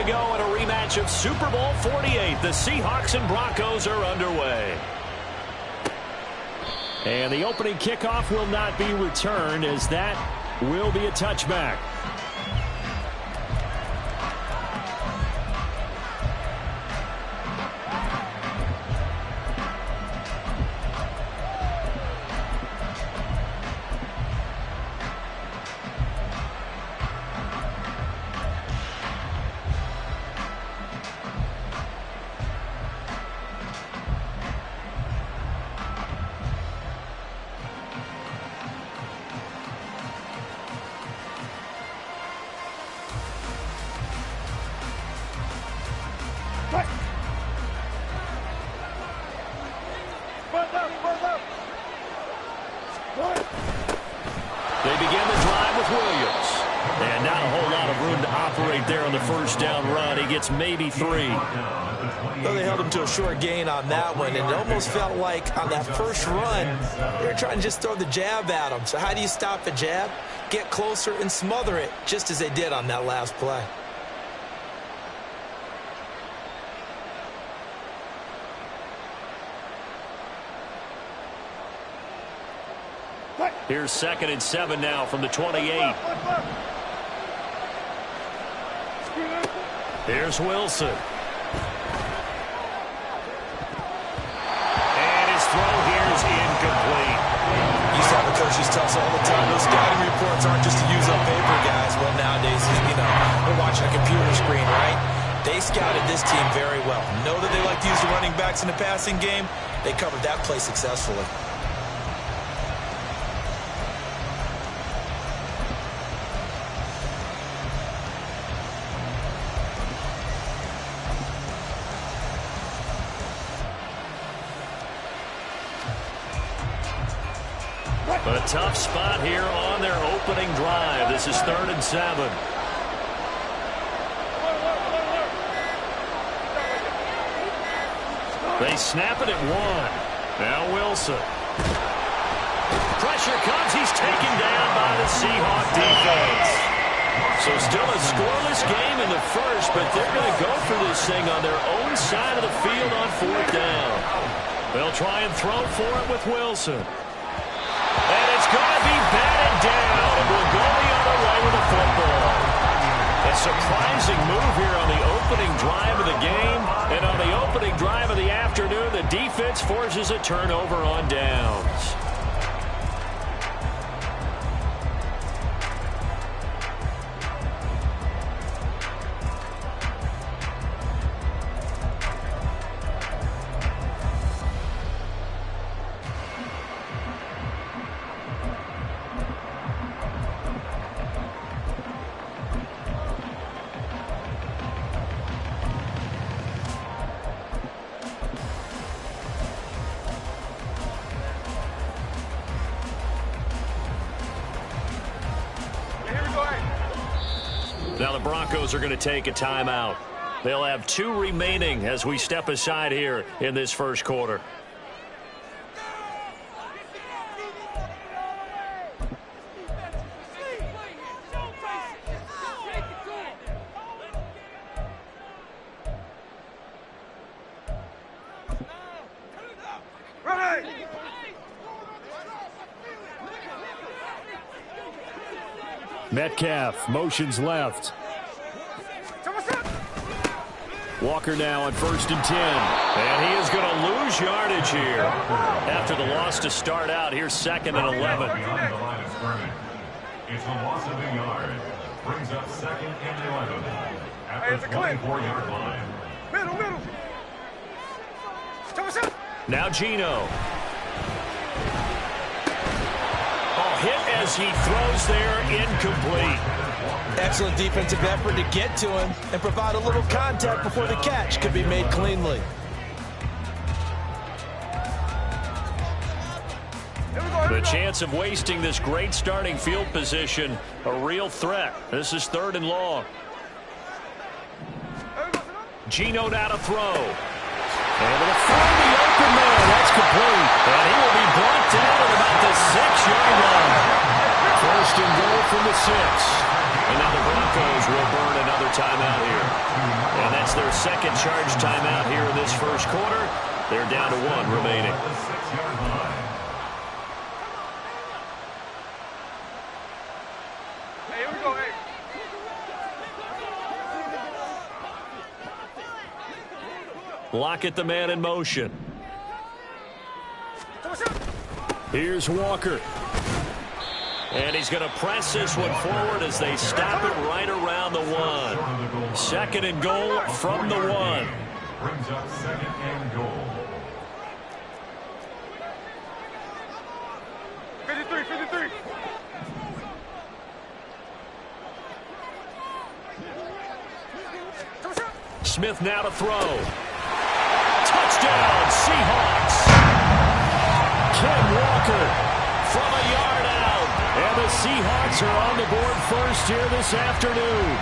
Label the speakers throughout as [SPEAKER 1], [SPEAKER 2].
[SPEAKER 1] go in a rematch of Super Bowl 48. The Seahawks and Broncos are underway. And the opening kickoff will not be returned, as that will be a touchback.
[SPEAKER 2] They begin the drive with Williams. And not a whole lot of room to operate there on the first down run. He gets maybe 3.
[SPEAKER 3] Well, they held him to a short gain on that one, and it almost felt like on that first run, they were trying to just throw the jab at him. So how do you stop a jab? Get closer and smother it, just as they did on that last play.
[SPEAKER 2] Here's 2nd and 7 now from the 28. Here's Wilson. And his throw here is incomplete.
[SPEAKER 3] You saw the coaches tell us all the time, those scouting reports aren't just to use up paper, guys. Well, nowadays, we're watching a computer screen, right? They scouted this team very well. Know that they like to use the running backs in the passing game. They covered that play successfully.
[SPEAKER 2] A tough spot here on their opening drive. This is 3rd and 7. They snap it at 1. Now Wilson. Pressure comes. He's taken down by the Seahawk defense. So still a scoreless game in the first, but they're going to go for this thing on their own side of the field on 4th down. They'll try and throw for it with Wilson. And it's going to be batted down. It will go the other way with the football. A surprising move here on the opening drive of the game. And on the opening drive of the afternoon, the defense forces a turnover on downs. Now the Broncos are going to take a timeout. They'll have 2 remaining as we step aside here in this first quarter. Metcalf motions left. Walker now on 1st and 10. And he is going to lose yardage here after the loss to start out. Here's 2nd and 11.
[SPEAKER 4] It's a loss of a yard. Brings up 2nd and 11 at the 24-yard line.
[SPEAKER 5] Middle.
[SPEAKER 2] Now Geno. Hit as he throws there, incomplete.
[SPEAKER 3] Excellent defensive effort to get to him and provide a little contact before the catch could be made cleanly.
[SPEAKER 2] The chance of wasting this great starting field position, a real threat. This is 3rd and long. Geno now to throw. Able to find the open man. That's complete. And he will be brought down at about the 6-yard line. 1st and goal from the 6. And now the Broncos will burn another another timeout here. And that's their second charge timeout here in this first quarter. They're down to 1 remaining.
[SPEAKER 5] Hey, here we go, hey.
[SPEAKER 2] Lockett, the man in motion. Here's Walker. And he's going to press this one forward as they stop it right around the 1. Second and goal from the 1.
[SPEAKER 4] Brings up second and goal.
[SPEAKER 5] 53.
[SPEAKER 2] Smith now to throw. Touchdown, Seahawks. Ken Walker from a yard out. And the Seahawks are on the board first here this afternoon.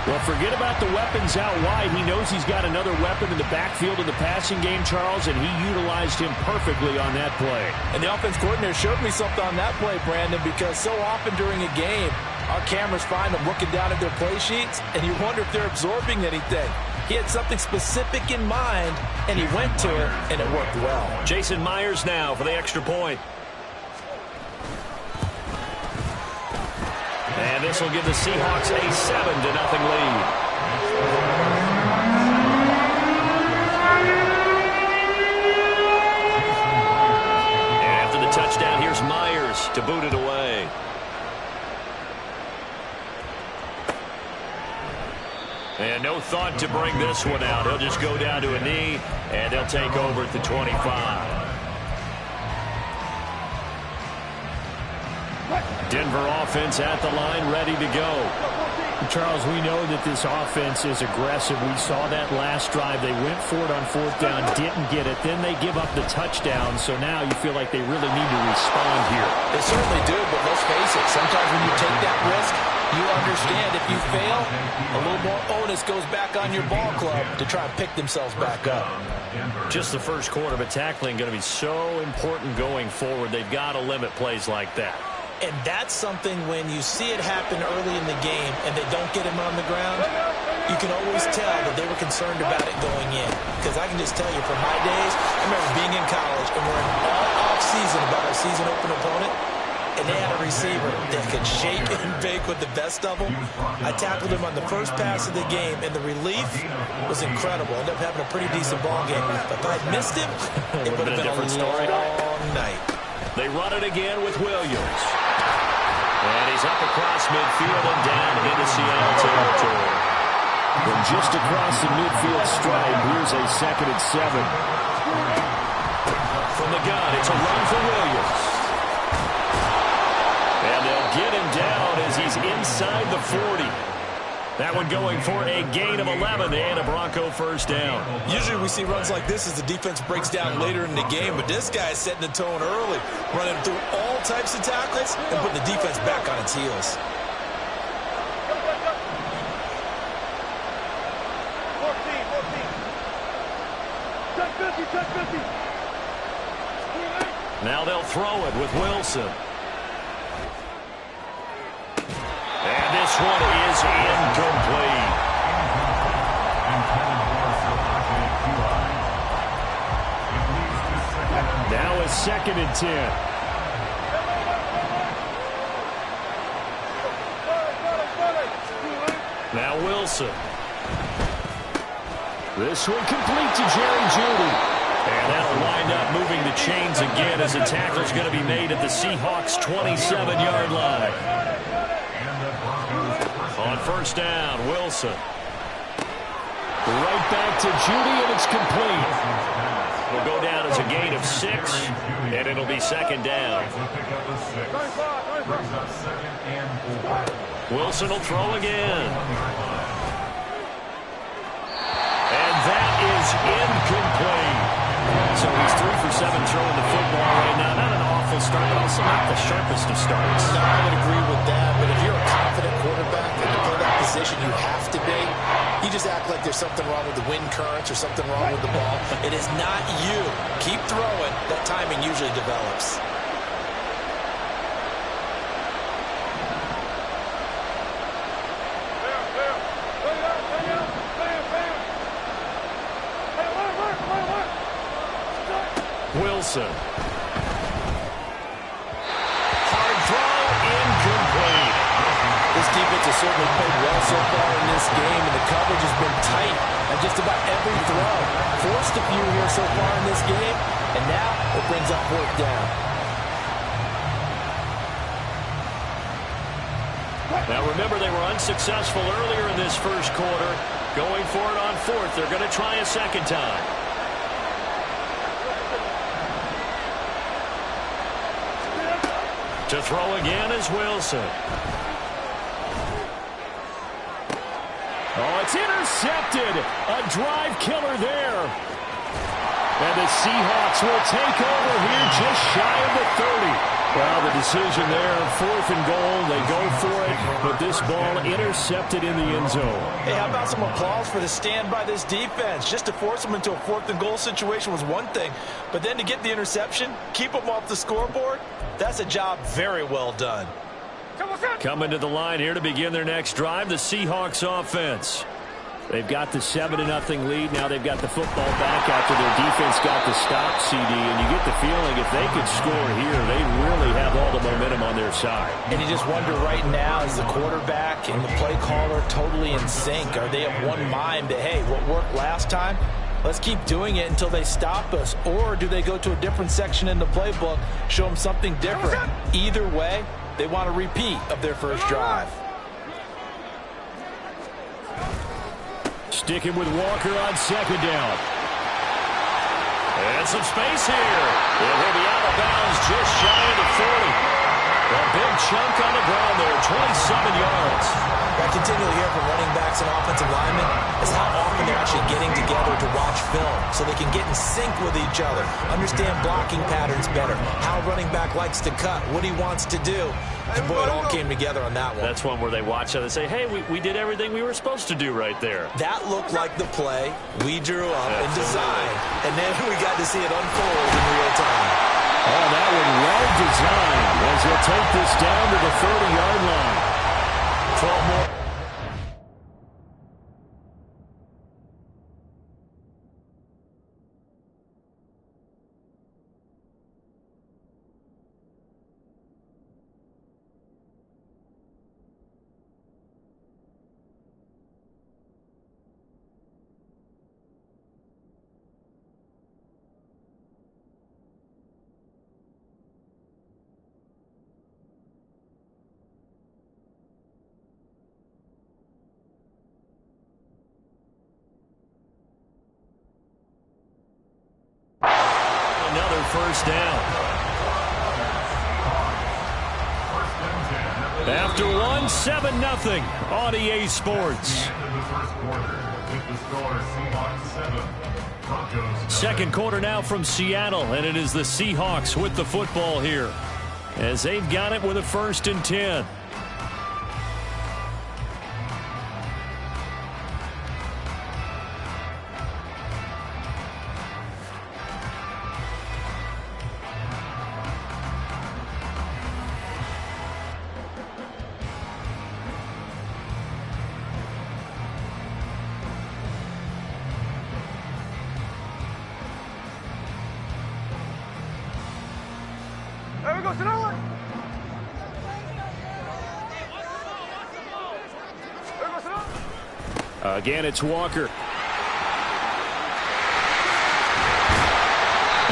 [SPEAKER 2] Well, forget about the weapons out wide. He knows he's got another weapon in the backfield of the passing game, Charles, and he utilized him perfectly on that play.
[SPEAKER 3] And the offense coordinator showed me something on that play, Brandon, because so often during a game, our cameras find them looking down at their play sheets, and you wonder if they're absorbing anything. He had something specific in mind, and he went to it, and it worked well.
[SPEAKER 2] Jason Myers now for the extra point. And this will give the Seahawks a 7-0 lead. And after the touchdown, here's Myers to boot it away. And no thought to bring this one out. He'll just go down to a knee, and they'll take over at the 25. Denver offense at the line, ready to go.
[SPEAKER 1] Charles, we know that this offense is aggressive. We saw that last drive. They went for it on 4th down, didn't get it. Then they give up the touchdown, so now you feel like they really need to respond here.
[SPEAKER 3] They certainly do, but let's face it, sometimes when you take that risk, you understand if you fail, a little more onus goes back on your ball club to try and pick themselves back up.
[SPEAKER 2] Just the first quarter, but tackling going to be so important going forward. They've got to limit plays like that.
[SPEAKER 3] And that's something when you see it happen early in the game and they don't get him on the ground, you can always tell that they were concerned about it going in. Because I can just tell you from my days, I remember being in college and we're in all off-season about our season open opponent, and they had a receiver that could shake and bake with the best of them. I tackled him on the first pass of the game, and the relief was incredible. Ended up having a pretty decent ball game. But if I'd missed him, it would have been a different story. Long night.
[SPEAKER 2] They run it again with Williams. And he's up across midfield and down into Seattle territory.
[SPEAKER 1] From just across the midfield stripe, here's a 2nd and 7.
[SPEAKER 2] From the gun, it's a run for Williams. And they'll get him down as he's inside the 40. That one going for a gain of 11 and a Bronco first down.
[SPEAKER 3] Usually we see runs like this as the defense breaks down later in the game, but this guy is setting the tone early, running through all types of tackles and putting the defense back on its heels.
[SPEAKER 5] 10-50.
[SPEAKER 2] Now they'll throw it with Wilson. And this one is incomplete.
[SPEAKER 1] Now a 2nd and 10.
[SPEAKER 2] Now Wilson.
[SPEAKER 1] This one complete to Jerry Jeudy.
[SPEAKER 2] And that'll wind up moving the chains again as the tackle's going to be made at the Seahawks' 27-yard line. On first down, Wilson.
[SPEAKER 1] Right back to Jeudy, and it's complete.
[SPEAKER 2] Will go down as a gain of 6, and it'll be 2nd down. Wilson will throw again. And that is incomplete. So he's 3 for 7 throwing the football right now. Not an awful start, but also not the sharpest of starts.
[SPEAKER 3] No, I would agree with that, but if you're a confident quarterback and you play that position, you have to be. You just act like there's something wrong with the wind currents or something wrong with the ball. It is not you. Keep throwing. That timing usually develops.
[SPEAKER 2] Wilson. Hard throw, incomplete.
[SPEAKER 3] This defense has certainly played well so far in this game, and the coverage has been tight on just about every throw. Forced a few here so far in this game, and now it brings up 4th down.
[SPEAKER 2] Now remember, they were unsuccessful earlier in this first quarter. Going for it on 4th. They're going to try a second time. To throw again is Wilson.
[SPEAKER 1] Oh, it's intercepted. A drive killer there. And the Seahawks will take over here just shy of the 30. Well, the decision there, 4th and goal. They go for it, but this ball intercepted in the end zone.
[SPEAKER 3] Hey, how about some applause for the stand by this defense? Just to force them into a 4th and goal situation was one thing, but then to get the interception, keep them off the scoreboard, that's a job very well done.
[SPEAKER 1] Coming to the line here to begin their next drive, the Seahawks offense. They've got the 7-0 lead. Now they've got the football back after their defense got the stop, CD. And you get the feeling if they could score here, they really have all the momentum on their side.
[SPEAKER 3] And you just wonder right now, is the quarterback and the play caller totally in sync? Are they of one mind that, hey, what worked last time, let's keep doing it until they stop us? Or do they go to a different section in the playbook, show them something different? Either way, they want a repeat of their first drive.
[SPEAKER 1] Sticking with Walker on 2nd down.
[SPEAKER 2] And some space here. It will be out of bounds just shy of the 40. A big chunk on the ground there, 27 yards.
[SPEAKER 3] What I continually hear from running backs and offensive linemen is how often they're actually getting together to watch film so they can get in sync with each other, understand blocking patterns better, how a running back likes to cut, what he wants to do. And boy, it all came together on that one.
[SPEAKER 2] That's one where they watch it and say, hey, we did everything we were supposed to do right there.
[SPEAKER 3] That looked like the play we drew up and designed. And then we got to see it unfold in real time.
[SPEAKER 1] Oh, that one well designed as they'll take this down to the 30-yard line. 12 more.
[SPEAKER 2] First down. After 7-0 on EA Sports. Second quarter now from Seattle, and it is the Seahawks with the football here as they've got it with a 1st and 10.
[SPEAKER 5] There we go, sit down. There we go, sit down.
[SPEAKER 1] Again, it's Walker. And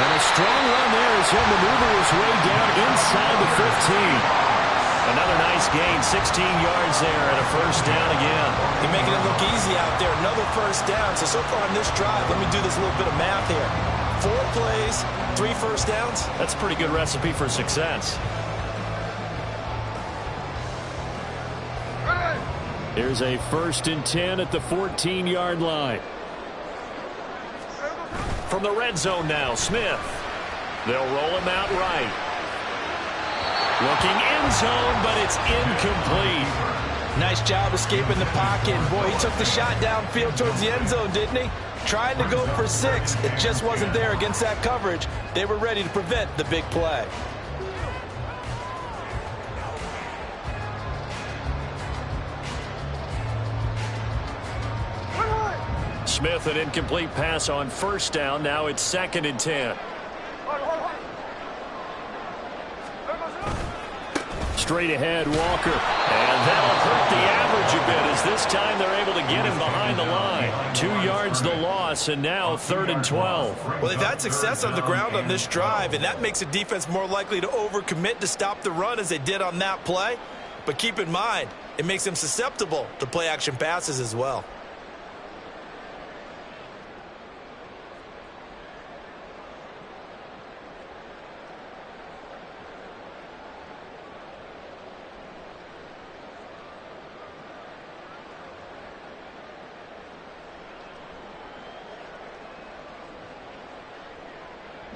[SPEAKER 1] a strong run there as he'll maneuver his way down inside the 15.
[SPEAKER 2] Another nice gain, 16 yards there, and a first down again.
[SPEAKER 3] You're making it look easy out there. Another first down. So far on this drive, let me do this little bit of math here. 4 plays, 3 first downs.
[SPEAKER 2] That's a pretty good recipe for success.
[SPEAKER 1] Here's a 1st and 10 at the 14-yard line.
[SPEAKER 2] From the red zone now, Smith. They'll roll him out right. Looking end zone, but it's incomplete.
[SPEAKER 3] Nice job escaping the pocket. Boy, he took the shot downfield towards the end zone, didn't he? Trying to go for 6. It just wasn't there against that coverage. They were ready to prevent the big play.
[SPEAKER 2] Smith, an incomplete pass on first down. Now it's 2nd and 10.
[SPEAKER 1] straight ahead, Walker. And that'll hurt the average a bit as this time they're able to get him behind the line. 2 yards the loss, and now 3rd and 12.
[SPEAKER 3] Well, they've had success on the ground on this drive, and that makes a defense more likely to overcommit to stop the run as they did on that play. But keep in mind, it makes them susceptible to play-action passes as well.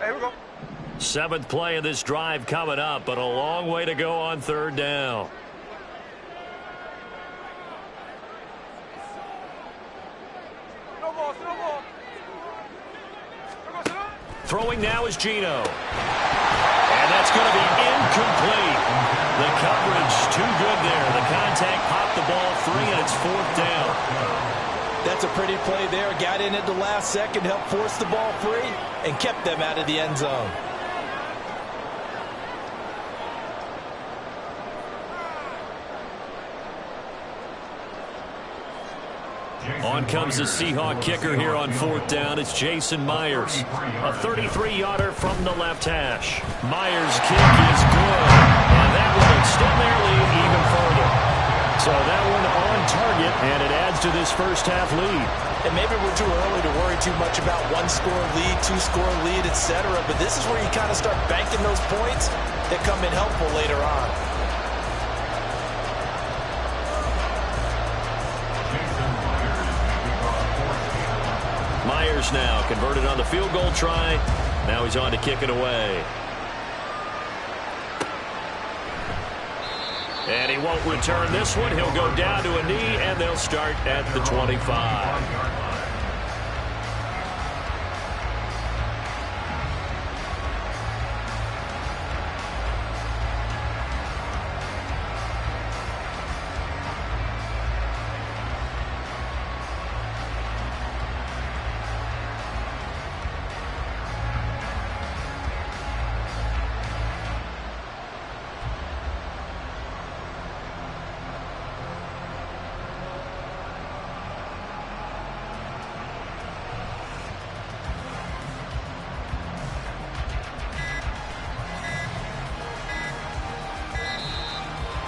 [SPEAKER 5] Here we go.
[SPEAKER 1] 7th play of this drive coming up, but a long way to go on 3rd down. Throwing now is Geno. And that's going to be incomplete. The coverage too good there. The contact popped the ball free, and it's 4th down.
[SPEAKER 3] That's a pretty play there. Got in at the last second, helped force the ball free, and kept them out of the end zone.
[SPEAKER 1] On comes the Seahawk kicker here on 4th down. It's Jason Myers. A 33-yarder from the left hash. Myers' kick is good. And that will extend their lead even further. So that one on target, and it adds to this first half lead.
[SPEAKER 3] And maybe we're too early to worry too much about 1-score lead, 2-score lead, etc. But this is where you kind of start banking those points that come in helpful later on.
[SPEAKER 1] Myers now converted on the field goal try. Now he's on to kick it away. And he won't return this one. He'll go down to a knee, and they'll start at the 25.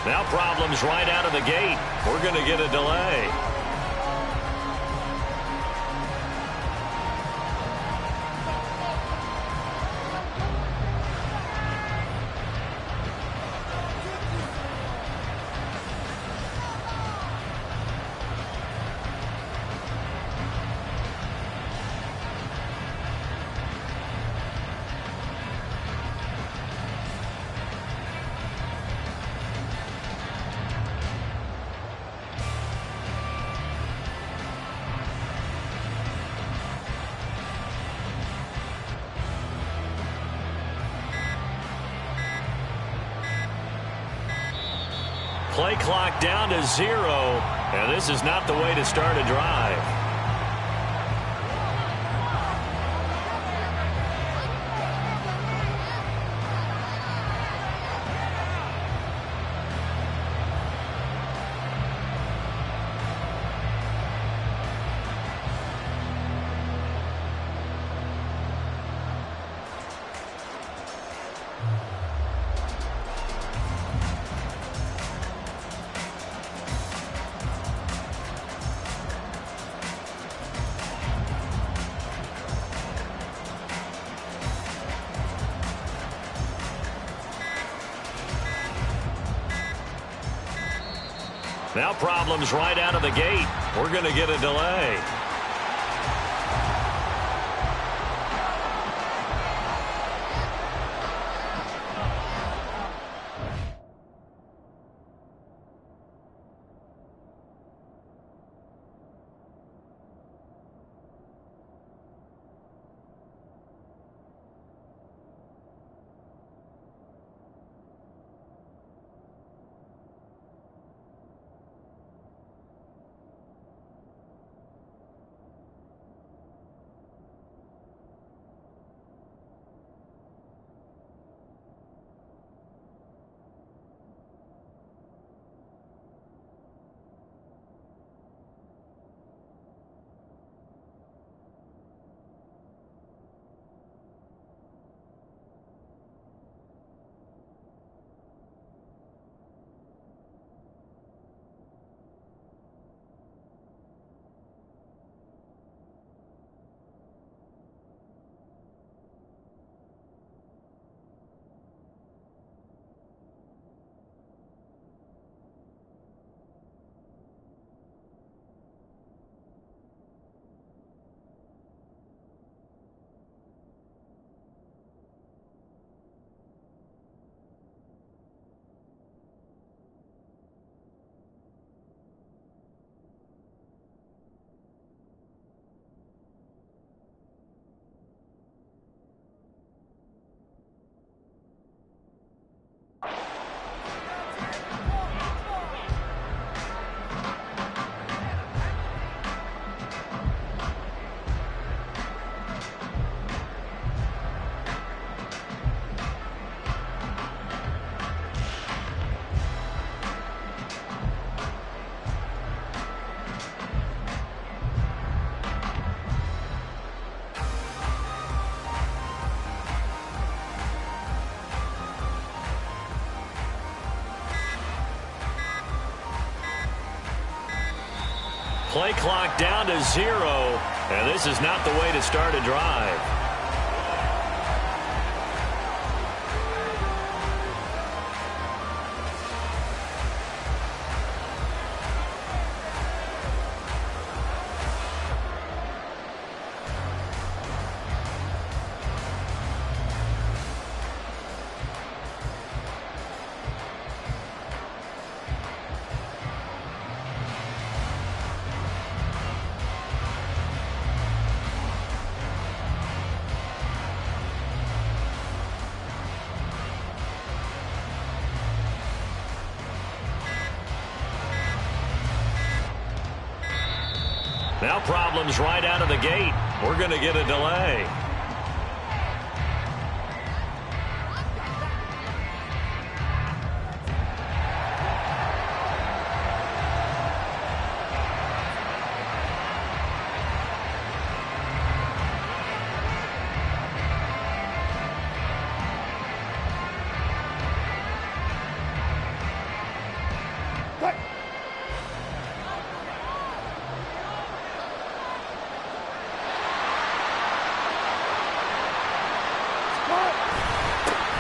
[SPEAKER 1] Now problems right out of the gate. We're going to get a delay. Play clock down to 0, and this is not the way to start a drive. Now problems right out of the gate. We're going to get a delay.
[SPEAKER 2] Play clock down to 0, and this is not the way to start a drive. Now problems right out of the gate. We're going to get a delay.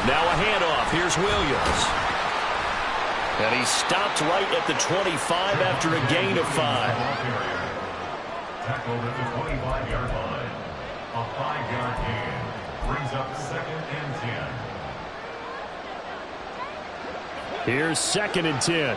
[SPEAKER 2] Now a handoff. Here's Williams. And he stopped right at the 25 after a gain of 5.
[SPEAKER 4] Tackled at the 25-yard line. A 5-yard gain brings up 2nd and 10.
[SPEAKER 1] Here's 2nd and 10.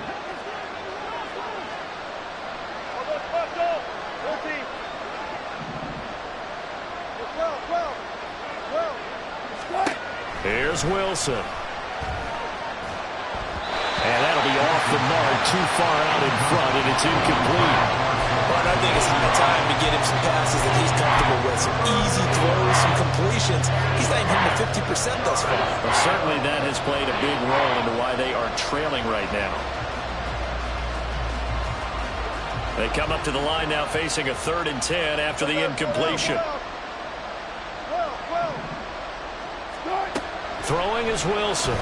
[SPEAKER 1] Here's Wilson. And that'll be off the mark, too far out in front, and it's incomplete.
[SPEAKER 3] But I think it's high time to get him some passes that he's comfortable with. Some easy throws, some completions. He's not even hitting the 50% thus far.
[SPEAKER 1] Well, certainly that has played a big role into why they are trailing right now. They come up to the line now facing a 3rd and 10 after the incompletion. Throwing is Wilson.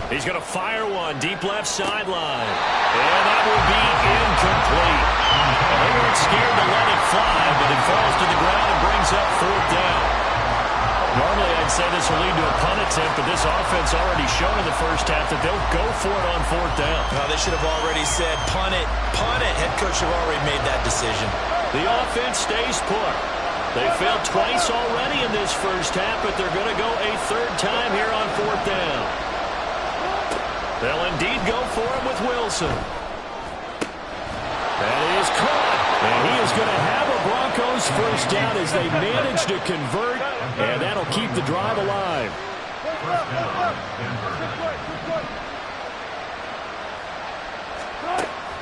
[SPEAKER 1] He's going to fire one deep left sideline. And that will be incomplete. And they weren't scared to let it fly, but it falls to the ground and brings up 4th down. Normally I'd say this will lead to a punt attempt, but this offense already shown in the first half that they'll go for it on 4th down.
[SPEAKER 3] Well, they should have already said, punt it, punt it. Head coach should have already made that decision.
[SPEAKER 2] The offense stays put. They failed twice already in this first half, but they're going to go a 3rd time here on 4th down. They'll indeed go for it with Wilson. That is caught. And he is going to have a Broncos first down as they manage to convert, and that'll keep the drive alive.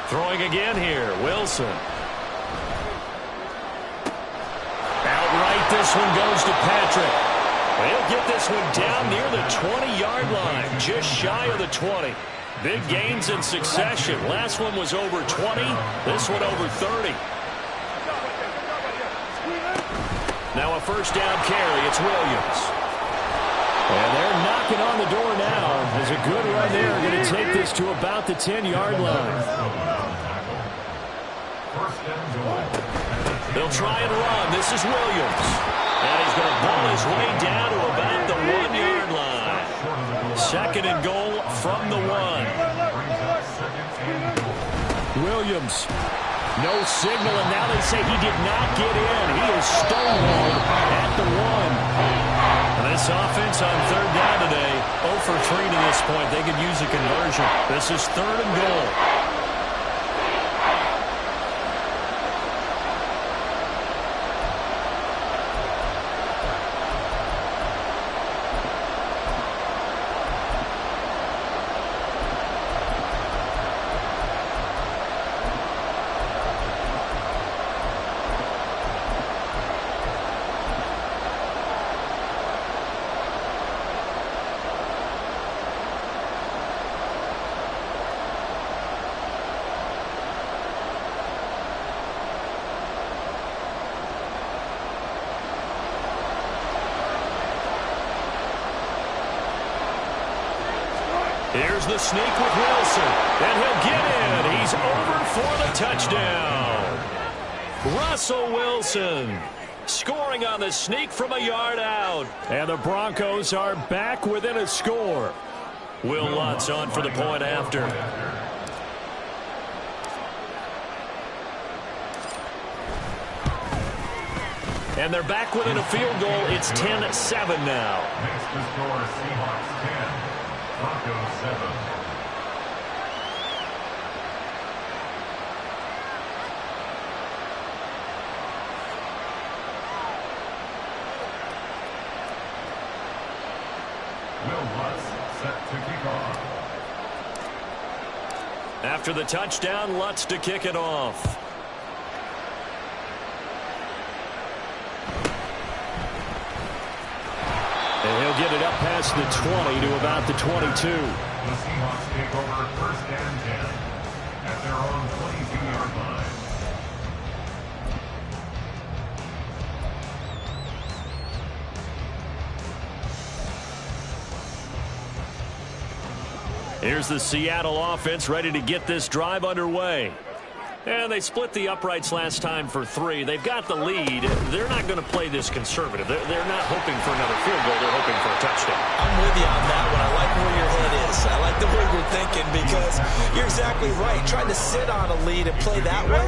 [SPEAKER 2] Throwing again here, Wilson. Outright, this one goes to Patrick. He'll get this one down near the 20-yard line, just shy of the 20. Big gains in succession. Last one was over 20. This one over 30. Now a first down carry. It's Williams. And they're knocking on the door now. There's a good run there. Going to take this to about the 10-yard line. They'll try and run. This is Williams. And he's going to ball his way down to about the 1-yard line. 2nd and goal from the 1. Williams. No signal, and now they say he did not get in. He is stonewalled at the 1. And this offense on 3rd down today, 0 for 3 to this point. They could use a conversion. This is 3rd and goal. Here's the sneak with Wilson, and he'll get in. He's over for the touchdown. Russell Wilson scoring on the sneak from a yard out.
[SPEAKER 1] And the Broncos are back within a score.
[SPEAKER 2] Will Lutz on for the point after. And they're back within a field goal. It's 10-7 now.
[SPEAKER 4] Next to score, Seahawks 10, Broncos 7. Will Lutz set to kick off.
[SPEAKER 2] After the touchdown, Lutz to kick it off.
[SPEAKER 1] And he'll get it up past the 20 to about the 22.
[SPEAKER 4] The Seahawks take over first and 10 at their own 22-yard line.
[SPEAKER 2] Here's the Seattle offense ready to get this drive underway. And they split the uprights last time for 3. They've got the lead. They're not going to play this conservative. They're not hoping for another field goal. They're hoping for a touchdown.
[SPEAKER 3] I'm with you on that one. I like where your head is. I like the way you're thinking because you're exactly right. Trying to sit on a lead and play that way,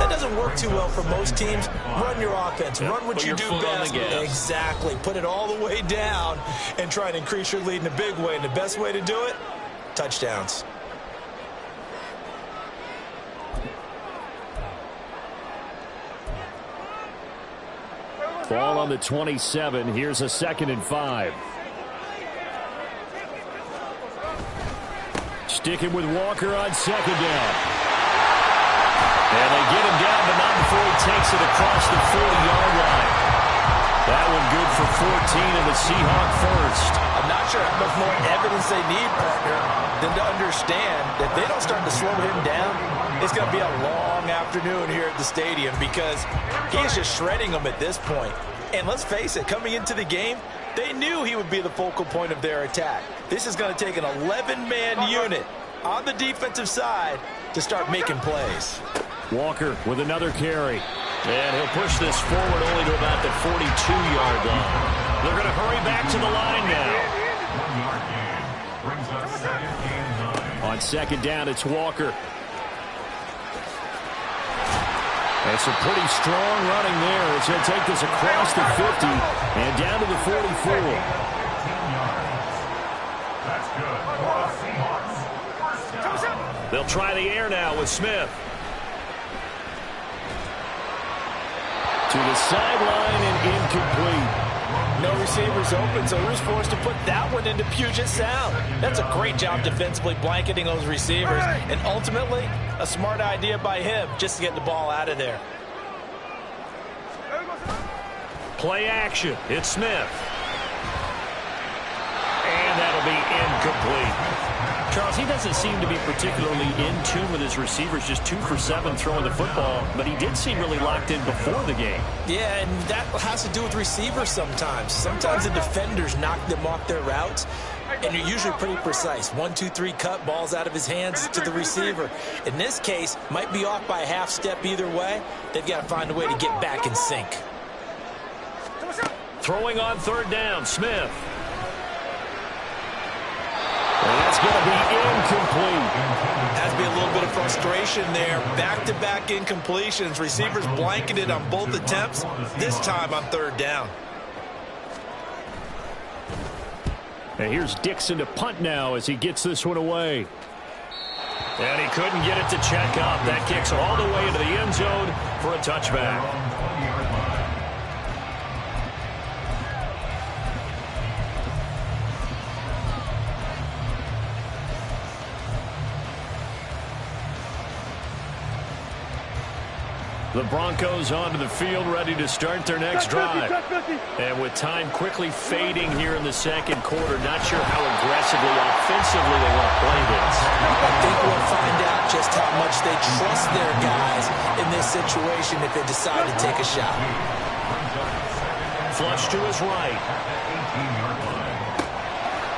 [SPEAKER 3] that doesn't work too well for most teams. Run your offense. Run what you do best. Exactly. Put it all the way down and try and increase your lead in a big way. And the best way to do it, touchdowns.
[SPEAKER 1] Ball on the 27. Here's a 2nd and 5. Sticking with Walker on 2nd down. And they get him down, but not before he takes it across the 40-yard line. That one good for 14 and the Seahawk first.
[SPEAKER 3] I'm not sure how much more evidence they need, partner, than to understand that they don't start to slow him down. It's going to be a long afternoon here at the stadium because he's just shredding them at this point. And let's face it, coming into the game, they knew he would be the focal point of their attack. This is going to take an 11-man unit on the defensive side to start making plays.
[SPEAKER 1] Walker with another carry.
[SPEAKER 2] And he'll push this forward only to about the 42-yard line. They're going to hurry back to the line now.
[SPEAKER 4] 1-yard gain brings up 2nd and 9.
[SPEAKER 1] On 2nd down, it's Walker. And some pretty strong running there as he'll take this across the 50 and down to the 44.
[SPEAKER 4] 10 yards. That's good for the Seahawks. First down.
[SPEAKER 2] They'll try the air now with Smith.
[SPEAKER 1] To the sideline and incomplete.
[SPEAKER 3] No receivers open, so who's forced to put that one into Puget Sound? That's a great job defensively blanketing those receivers, and ultimately, a smart idea by him just to get the ball out of there.
[SPEAKER 2] Play action. It's Smith. And that'll be incomplete. Charles, he doesn't seem to be particularly in tune with his receivers, just 2 for 7 throwing the football, but he did seem really locked in before the game.
[SPEAKER 3] Yeah, and that has to do with receivers sometimes. Sometimes the defenders knock them off their routes, and you're usually pretty precise. 1, 2, 3 cut, balls out of his hands to the receiver. In this case, might be off by a half step either way. They've got to find a way to get back in sync.
[SPEAKER 2] Throwing on 3rd down, Smith.
[SPEAKER 1] And that's going to be incomplete.
[SPEAKER 3] Has to be a little bit of frustration there. Back-to-back incompletions. Receivers blanketed on both attempts, this time on 3rd down.
[SPEAKER 1] And here's Dixon to punt now as he gets this one away.
[SPEAKER 2] And he couldn't get it to check up. That kicks all the way into the end zone for a touchback.
[SPEAKER 1] The Broncos onto the field, ready to start their next drive.
[SPEAKER 2] And with time quickly fading here in the 2nd quarter, not sure how aggressively, offensively they want to play this.
[SPEAKER 3] I think we'll find out just how much they trust their guys in this situation if they decide to take a shot.
[SPEAKER 2] Flush to his right.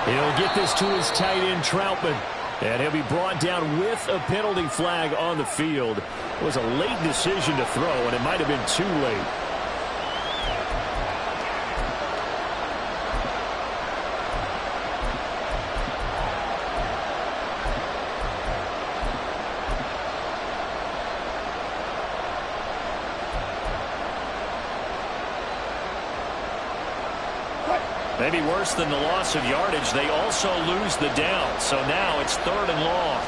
[SPEAKER 1] He'll get this to his tight end, Troutman. And he'll be brought down with a penalty flag on the field. It was a late decision to throw, and it might have been too late. Maybe worse than the loss of yardage, they also lose the down. So now it's 3rd and long.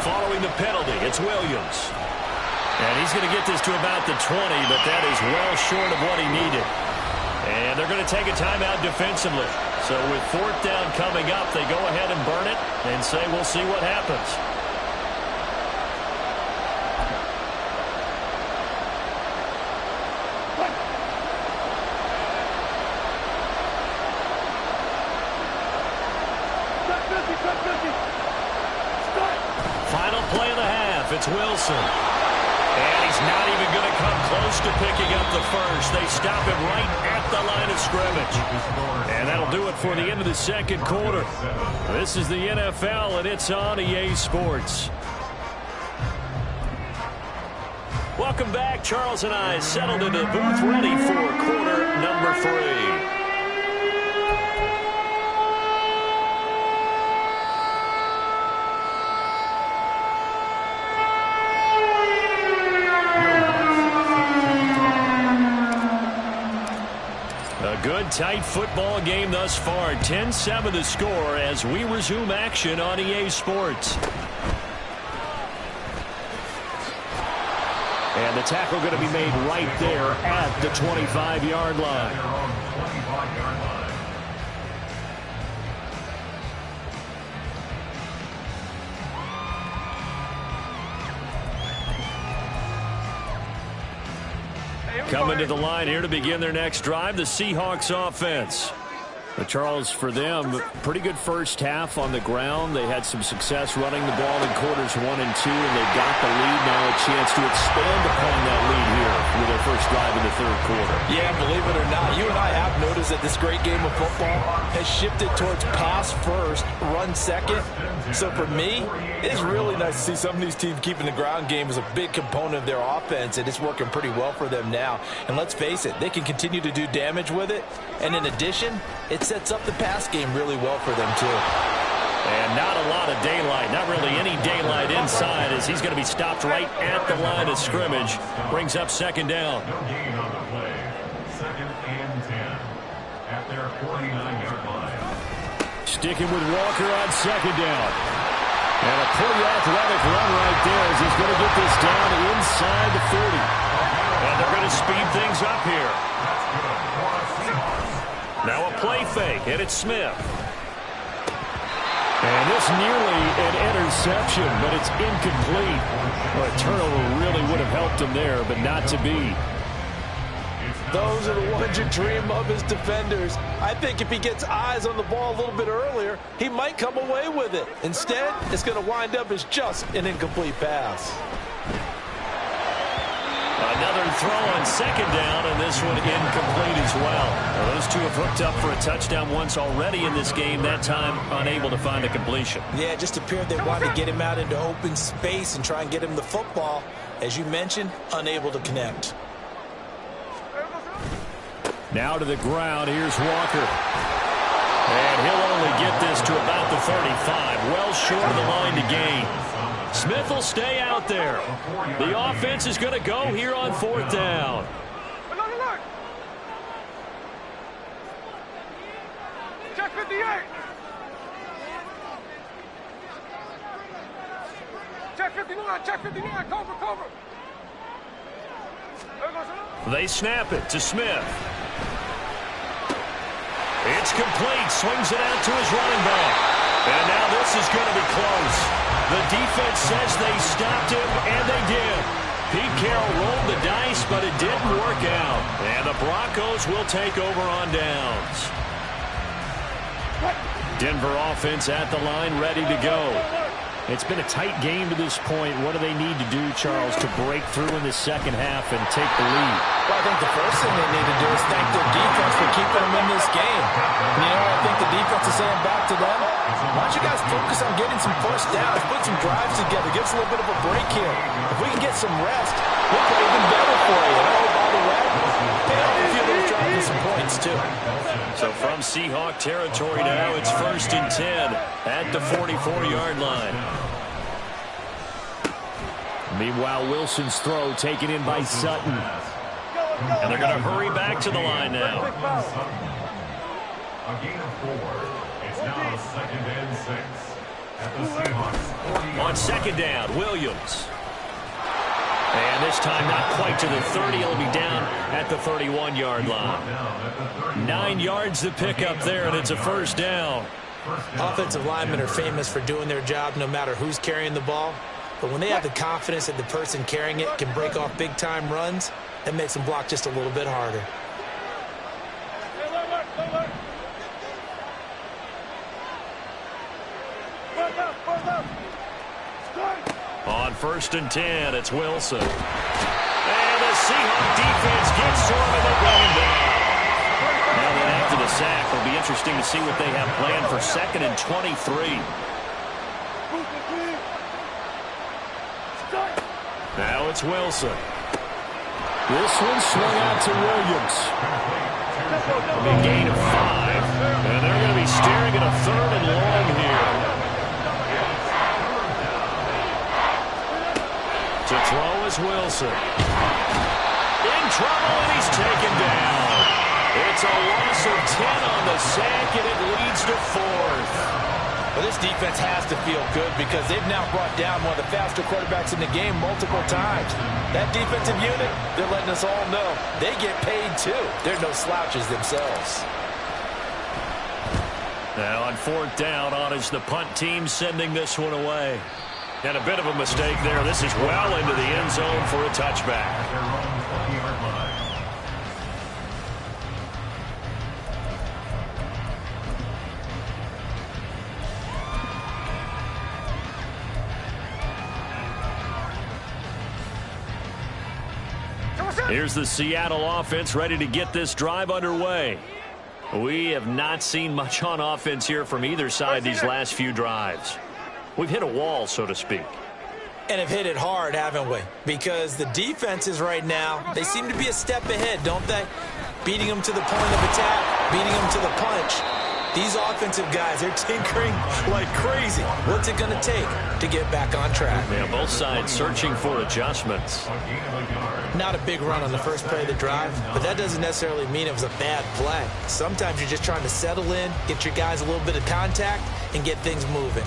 [SPEAKER 1] Following the penalty, it's Williams. And he's going to get this to about the 20, but that is well short of what he needed. And they're going to take a timeout defensively. So with 4th down coming up, they go ahead and burn it and say we'll see what happens. Final play of the half. It's Wilson. And he's not even going to come close to picking up the first. They stop him right at the line of scrimmage. And that'll do it for the end of the 2nd quarter. This is the NFL, and it's on EA Sports. Welcome back. Charles and I settled into the booth ready for quarter number 3. Good, tight football game thus far. 10-7 the score as we resume action on EA Sports. And the tackle going to be made right there at the 25-yard line. Coming to the line here to begin their next drive, the Seahawks offense. Charles, for them, pretty good first half on the ground. They had some success running the ball in quarters 1 and 2, and they got the lead. Now a chance to expand upon that lead here with their first drive in the 3rd quarter.
[SPEAKER 3] Yeah, believe it or not, you and I have noticed that this great game of football has shifted towards pass first, run second. So for me, it's really nice to see some of these teams keeping the ground game as a big component of their offense, and it's working pretty well for them now. And let's face it, they can continue to do damage with it. And in addition, it sets up the pass game really well for them, too.
[SPEAKER 1] And not a lot of daylight, not really any daylight inside as he's going to be stopped right at the line of scrimmage. Brings up 2nd down.
[SPEAKER 4] No gain on the play. 2nd and 10 at their 49-yard line.
[SPEAKER 1] Sticking with Walker on 2nd down. And a pretty athletic run right there as he's going to get this down inside the 40. And they're going to speed things up here. Now a play fake, and it's Smith. And this nearly an interception, but it's incomplete. Well, a turnover really would have helped him there, but not to be.
[SPEAKER 3] Those are the ones you dream of as defenders. I think if he gets eyes on the ball a little bit earlier, he might come away with it. Instead, it's going to wind up as just an incomplete pass.
[SPEAKER 1] Another throw on 2nd down, and this one incomplete as well. Those two have hooked up for a touchdown once already in this game, that time unable to find a completion.
[SPEAKER 3] Yeah, it just appeared they wanted to get him out into open space and try and get him the football. As you mentioned, unable to connect.
[SPEAKER 1] Now to the ground, here's Walker. And he'll only get this to about the 35, well short of the line to gain. Smith will stay out there. The offense is going to go here on 4th down.
[SPEAKER 5] Check 58. Check 59. Check 59. Cover.
[SPEAKER 1] They snap it to Smith. It's complete. Swings it out to his running back. And now this is going to be close. The defense says they stopped him, and they did. Pete Carroll rolled the dice, but it didn't work out. And the Broncos will take over on downs. Denver offense at the line, ready to go. It's been a tight game to this point. What do they need to do, Charles, to break through in the second half and take the lead?
[SPEAKER 3] Well, I think the first thing they need to do is thank their defense for keeping them in this game. You know, I think the defense is saying back to them, why don't you guys focus on getting some first downs, put some drives together, give us a little bit of a break here. If we can get some rest, we'll play even better for you. And oh, by the way, pay off a few of those drives and some points, too.
[SPEAKER 2] So from Seahawk territory now, it's 1st and 10 at the 44-yard line.
[SPEAKER 1] Meanwhile, Wilson's throw taken in by Sutton.
[SPEAKER 2] And they're going to hurry back to the line now.
[SPEAKER 4] A gain of 4. It's now 2nd and 6 at the Seahawks 40.
[SPEAKER 2] On 2nd down, Williams. And this time not quite to the 30. He'll be down at the 31-yard line. 9 yards to pick up there, and it's a 1st down.
[SPEAKER 3] Offensive linemen are famous for doing their job no matter who's carrying the ball. But when they have the confidence that the person carrying it can break off big-time runs, that makes them block just a little bit harder.
[SPEAKER 2] On 1st and 10, it's Wilson. And the Seahawk defense gets to him, and they bring him down. Now then, after the sack, it'll be interesting to see what they have planned for 2nd and 23. Now it's Wilson.
[SPEAKER 1] This one swung out to Williams.
[SPEAKER 2] A gain of 5. And they're going to be staring at a 3rd and long here. To throw is Wilson. In trouble, and he's taken down. It's a loss of 10 on the sack, and it leads to 4th.
[SPEAKER 3] Well, this defense has to feel good because they've now brought down one of the faster quarterbacks in the game multiple times. That defensive unit, they're letting us all know they get paid too. They're no slouches themselves.
[SPEAKER 2] Now on 4th down, on is the punt team sending this one away. And a bit of a mistake there. This is well into the end zone for a touchback. Here's the Seattle offense ready to get this drive underway. We have not seen much on offense here from either side these last few drives. We've hit a wall, so to speak.
[SPEAKER 3] And have hit it hard, haven't we? Because the defenses right now, they seem to be a step ahead, don't they? Beating them to the point of attack, beating them to the punch. These offensive guys, they're tinkering like crazy. What's it going to take to get back on track?
[SPEAKER 2] Yeah, both sides searching for adjustments.
[SPEAKER 3] Not a big run on the first play of the drive, but that doesn't necessarily mean it was a bad play. Sometimes you're just trying to settle in, get your guys a little bit of contact, and get things moving.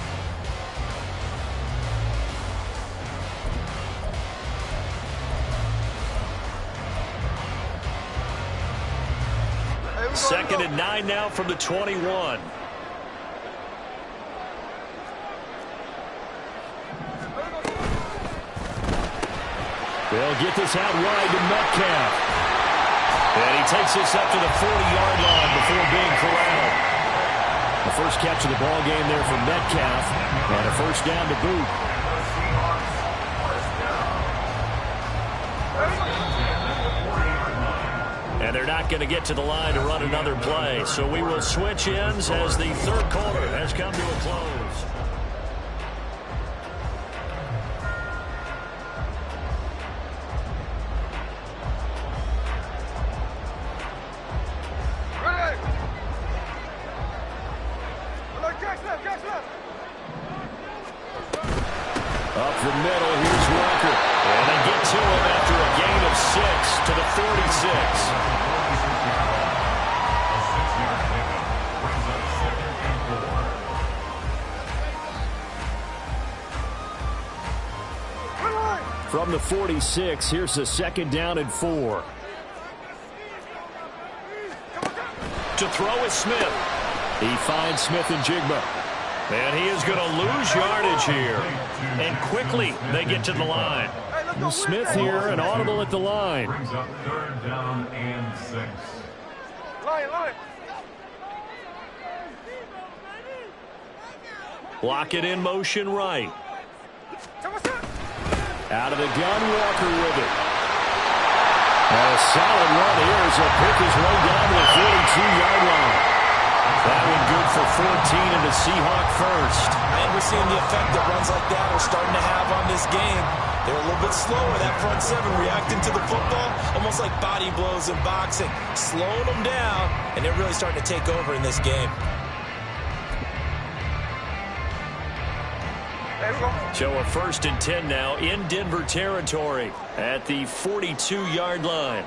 [SPEAKER 2] Second and 9 now from the 21.
[SPEAKER 1] They'll get this out wide to Metcalf.
[SPEAKER 2] And he takes this up to the 40-yard line before being corralled.
[SPEAKER 1] The first catch of the ball game there for Metcalf, and a 1st down to boot.
[SPEAKER 2] And they're not going to get to the line to run another play. So we will switch ends as the 3rd quarter has come to a close.
[SPEAKER 1] Up the middle, here's Walker.
[SPEAKER 2] And they get to him after a gain of 6 to the 46.
[SPEAKER 1] From the 46, here's the 2nd down and 4.
[SPEAKER 2] To throw is Smith.
[SPEAKER 1] He finds Smith and Jigba.
[SPEAKER 2] And he is going to lose yardage here. And quickly they get to the line.
[SPEAKER 1] Smith here, an audible at the line.
[SPEAKER 4] Brings up 3rd down and 6.
[SPEAKER 2] Block it in motion right.
[SPEAKER 1] Out of the gun, Walker with it. And a solid run here as he'll pick his way down to the 42-yard line. That one good for 14 and a Seahawk first.
[SPEAKER 3] And we're seeing the effect that runs like that are starting to have on this game. They're a little bit slower, that front seven, reacting to the football, almost like body blows in boxing, slowing them down, and they're really starting to take over in this game.
[SPEAKER 2] So a 1st and 10 now in Denver territory at the 42-yard line.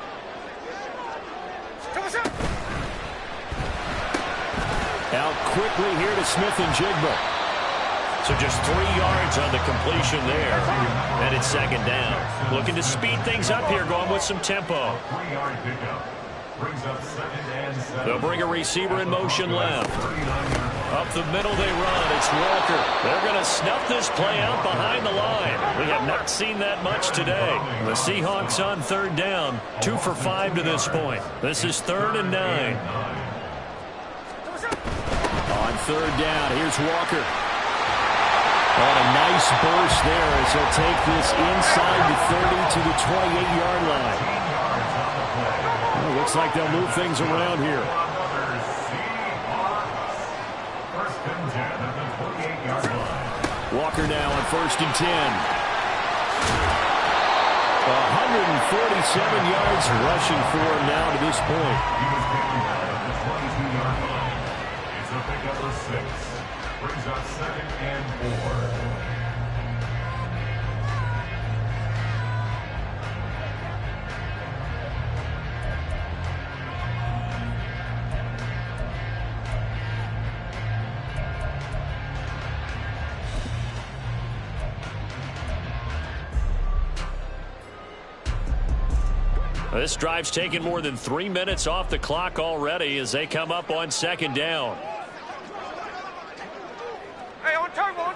[SPEAKER 1] Out quickly here to Smith and Jigba.
[SPEAKER 2] So just 3 yards on the completion there. And it's 2nd down. Looking to speed things up here, going with some tempo.
[SPEAKER 4] 3-yard pickup. Brings up 2nd and 7.
[SPEAKER 2] They'll bring a receiver in motion left. Up the middle they run. It's Walker. They're going to snuff this play out behind the line. We have not seen that much today. The Seahawks on 3rd down. 2 for 5 to this point. This is 3rd and 9.
[SPEAKER 1] On 3rd down, here's Walker. And a nice burst there as he'll take this inside the 30 to the 28-yard line. Well, looks like they'll move things around here. Walker now on 1st and 10. 147 yards rushing for him now to this point.
[SPEAKER 4] It's a pickup of 6. Brings up 2nd and 4.
[SPEAKER 2] This drive's taken more than 3 minutes off the clock already as they come up on 2nd down.
[SPEAKER 5] Hey, on turbo.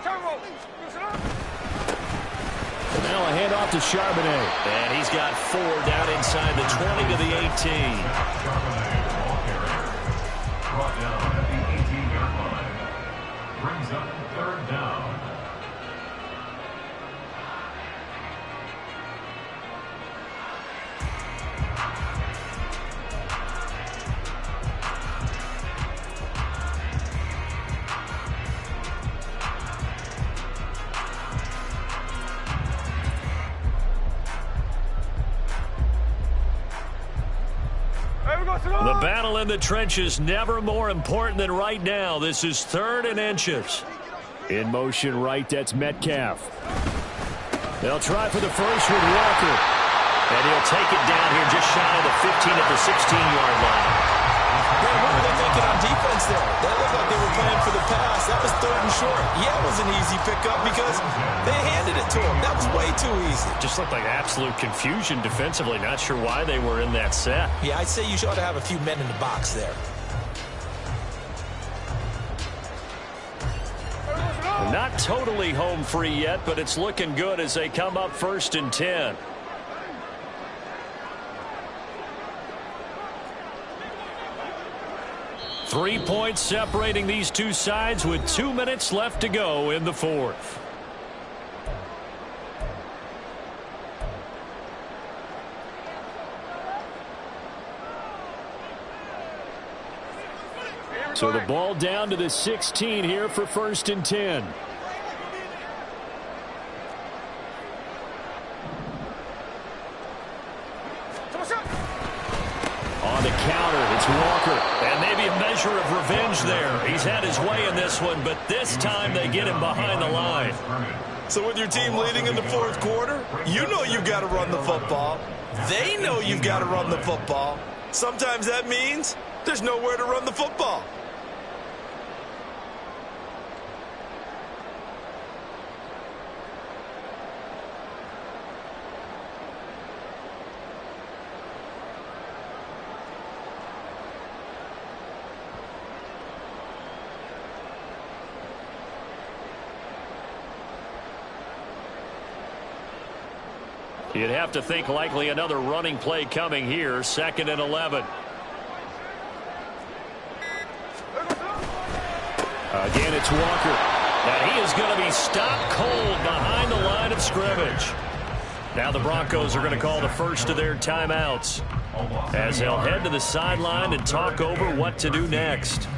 [SPEAKER 1] Now a handoff to Charbonnet.
[SPEAKER 2] And he's got 4 down inside the 20 to the 18.
[SPEAKER 4] Brought down at the 18-yard line. Brings up 3rd down.
[SPEAKER 2] The battle in the trenches never more important than right now. This is 3rd and inches.
[SPEAKER 1] In motion right, that's Metcalf. They'll try for the first with Walker.
[SPEAKER 2] And he'll take it down here just shy of the 15 at the 16-yard line.
[SPEAKER 3] Man, what were they thinking on defense there? That looked like they were playing for the pass. That was 3rd and short. Yeah, it was an easy pickup because they handed it to him. That was way too easy.
[SPEAKER 2] Just looked like absolute confusion defensively. Not sure why they were in that set.
[SPEAKER 3] Yeah, I'd say you ought to have a few men in the box there.
[SPEAKER 2] Not totally home free yet, but it's looking good as they come up 1st and 10. Three points separating these two sides with 2 minutes left to go in the 4th.
[SPEAKER 1] So the ball down to the 16 here for 1st and 10. On the counter, it's Walker.
[SPEAKER 2] And maybe a measure of revenge there. He's had his way in this one, but this time they get him behind the line.
[SPEAKER 3] So with your team leading in the 4th quarter, you know you've got to run the football. They know you've got to run the football. Sometimes that means there's nowhere to run the football.
[SPEAKER 2] You'd have to think likely another running play coming here. 2nd and 11.
[SPEAKER 1] Again, it's Walker.
[SPEAKER 2] And he is going to be stopped cold behind the line of scrimmage. Now the Broncos are going to call the first of their timeouts as they'll head to the sideline and talk over what to do next.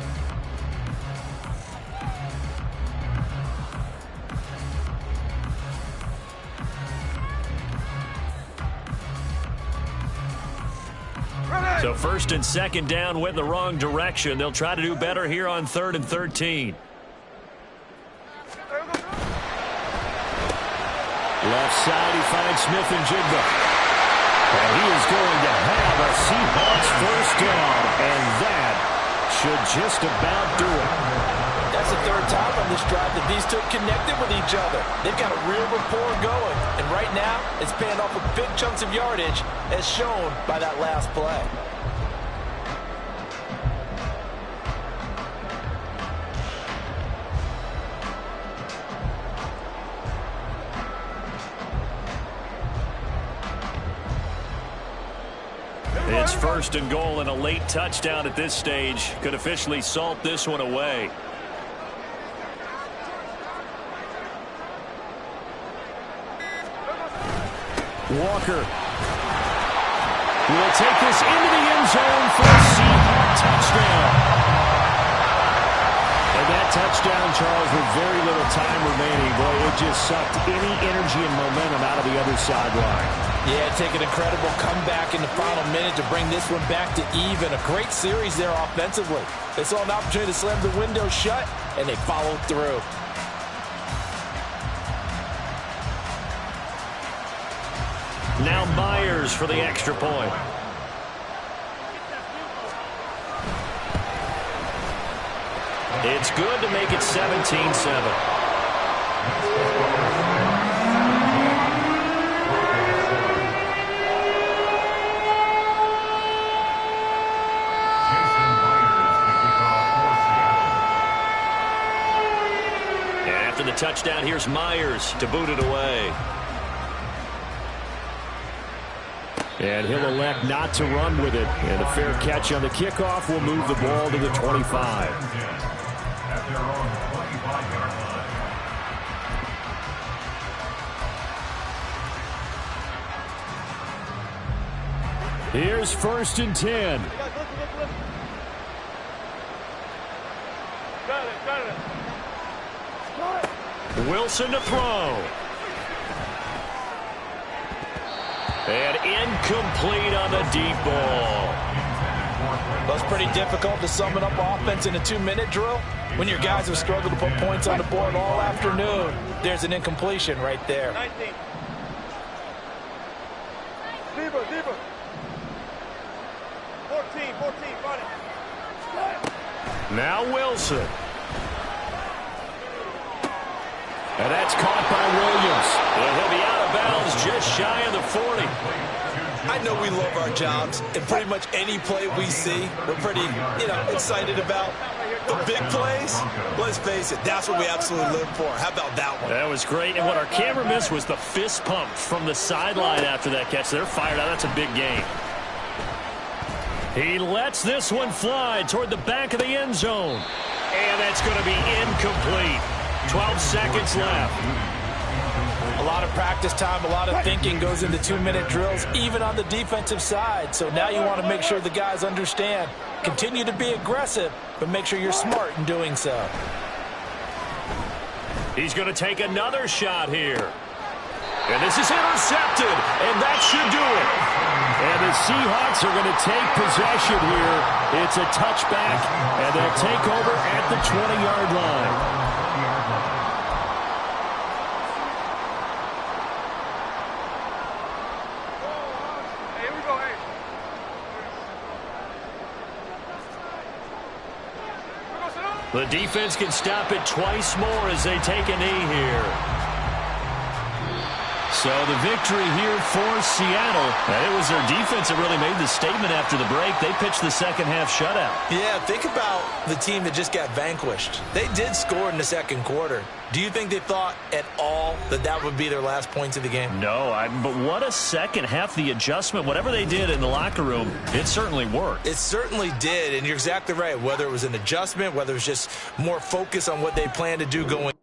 [SPEAKER 2] So first and second down went the wrong direction. They'll try to do better here on 3rd and 13.
[SPEAKER 1] Left side, he finds Smith and Jigba. And he is going to have a Seahawks first down, and that should just about do it.
[SPEAKER 3] That's the third time on this drive that these two connected with each other. They've got a real rapport going, and right now it's paying off with big chunks of yardage as shown by that last play.
[SPEAKER 2] It's first and goal, and a late touchdown at this stage could officially salt this one away.
[SPEAKER 1] Walker will take this into the end zone for a Seahawk touchdown. And that touchdown, Charles, with very little time remaining, boy, it just sucked any energy and momentum out of the other sideline.
[SPEAKER 3] Yeah, take an incredible comeback in the final minute to bring this one back to even. A great series there offensively. They saw an opportunity to slam the window shut, and they followed through.
[SPEAKER 2] Now Myers for the extra point. It's good to make it 17-7. After the touchdown, here's Myers to boot it away.
[SPEAKER 1] And he'll elect not to run with it. And a fair catch on the kickoff will move the ball to the 25.
[SPEAKER 4] At their own 25-yard line.
[SPEAKER 1] Here's first and 10.
[SPEAKER 2] Wilson to throw. And incomplete on the deep ball.
[SPEAKER 3] Well, it's pretty difficult to sum it up offense in a 2-minute drill when your guys have struggled to put points on the board all afternoon. There's an incompletion right there.
[SPEAKER 5] 19. Deeper, deeper. 14, got it.
[SPEAKER 2] Now Wilson.
[SPEAKER 1] And that's caught by Williams.
[SPEAKER 2] And he'll be out of bounds just shy of the 40.
[SPEAKER 3] I know we love our jobs, and pretty much any play we see, we're pretty, excited about. The big plays, let's face it, that's what we absolutely live for. How about that one?
[SPEAKER 2] That was great. And what our camera missed was the fist pump from the sideline after that catch. They're fired out. That's a big game. He lets this one fly toward the back of the end zone. And that's going to be incomplete. 12 seconds left.
[SPEAKER 3] A lot of practice time, a lot of thinking goes into 2-minute drills, even on the defensive side. So now you want to make sure the guys understand. Continue to be aggressive, but make sure you're smart in doing so.
[SPEAKER 2] He's going to take another shot here. And this is intercepted, and that should do it.
[SPEAKER 1] And the Seahawks are going to take possession here. It's a touchback, and they'll take over at the 20-yard line.
[SPEAKER 2] The defense can stop it twice more as they take a knee here. So the victory here for Seattle. And it was their defense that really made the statement after the break. They pitched the second half shutout.
[SPEAKER 3] Yeah, think about the team that just got vanquished. They did score in the second quarter. Do you think they thought at all that that would be their last points of the game?
[SPEAKER 2] No, but what a second half. The adjustment, whatever they did in the locker room, it certainly worked.
[SPEAKER 3] It certainly did, and you're exactly right. Whether it was an adjustment, whether it was just more focus on what they plan to do going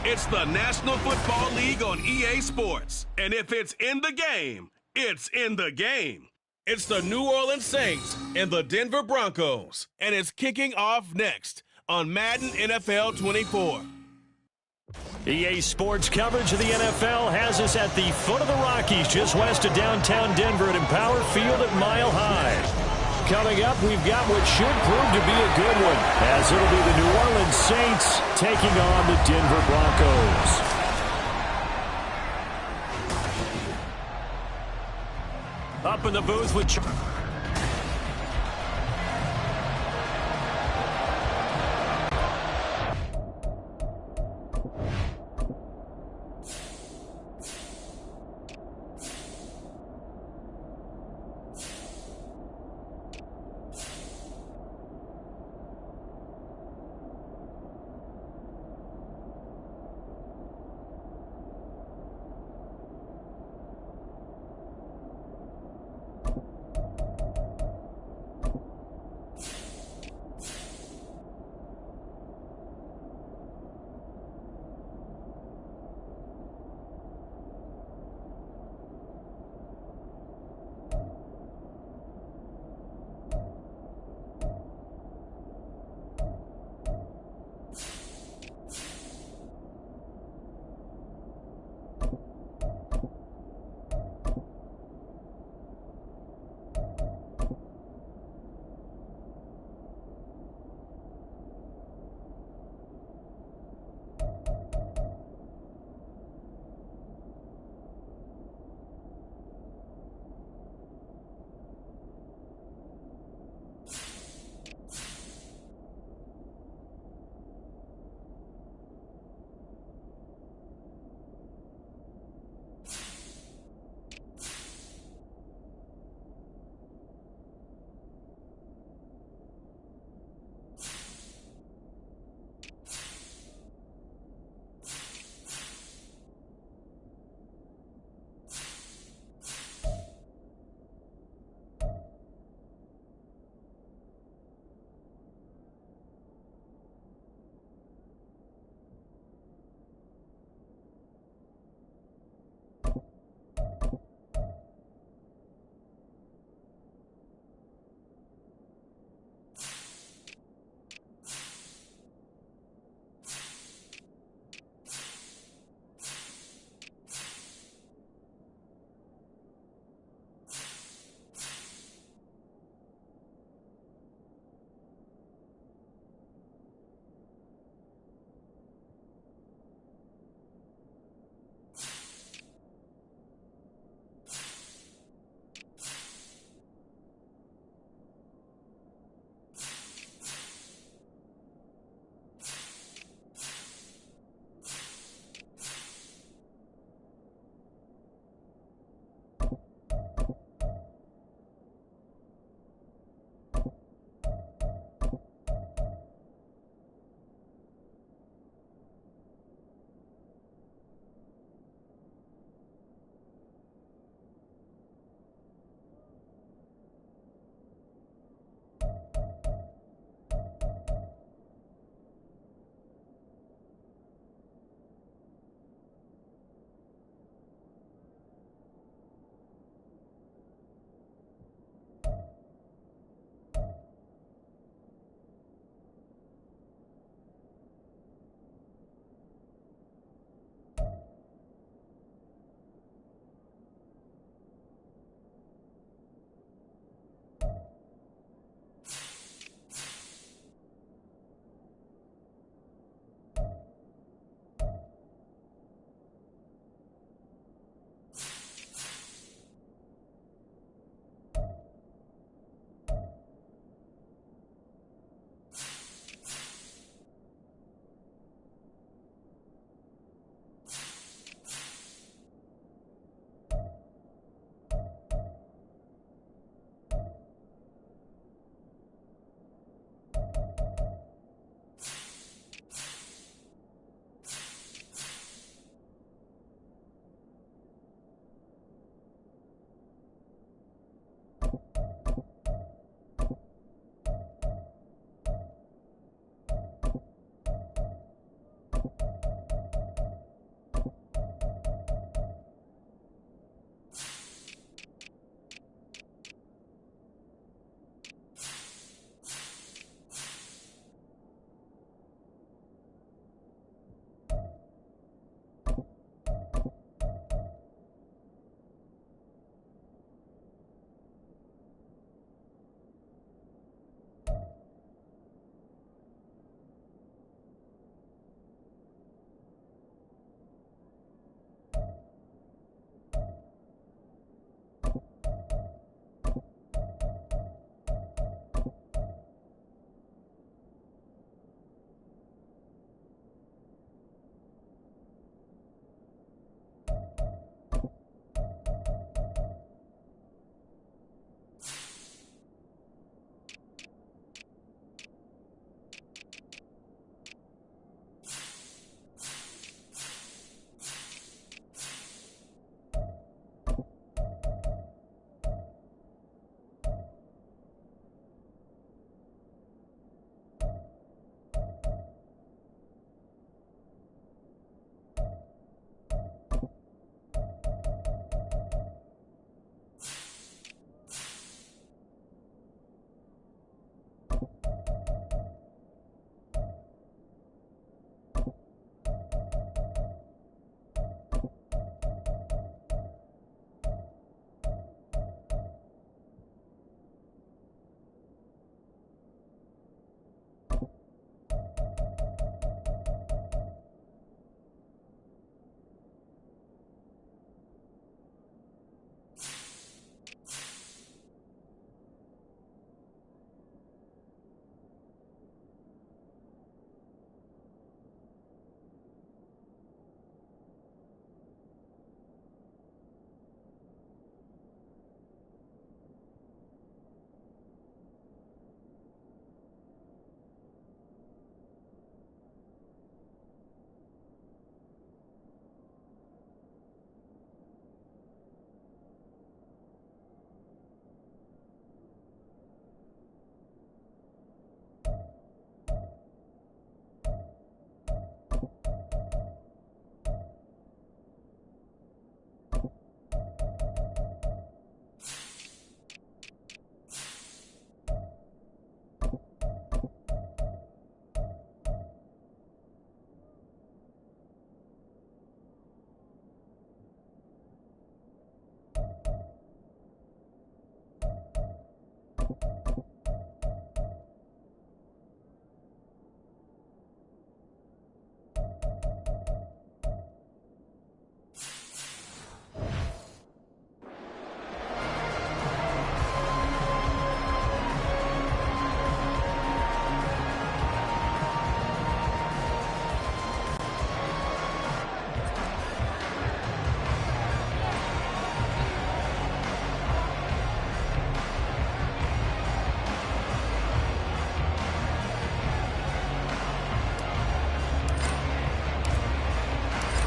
[SPEAKER 6] It's the National Football League on EA Sports. And if it's in the game, it's in the game. It's the New Orleans Saints and the Denver Broncos. And it's kicking off next on Madden NFL 24.
[SPEAKER 1] EA Sports coverage of the NFL has us at the foot of the Rockies, just west of downtown Denver at Empower Field at Mile High. Coming up, we've got what should prove to be a good one, as it'll be the New Orleans Saints taking on the Denver Broncos. Up in the booth with...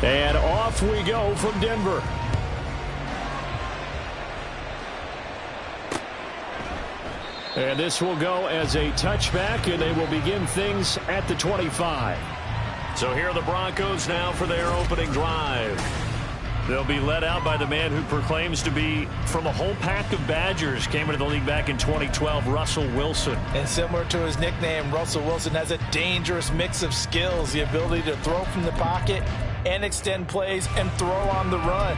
[SPEAKER 1] And off we go from Denver. And this will go as a touchback, and they will begin things at the 25.
[SPEAKER 2] So here are the Broncos now for their opening drive. They'll be led out by the man who proclaims to be from a whole pack of Badgers. Came into the league back in 2012, Russell Wilson.
[SPEAKER 3] And similar to his nickname, Russell Wilson has a dangerous mix of skills, the ability to throw from the pocket and extend plays and throw on the run.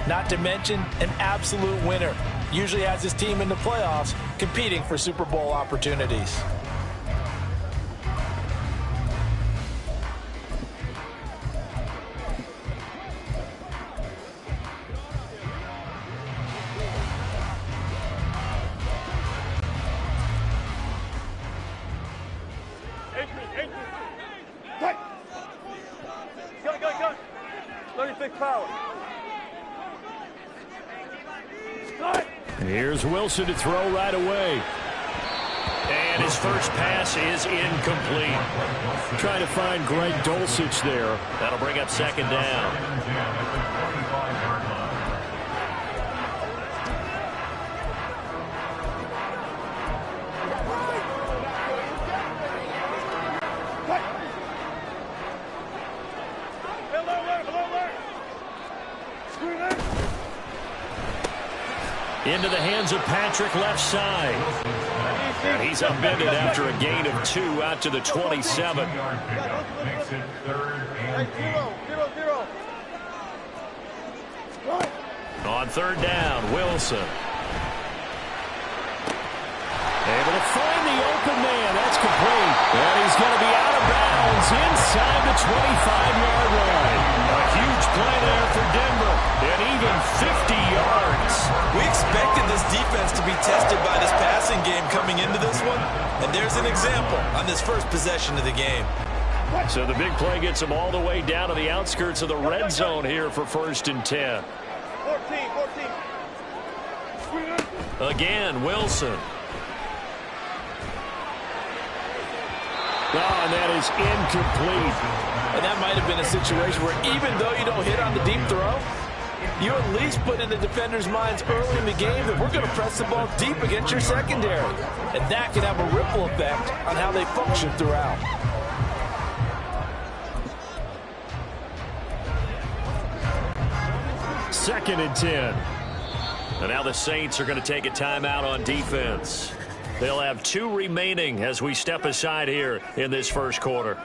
[SPEAKER 3] Not to mention an absolute winner. Usually has his team in the playoffs competing for Super Bowl opportunities.
[SPEAKER 1] Here's Wilson to throw right away.
[SPEAKER 2] And his first pass is incomplete.
[SPEAKER 1] Trying to find Greg Dulcich there.
[SPEAKER 2] That'll bring up second down. Into the hands of Patrick, left side. And he's upended after a gain of 2 out to the 27.
[SPEAKER 4] Makes it 3rd and 8.
[SPEAKER 2] On third down, Wilson.
[SPEAKER 1] Able to find the open man. That's complete. And he's going to be out of bounds inside the 25-yard line.
[SPEAKER 2] A huge play there for Denver. And even 50 yards.
[SPEAKER 3] We expected this defense to be tested by this passing game coming into this one. And there's an example on this first possession of the game.
[SPEAKER 2] So the big play gets them all the way down to the outskirts of the red zone here for 1st and 10.
[SPEAKER 5] 14.
[SPEAKER 2] Again, Wilson.
[SPEAKER 1] Oh, and that is incomplete.
[SPEAKER 3] And that might have been a situation where even though you don't hit on the deep throw, you at least put in the defender's minds early in the game that we're going to press the ball deep against your secondary. And that can have a ripple effect on how they function throughout.
[SPEAKER 1] Second and 10.
[SPEAKER 2] And now the Saints are going to take a timeout on defense. They'll have 2 remaining as we step aside here in this first quarter.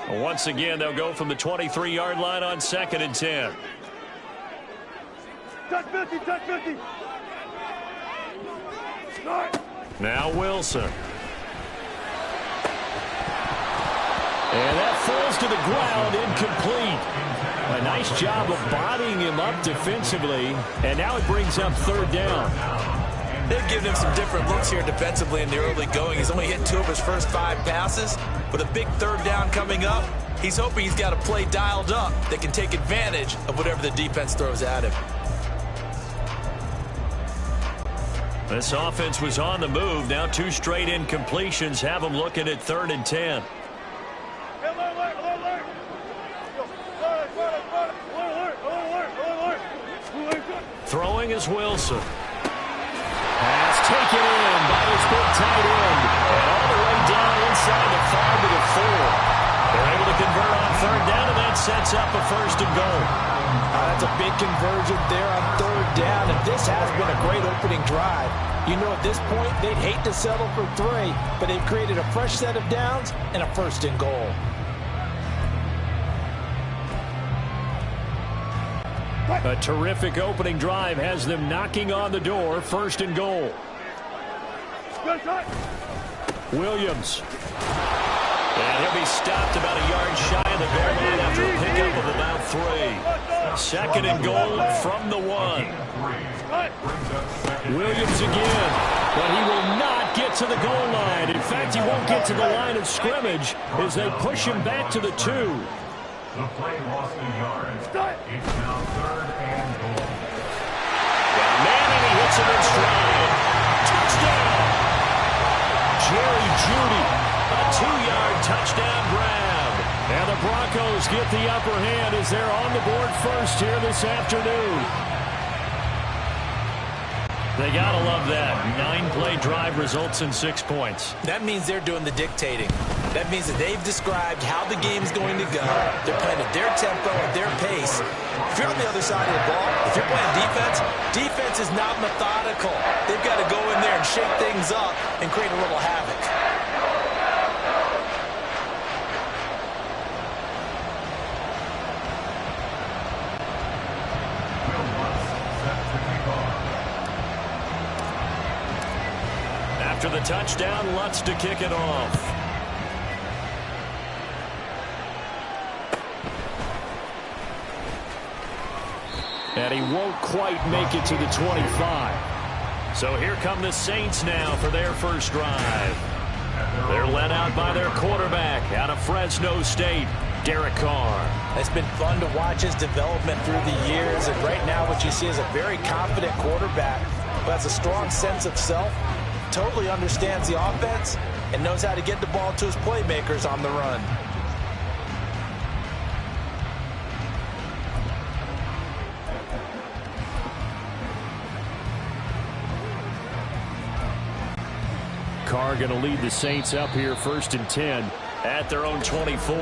[SPEAKER 2] Once again, they'll go from the 23-yard line on 2nd and 10.
[SPEAKER 5] Touch 50, touch 50.
[SPEAKER 2] Now Wilson.
[SPEAKER 1] And that falls to the ground, incomplete. A nice job of bodying him up defensively. And now it brings up third down.
[SPEAKER 3] They've given him some different looks here defensively in the early going. He's only hit 2 of his first 5 passes. With a big third down coming up, he's hoping he's got a play dialed up that can take advantage of whatever the defense throws at him.
[SPEAKER 2] This offense was on the move. Now 2 straight incompletions have them looking at 3rd and 10. Throwing is Wilson.
[SPEAKER 1] Pass taken in by his big tight end.
[SPEAKER 2] And all the way down inside the 5 to the 4. They're able to convert on third down, and that sets up a 1st and goal.
[SPEAKER 3] That's a big conversion there on third down, and this has been a great opening drive. You know, at this point, they'd hate to settle for 3, but they've created a fresh set of downs and a 1st and goal.
[SPEAKER 1] A terrific opening drive has them knocking on the door. 1st and goal. Williams.
[SPEAKER 2] And he'll be stopped about a yard shy of the goal line after a pickup of about 3. 2nd and goal from the 1.
[SPEAKER 1] Williams again. But he will not get to the goal line. In fact, he won't get to the line of scrimmage as they push him back to the 2.
[SPEAKER 4] The play lost a yard. It's now 3rd and goal.
[SPEAKER 2] Man, and he hits him in stride. Touchdown!
[SPEAKER 1] Jerry Jeudy.
[SPEAKER 2] A 2-yard touchdown grab.
[SPEAKER 1] And the Broncos get the upper hand as they're on the board first here this afternoon. They got to love that. 9-play drive results in 6 points.
[SPEAKER 3] That means they're doing the dictating. That means that they've described how the game's going to go. They're playing at their tempo, at their pace. If you're on the other side of the ball, if you're playing defense, defense is not methodical. They've got to go in there and shake things up and create a little havoc.
[SPEAKER 2] After the touchdown, Lutz to kick it off.
[SPEAKER 1] And he won't quite make it to the 25.
[SPEAKER 2] So here come the Saints now for their first drive. They're led out by their quarterback out of Fresno State, Derek Carr.
[SPEAKER 3] It's been fun to watch his development through the years, and right now what you see is a very confident quarterback who has a strong sense of self, totally understands the offense, and knows how to get the ball to his playmakers on the run.
[SPEAKER 1] Carr going to lead the Saints up here 1st and 10
[SPEAKER 2] at their own 24.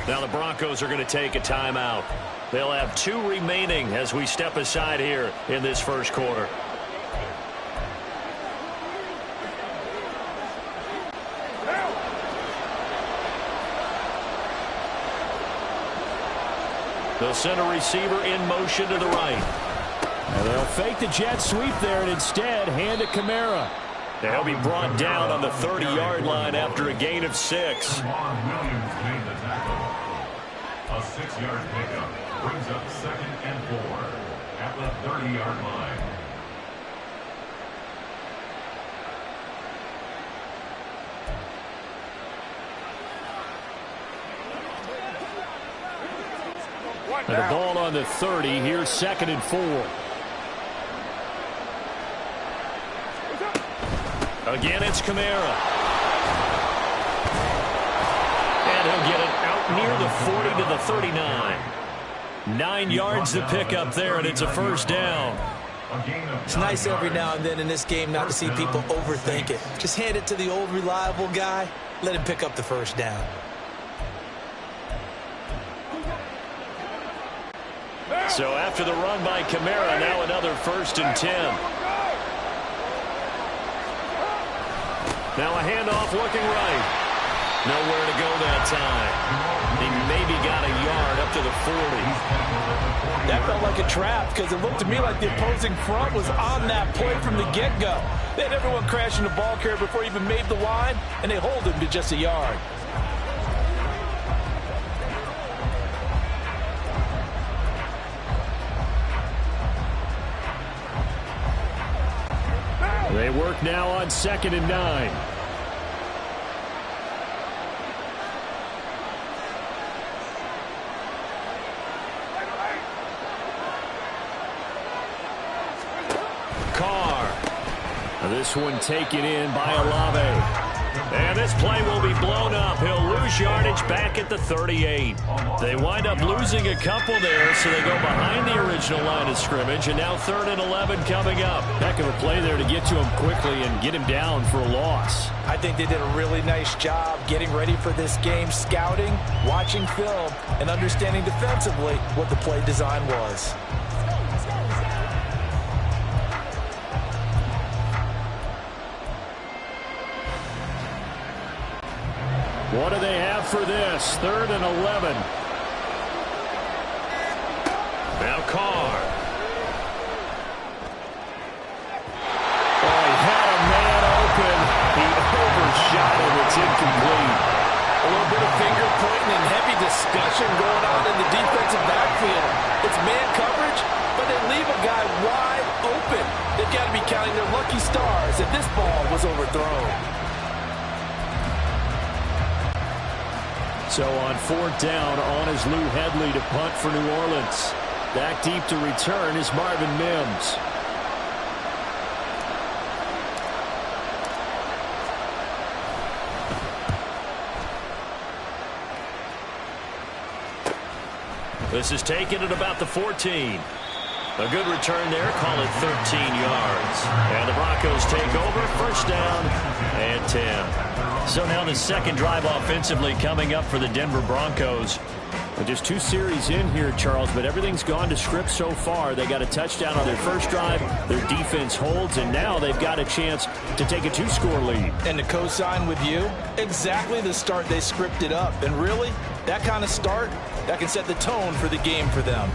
[SPEAKER 2] Now the Broncos are going to take a timeout. They'll have 2 remaining as we step aside here in this first quarter. They'll send a receiver in motion to the right.
[SPEAKER 1] And they'll fake the jet sweep there and instead hand it Kamara.
[SPEAKER 2] They'll be brought down on the 30-yard line after a gain of 6.
[SPEAKER 4] Williams made the tackle. A 6-yard pickup brings up 2nd and 4 at the 30-yard line.
[SPEAKER 1] And the ball on the 30. Here's 2nd and 4.
[SPEAKER 2] Again, it's Kamara. And he'll get it out near the 40 to the 39. 9 yards to pick up there, and it's a first down.
[SPEAKER 3] It's nice every now and then in this game not to see people overthink it. Just hand it to the old reliable guy. Let him pick up the first down.
[SPEAKER 2] So after the run by Kamara, now another 1st and 10. Now a handoff looking right. Nowhere to go that time. He maybe got a yard up to the 40.
[SPEAKER 3] That felt like a trap because it looked to me like the opposing front was on that play from the get-go. They had everyone crashing the ball carrier before he even made the line, and they hold him to just a yard.
[SPEAKER 1] They work now on 2nd and 9.
[SPEAKER 2] Carr.
[SPEAKER 1] This one taken in by Olave.
[SPEAKER 2] And this play will be blown up. He'll lose yardage back at the 38. They wind up losing a couple there, so they go behind the original line of scrimmage, and now 3rd and 11 coming up.
[SPEAKER 1] Heck of a play there to get to him quickly and get him down for a loss.
[SPEAKER 3] I think they did a really nice job getting ready for this game, scouting, watching film, and understanding defensively what the play design was.
[SPEAKER 1] What do they have for this? 3rd and 11.
[SPEAKER 2] Now Carr.
[SPEAKER 1] Oh, he had a man open. He overshot him. It's incomplete.
[SPEAKER 3] A little bit of finger pointing and heavy discussion going on in the defensive backfield. It's man coverage, but they leave a guy wide open. They've got to be counting their lucky stars if this ball was overthrown.
[SPEAKER 1] So on 4th down, on is Lou Hedley to punt for New Orleans. Back deep to return is Marvin Mims.
[SPEAKER 2] This is taken at about the 14. A good return there. Call it 13 yards. And the Broncos take over. First down and 10.
[SPEAKER 1] So now the second drive offensively coming up for the Denver Broncos. Just 2 series in here, Charles, but everything's gone to script so far. They got a touchdown on their first drive. Their defense holds, and now they've got a chance to take a 2-score lead.
[SPEAKER 3] And to co-sign with you, exactly the start they scripted up. And really, that kind of start, that can set the tone for the game for them.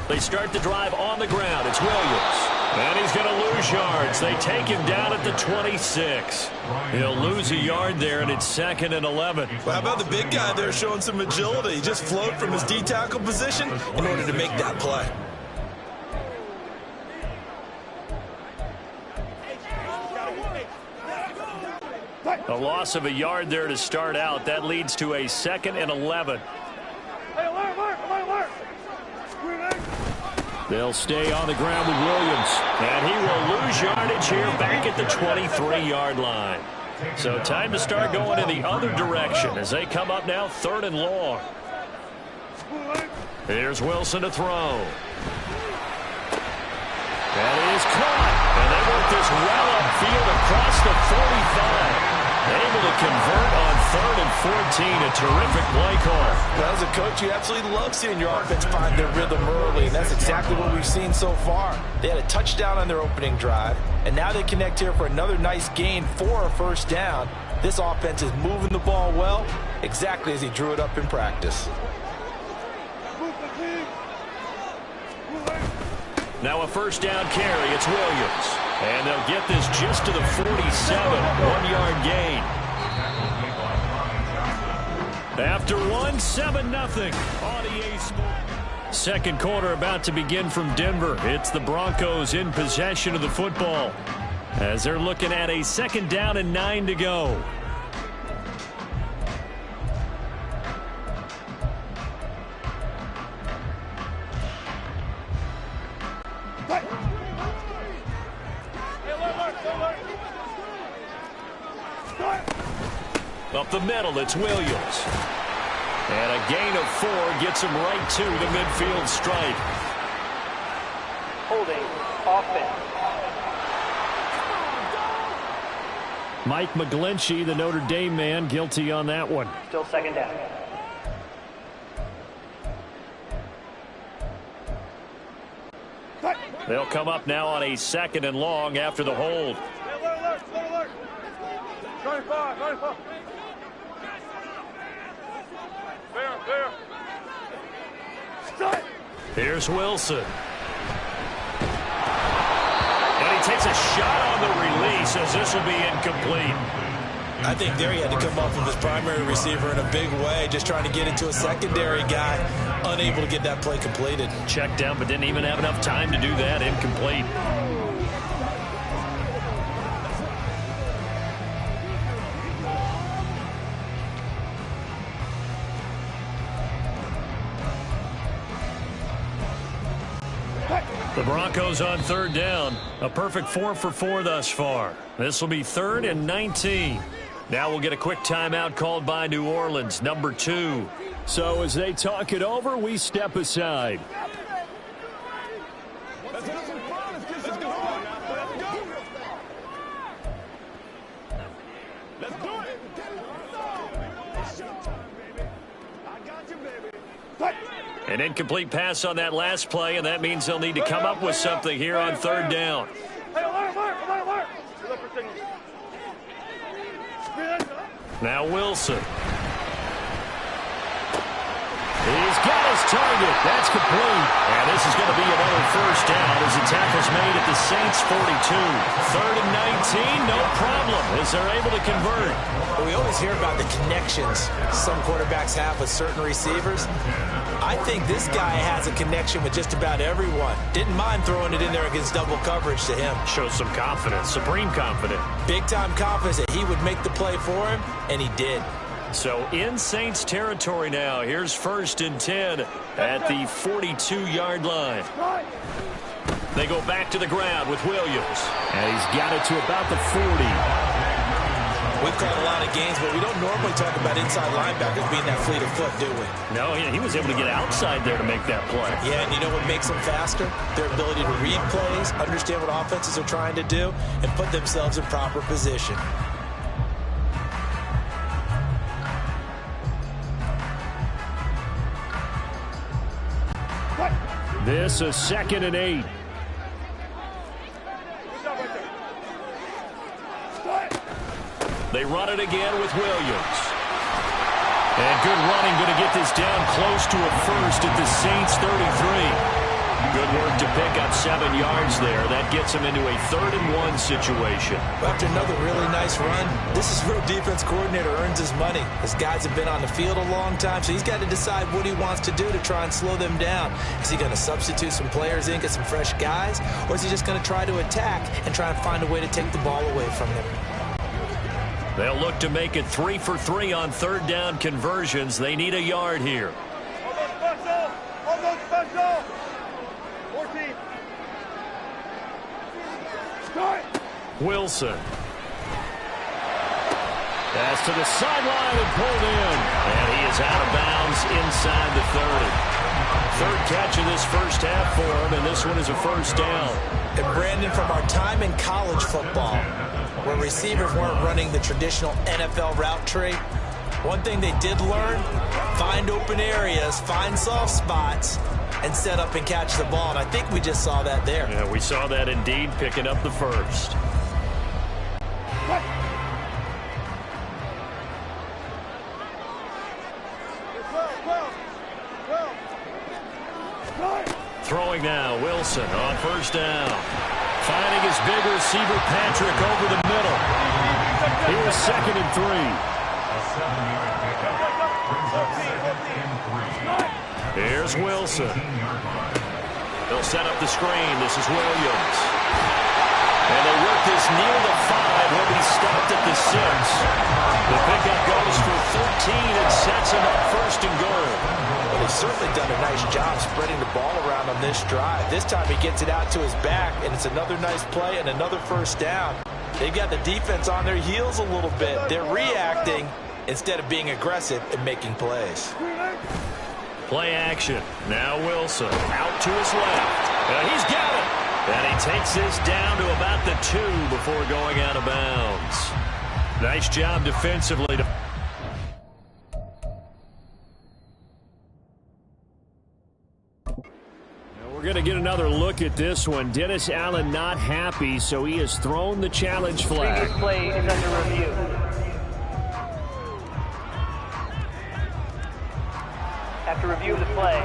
[SPEAKER 2] They start the drive on the ground. It's Williams. And he's going to lose yards. They take him down at the 26. He'll lose a yard there, and it's 2nd and 11.
[SPEAKER 3] Well, how about the big guy there showing some agility? He just floated from his D-tackle position in order to make that play.
[SPEAKER 2] A loss of a yard there to start out. That leads to a 2nd and 11.
[SPEAKER 1] They'll stay on the ground with Williams.
[SPEAKER 2] And he will lose yardage here back at the 23-yard line. So time to start going in the other direction as they come up now 3rd and long. Here's Wilson to throw. That is caught. And they work this well upfield across the 45. Able to convert on 3rd and 14. A terrific play call.
[SPEAKER 3] Well, as a coach, you absolutely love seeing your offense find their rhythm early, and that's exactly what we've seen so far. They had a touchdown on their opening drive, and now they connect here for another nice gain for a first down. This offense is moving the ball well, exactly as he drew it up in practice.
[SPEAKER 2] Now a first down carry. It's Williams. And they'll get this just to the 47. 1-yard gain. After 7-0 on EA Sports. Second quarter about to begin from Denver. It's the Broncos in possession of the football as they're looking at a 2nd down and 9 to go. Up the middle, it's Williams. And a gain of 4 gets him right to the midfield stripe.
[SPEAKER 7] Holding offense.
[SPEAKER 1] Mike McGlinchey, the Notre Dame man, guilty on that one.
[SPEAKER 7] Still 2nd down.
[SPEAKER 2] They'll come up now on a 2nd and long after the hold.
[SPEAKER 5] 95.
[SPEAKER 2] Here's Wilson. And he takes a shot on the release as this will be incomplete.
[SPEAKER 3] I think there he had to come up from his primary receiver in a big way, just trying to get into a secondary guy, unable to get that play completed.
[SPEAKER 2] Checked down, but didn't even have enough time to do that. Incomplete. The Broncos on 3rd down. A perfect 4 for 4 thus far. This will be 3rd and 19. Now we'll get a quick timeout called by New Orleans, number 2.
[SPEAKER 1] So as they talk it over, we step aside.
[SPEAKER 2] An incomplete pass on that last play, and that means they'll need to come up with something here on 3rd down. Now Wilson. He's got his target. That's complete. And this is going to be another first down as the tackle's made at the Saints' 42. 3rd and 19, no problem, as they're able to convert.
[SPEAKER 3] Well, we always hear about the connections some quarterbacks have with certain receivers. I think this guy has a connection with just about everyone. Didn't mind throwing it in there against double coverage to him.
[SPEAKER 2] Shows some confidence, supreme confidence.
[SPEAKER 3] Big-time confidence that he would make the play for him, and he did.
[SPEAKER 2] So in Saints territory now. Here's 1st and 10 at the 42-yard line. They go back to the ground with Williams.
[SPEAKER 1] And he's got it to about the 40.
[SPEAKER 3] We've caught a lot of games, but we don't normally talk about inside linebackers being that fleet of foot, do we?
[SPEAKER 1] No, he was able to get outside there to make that play.
[SPEAKER 3] Yeah, and you know what makes them faster? Their ability to read plays, understand what offenses are trying to do, and put themselves in proper position.
[SPEAKER 1] This is 2nd and 8.
[SPEAKER 2] They run it again with Williams.
[SPEAKER 1] And good running, going to get this down close to a first at the Saints 33.
[SPEAKER 2] Good work to pick up 7 yards there. That gets them into a 3rd and 1 situation.
[SPEAKER 3] After another really nice run, this is where a defense coordinator earns his money. His guys have been on the field a long time, so he's got to decide what he wants to do to try and slow them down. Is he going to substitute some players in, get some fresh guys, or is he just going to try to attack and try and find a way to take the ball away from them?
[SPEAKER 2] They'll look to make it 3 for 3 on 3rd down conversions. They need a yard here.
[SPEAKER 1] Wilson. Pass to the sideline and pulled in.
[SPEAKER 2] And he is out of bounds inside the 30. 3rd catch of this first half for him, and this one is a first down.
[SPEAKER 3] And Brandon, from our time in college football, where receivers weren't running the traditional NFL route tree, one thing they did learn, find open areas, find soft spots, and set up and catch the ball. And I think we just saw that there.
[SPEAKER 2] Yeah, we saw that indeed, picking up the first. Throwing now, Wilson on first down.
[SPEAKER 1] Finding his big receiver, Patrick, over the middle. Here's 2nd and 3.
[SPEAKER 4] A 7-yard pickup brings up 2nd and 3.
[SPEAKER 2] Here's Wilson.
[SPEAKER 4] 18-yard line.
[SPEAKER 2] They'll set up the screen. This is Williams. And they work this near the 5. He'll be stopped at the 6. The pickup goes for 13 and sets him up 1st and goal.
[SPEAKER 3] Well, they've certainly done a nice job spreading the ball around on this drive. This time he gets it out to his back, and it's another nice play and another first down. They've got the defense on their heels a little bit. They're reacting instead of being aggressive and making plays.
[SPEAKER 2] Play action. Now Wilson out to his left. And he's got it. And he takes this down to about the 2 before going out of bounds. Nice job defensively.
[SPEAKER 1] We're going to get another look at this one. Dennis Allen not happy, so he has thrown the challenge flag.
[SPEAKER 7] Previous play is under review. After review of the play,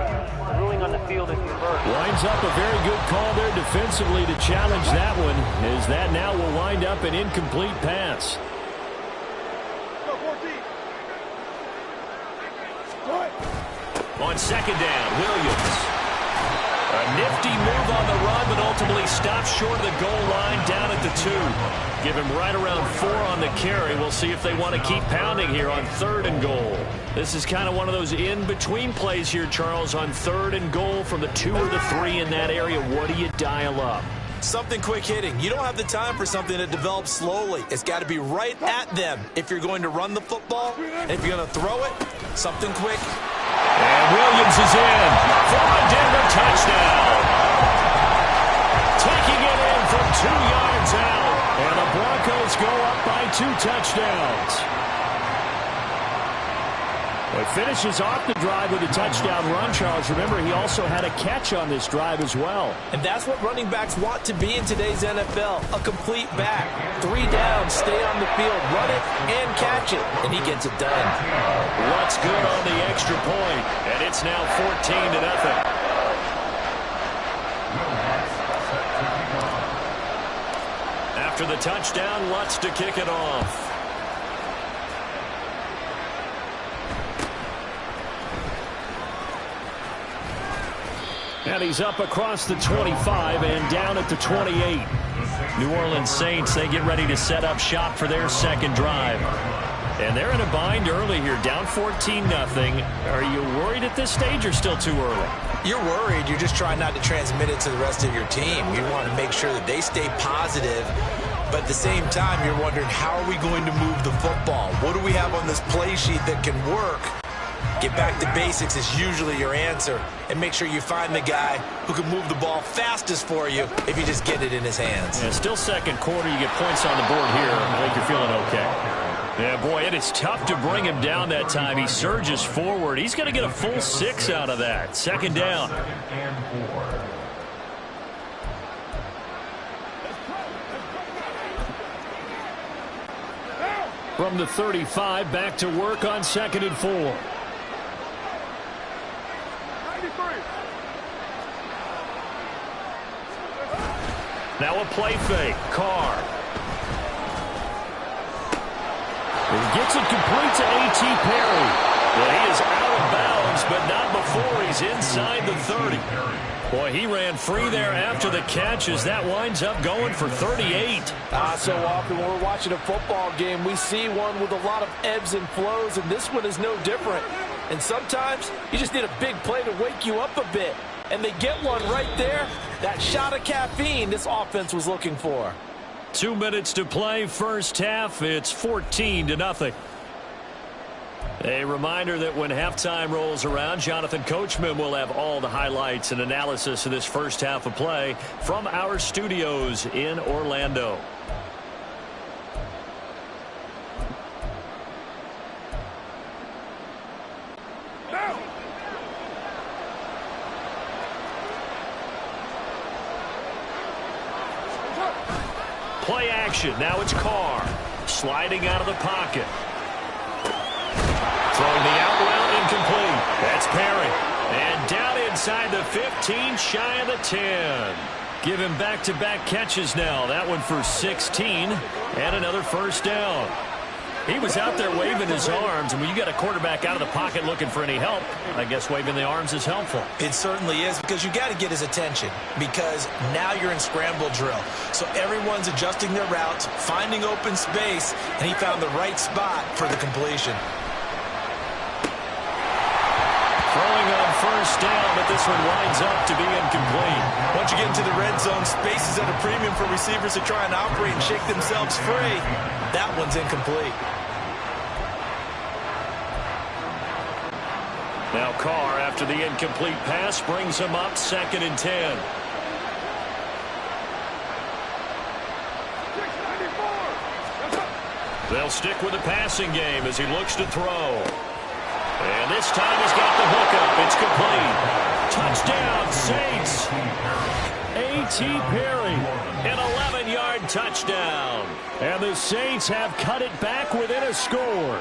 [SPEAKER 7] ruling on the field is reversed.
[SPEAKER 1] Winds up a very good call there defensively to challenge that one, as that now will wind up an incomplete pass.
[SPEAKER 2] On 2nd down, Williams. A nifty move on the run, but ultimately stops short of the goal line down at the 2. Give him right around 4 on the carry. We'll see if they want to keep pounding here on 3rd and goal. This is kind of one of those in-between plays here, Charles, on 3rd and goal from the 2 or the 3 in that area. What do you dial up?
[SPEAKER 3] Something quick hitting. You don't have the time for something that develops slowly. It's got to be right at them if you're going to run the football. And if you're going to throw it, something quick.
[SPEAKER 2] And Williams is in for a Denver touchdown. Taking it in from 2 yards out.
[SPEAKER 1] And the Broncos go up by 2 touchdowns. Well, he finishes off the drive with a touchdown run, Charles. Remember, he also had a catch on this drive as well.
[SPEAKER 3] And that's what running backs want to be in today's NFL, a complete back. 3 down, stay on the field, run it, and catch it. And he gets it done.
[SPEAKER 2] What's good on the extra point? And it's now 14-0. After the touchdown, Lutz to kick it off.
[SPEAKER 1] And he's up across the 25 and down at the 28.
[SPEAKER 2] New Orleans Saints, they get ready to set up shop for their second drive.
[SPEAKER 1] And they're in a bind early here, down 14-0. Are you worried at this stage or still too early?
[SPEAKER 3] You're worried. You're just trying not to transmit it to the rest of your team. You want to make sure that they stay positive. But at the same time, you're wondering, how are we going to move the football? What do we have on this play sheet that can work? Get back to basics is usually your answer. And make sure you find the guy who can move the ball fastest for you if you just get it in his hands.
[SPEAKER 1] Yeah, still second quarter. You get points on the board here. I think you're feeling okay. Yeah, boy, it is tough to bring him down that time. He surges forward. He's going to get a full 6 out of that. Second down. From the 35, back to work on 2nd and 4.
[SPEAKER 5] 93.
[SPEAKER 1] Now a play fake. Carr. He gets it complete to A.T. Perry. But he is out of bounds, but not before he's inside the 30. Boy, he ran free there after the catch as that winds up going for 38.
[SPEAKER 8] So often when we're watching a football game, we see one with a lot of ebbs and flows, and this one is no different. And sometimes you just need a big play to wake you up a bit. And they get one right there. That shot of caffeine this offense was looking for.
[SPEAKER 1] 2 minutes to play, first half. It's 14-0. A reminder that when halftime rolls around, Jonathan Coachman will have all the highlights and analysis of this first half of play from our studios in Orlando. Play action. Now it's Carr. Sliding out of the pocket. Throwing the out route, incomplete. That's Perry. And down inside the 15, shy of the 10. Give him back-to-back catches now. That one for 16 and another first down. He was out there waving his arms, and when you got a quarterback out of the pocket looking for any help, I guess waving the arms is helpful.
[SPEAKER 3] It certainly is, because you got to get his attention, because now you're in scramble drill. So everyone's adjusting their routes, finding open space, and he found the right spot for the completion.
[SPEAKER 1] Throwing on first down, but this one winds up to be incomplete.
[SPEAKER 3] Once you get into the red zone, space is at a premium for receivers to try and operate and shake themselves free. That one's incomplete.
[SPEAKER 1] Now Carr, after the incomplete pass, brings him up 2nd and 10. They'll stick with the passing game as he looks to throw. And this time he's got the hookup. It's complete. Touchdown, Saints. A.T. Perry, an 11-yard touchdown. And the Saints have cut it back within a score.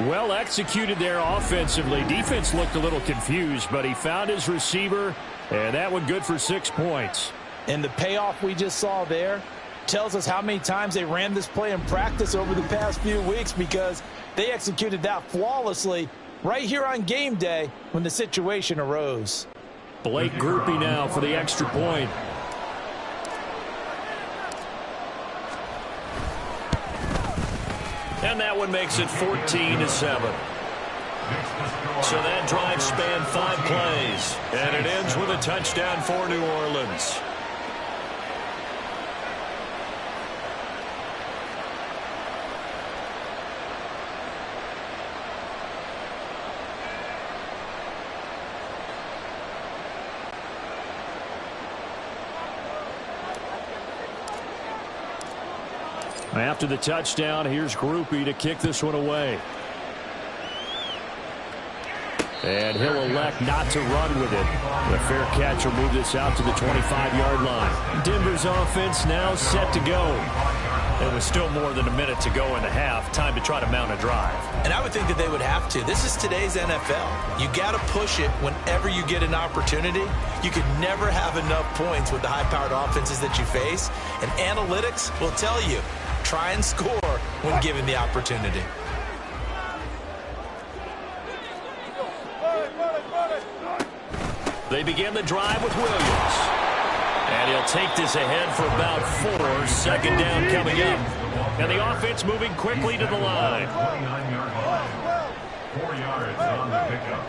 [SPEAKER 1] Well executed there offensively. Defense looked a little confused, but he found his receiver, and that one good for 6 points.
[SPEAKER 8] And the payoff we just saw there tells us how many times they ran this play in practice over the past few weeks, because they executed that flawlessly right here on game day when the situation arose.
[SPEAKER 1] Blake Groupie now for the extra point. And that one makes it 14-7. So that drive spanned 5 plays. And it ends with a touchdown for New Orleans. After the touchdown, here's Groupie to kick this one away. And he'll elect not to run with it. The fair catch will move this out to the 25-yard line. Denver's offense now set to go. There was still more than a minute to go in the half. Time to try to mount a drive.
[SPEAKER 3] And I would think that they would have to. This is today's NFL. You got to push it whenever you get an opportunity. You could never have enough points with the high-powered offenses that you face. And analytics will tell you, try and score when given the opportunity.
[SPEAKER 1] They begin the drive with Williams. And he'll take this ahead for about 4. Second down coming up. And the offense moving quickly to the line.
[SPEAKER 4] 29-yard line. 4 yards on the pickup.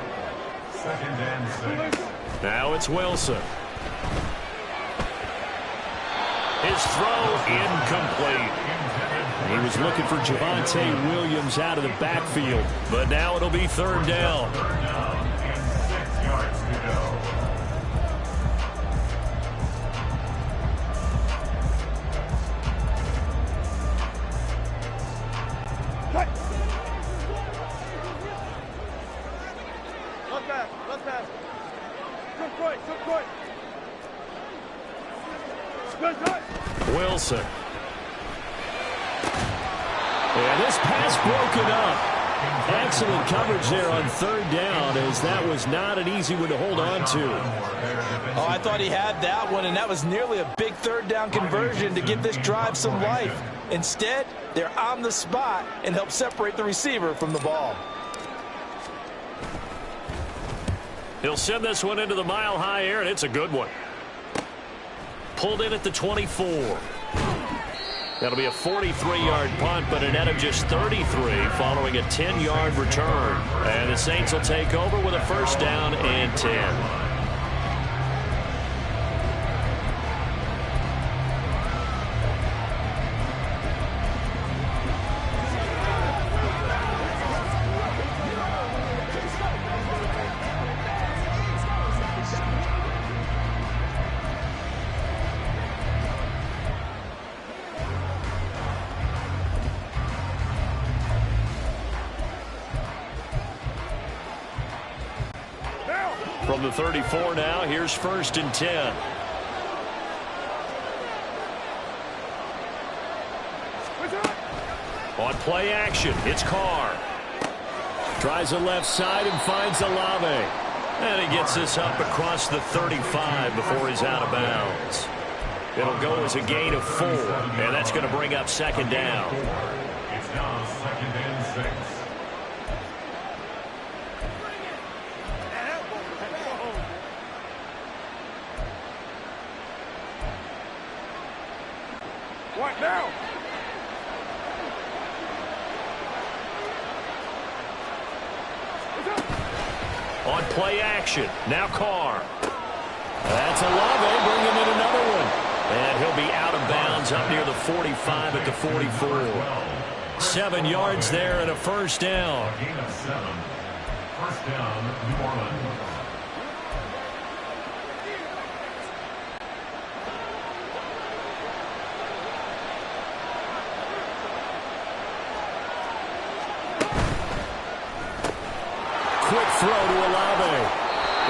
[SPEAKER 4] Second and 6.
[SPEAKER 1] Now it's Wilson. His throw incomplete. He was looking for Javonte Williams out of the backfield. But now it'll be third down.
[SPEAKER 4] Third down and 6 yards to go.
[SPEAKER 5] Left pass. Took right.
[SPEAKER 1] Wilson. And this pass broken up. Excellent coverage there on third down, as that was not an easy one to hold on to.
[SPEAKER 8] Oh, I thought he had that one, and that was nearly a big third down conversion to give this drive some life. Instead, they're on the spot and help separate the receiver from the ball.
[SPEAKER 1] He'll send this one into the mile-high air, and it's a good one. Pulled in at the 24. That'll be a 43-yard punt, but a net of just 33 following a 10-yard return. And the Saints will take over with a first down and 10. From the 34 now, here's first and 10. On play action, it's Carr. Tries the left side and finds Olave. And he gets this up across the 35 before he's out of bounds. It'll go as a gain of 4, and that's going to bring up second down.
[SPEAKER 4] It's now second and 6.
[SPEAKER 5] What now?
[SPEAKER 1] On play action, now Carr. That's Olave bringing in another one. And he'll be out of bounds up near the 45 at the 44. 7 yards there and a first down.
[SPEAKER 4] Gain of 7. First down, New Orleans.
[SPEAKER 1] Quick throw to Olave.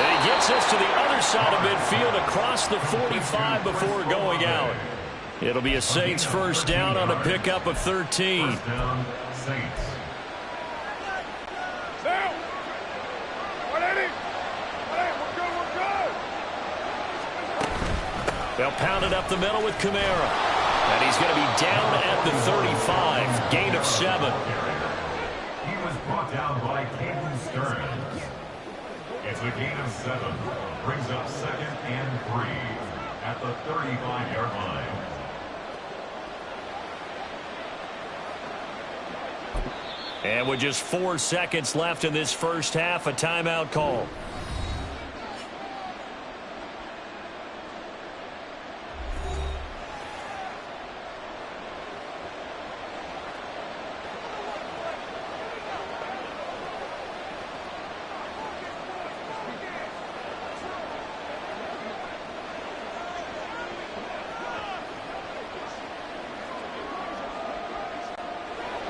[SPEAKER 1] And he gets us to the other side of midfield across the 45 before going out. It'll be a Saints first down on a pickup of 13.
[SPEAKER 4] First down, Saints.
[SPEAKER 5] Now! 180! We're good!
[SPEAKER 1] They'll pound it up the middle with Kamara. And he's going to be down at the 35. Gain of 7.
[SPEAKER 4] He was brought down by Caden Stearns. It's a gain of 7. Brings up second and 3 at the 35-yard line.
[SPEAKER 1] And with just 4 seconds left in this first half, a timeout call.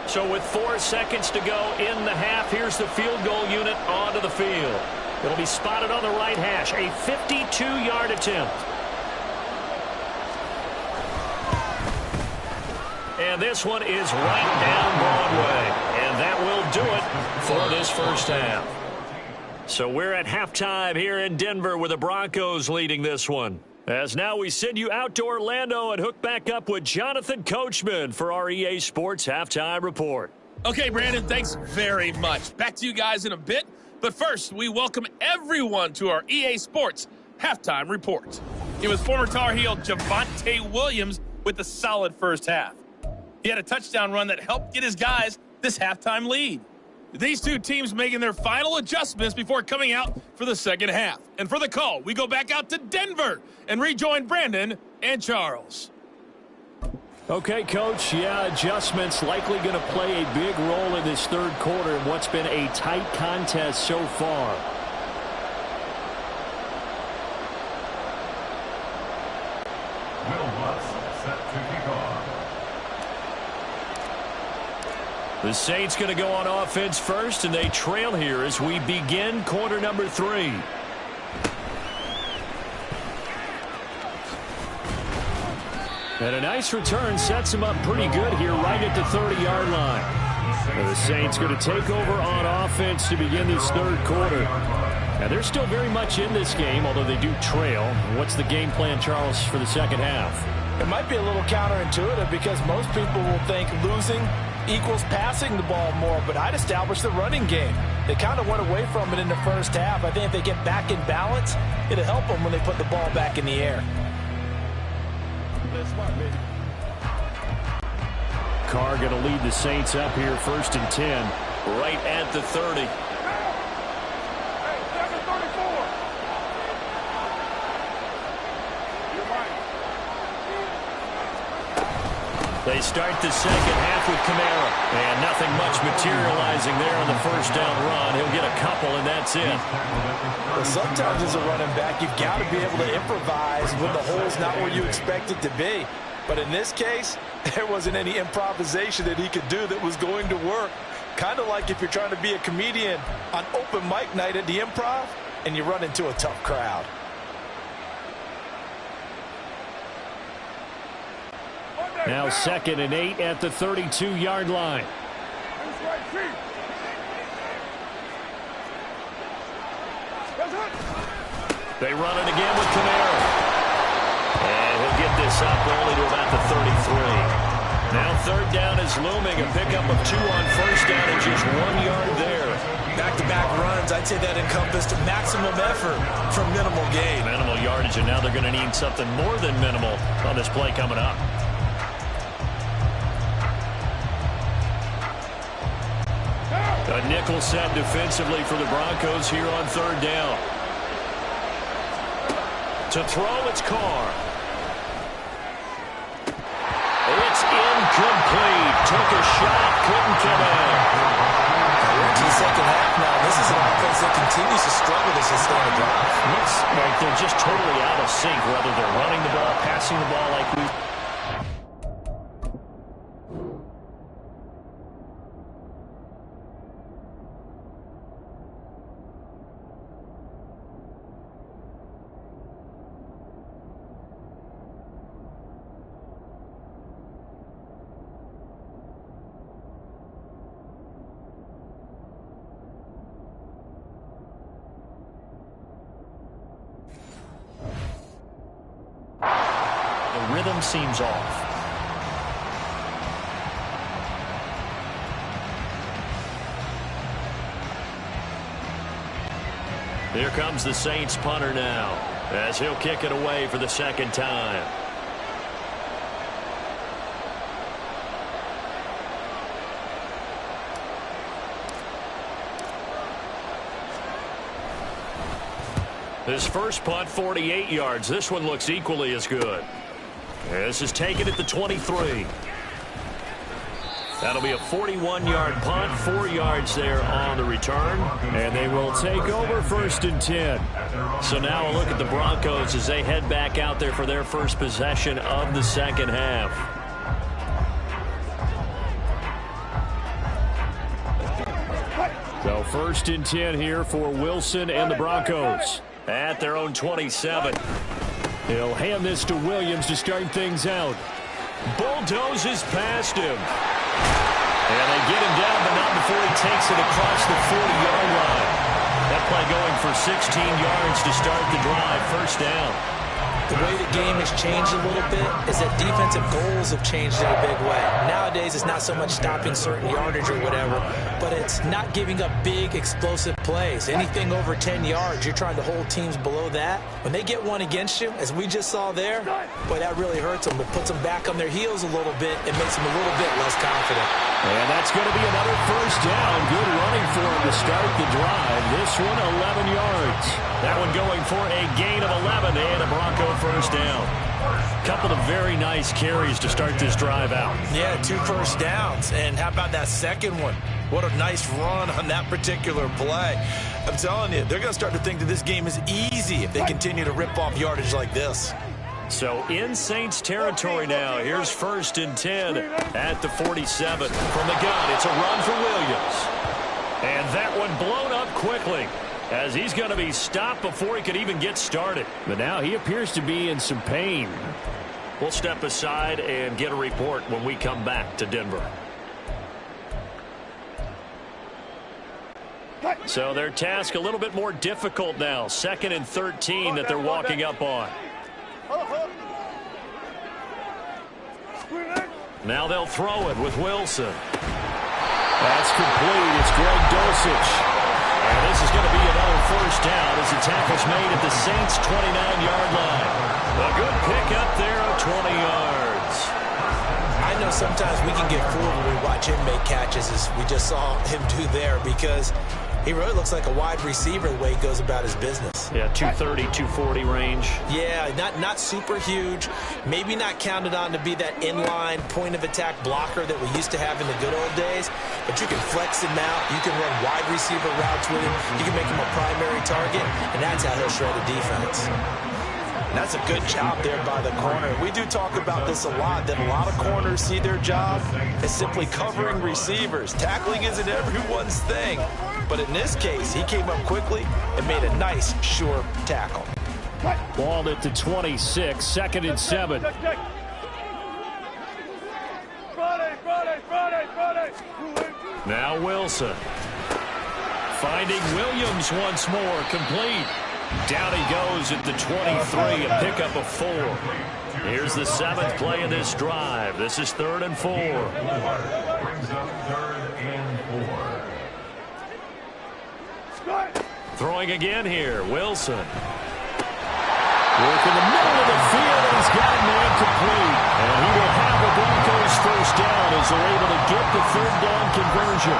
[SPEAKER 1] So with 4 seconds to go in the half, here's the field goal unit onto the field. It'll be spotted on the right hash, a 52-yard attempt. And this one is right down Broadway. And that will do it for this first half. So we're at halftime here in Denver with the Broncos leading this one. As now we send you out to Orlando and hook back up with Jonathan Coachman for our EA Sports Halftime Report.
[SPEAKER 9] Okay, Brandon, thanks very much. Back to you guys in a bit. But first, we welcome everyone to our EA Sports Halftime Report. it was former Tar Heel Javonte Williams with a solid first half. He had a touchdown run that helped get his guys this halftime lead. These two teams making their final adjustments before coming out for the second half. And for the call, we go back out to Denver and rejoin Brandon and Charles.
[SPEAKER 1] Okay, Coach, adjustments likely going to play a big role in this third quarter in what's been a tight contest so far.
[SPEAKER 4] Will Lutz set to kick off.
[SPEAKER 1] The Saints going to go on offense first, and they trail here as we begin quarter number 3. And a nice return sets him up pretty good here right at the 30-yard line. And the Saints going to take over on offense to begin this third quarter. Now, they're still very much in this game, although they do trail. What's the game plan, Charles, for the second half?
[SPEAKER 8] It might be a little counterintuitive because most people will think losing equals passing the ball more, but I'd establish the running game. They kind of went away from it in the first half. I think if they get back in balance, it'll help them when they put the ball back in the air.
[SPEAKER 1] Carr going to lead the Saints up here, 1st and 10.
[SPEAKER 2] Right at the 30.
[SPEAKER 1] They start the second half with Kamara. And nothing much materializing there on the first down run. He'll get a couple, and that's it.
[SPEAKER 8] Well, sometimes as a running back, you've got to be able to improvise when the hole's not where you expect it to be. But in this case, there wasn't any improvisation that he could do that was going to work. Kind of like if you're trying to be a comedian on open mic night at the Improv and you run into a tough crowd.
[SPEAKER 1] Now 2nd and 8 at the 32-yard line. They run it again with Kamara. And he'll get this up only to about the 33. Now 3rd down is looming. A pickup of 2 on 1st down and just 1 yard there.
[SPEAKER 3] Back-to-back runs, I'd say that encompassed maximum effort for minimal gain.
[SPEAKER 1] Minimal yardage, and now they're going to need something more than minimal on this play coming up. A nickel set defensively for the Broncos here on 3rd down. To throw, it's Carr. It's incomplete. Took a shot, couldn't get in.
[SPEAKER 3] We're into the second half now. This is an offense that continues to struggle to sustain a drive.
[SPEAKER 1] Looks like they're just totally out of sync, whether they're running the ball, passing the ball like we... Rhythm seems off. Here comes the Saints punter now, as he'll kick it away for the 2nd time. His first punt, 48 yards. This one looks equally as good. This is taken at the 23. That'll be a 41-yard punt, 4 yards there on the return. And they will take over 1st and 10. So now a look at the Broncos as they head back out there for their first possession of the second half. So 1st and 10 here for Wilson and the Broncos at their own 27. He'll hand this to Williams to start things out. Bulldozes past him. And they get him down, but not before he takes it across the 40-yard line. That play going for 16 yards to start the drive. 1st down.
[SPEAKER 3] the way the game has changed a little bit is that defensive goals have changed in a big way. Nowadays, it's not so much stopping certain yardage or whatever, but it's not giving up big, explosive plays. Anything over 10 yards, you're trying to hold teams below that. When they get one against you, as we just saw there, boy, that really hurts them. It puts them back on their heels a little bit and makes them a little bit less confident.
[SPEAKER 1] And that's going to be another first down. Good running for him to start the drive. This one, 11 yards. That one going for a gain of 11 and a Bronco first down. Couple of very nice carries to start this drive out.
[SPEAKER 3] Yeah, 2 first downs. And how about that second one? What a nice run on that particular play. I'm telling you, they're going to start to think that this game is easy if they continue to rip off yardage like this.
[SPEAKER 1] So in Saints territory now. Here's 1st and 10 at the 47. From the gun, it's a run for Williams. And that one blown up quickly, as he's going to be stopped before he could even get started. But now he appears to be in some pain. We'll step aside and get a report when we come back to Denver. So their task a little bit more difficult now. 2nd and 13 that they're walking up on. Now they'll throw it with Wilson. That's complete. It's Greg Dulcich. And this is going to be another first down as the tackle's made at the Saints' 29-yard line. A good pick up there of 20 yards.
[SPEAKER 3] I know sometimes we can get fooled when we watch him make catches, as we just saw him do there, because he really looks like a wide receiver the way he goes about his business.
[SPEAKER 1] Yeah, 230, 240 range.
[SPEAKER 3] Yeah, not super huge. Maybe not counted on to be that inline point-of-attack blocker that we used to have in the good old days, but you can flex him out. You can run wide receiver routes with him. You can make him a primary target, and that's how he'll shred a defense. And that's a good job there by the corner. We do talk about this a lot, that a lot of corners see their job as simply covering receivers. Tackling isn't everyone's thing. But in this case, he came up quickly and made a nice, sure tackle.
[SPEAKER 1] Ball at the 26, 2nd and 7. Now Wilson. Finding Williams once more, complete. Down he goes at the 23, a pickup of 4. Here's the 7th play of this drive. This is 3rd and 4.
[SPEAKER 4] Brings up 3rd and 4.
[SPEAKER 1] Throwing again here, Wilson. Work in the middle of the field, and he's got it man complete. And he will have the Broncos first down as they're able to get the 3rd down conversion.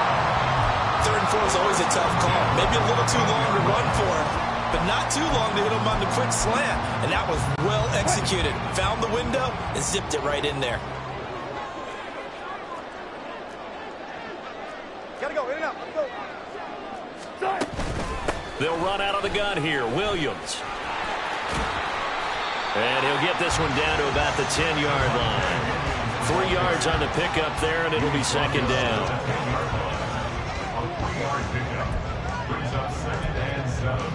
[SPEAKER 3] 3rd and 4 is always a tough call. Maybe a little too long to run for him, but not too long to hit him on the quick slant. And that was well executed. Found the window and zipped it right in there.
[SPEAKER 5] Gotta go, in and out, let's go.
[SPEAKER 1] They'll run out of the gun here, Williams. And he'll get this one down to about the 10-yard line. 3 yards on the pickup there, and it'll be 2nd down.
[SPEAKER 4] A 3-yard pickup brings up 2nd and 7.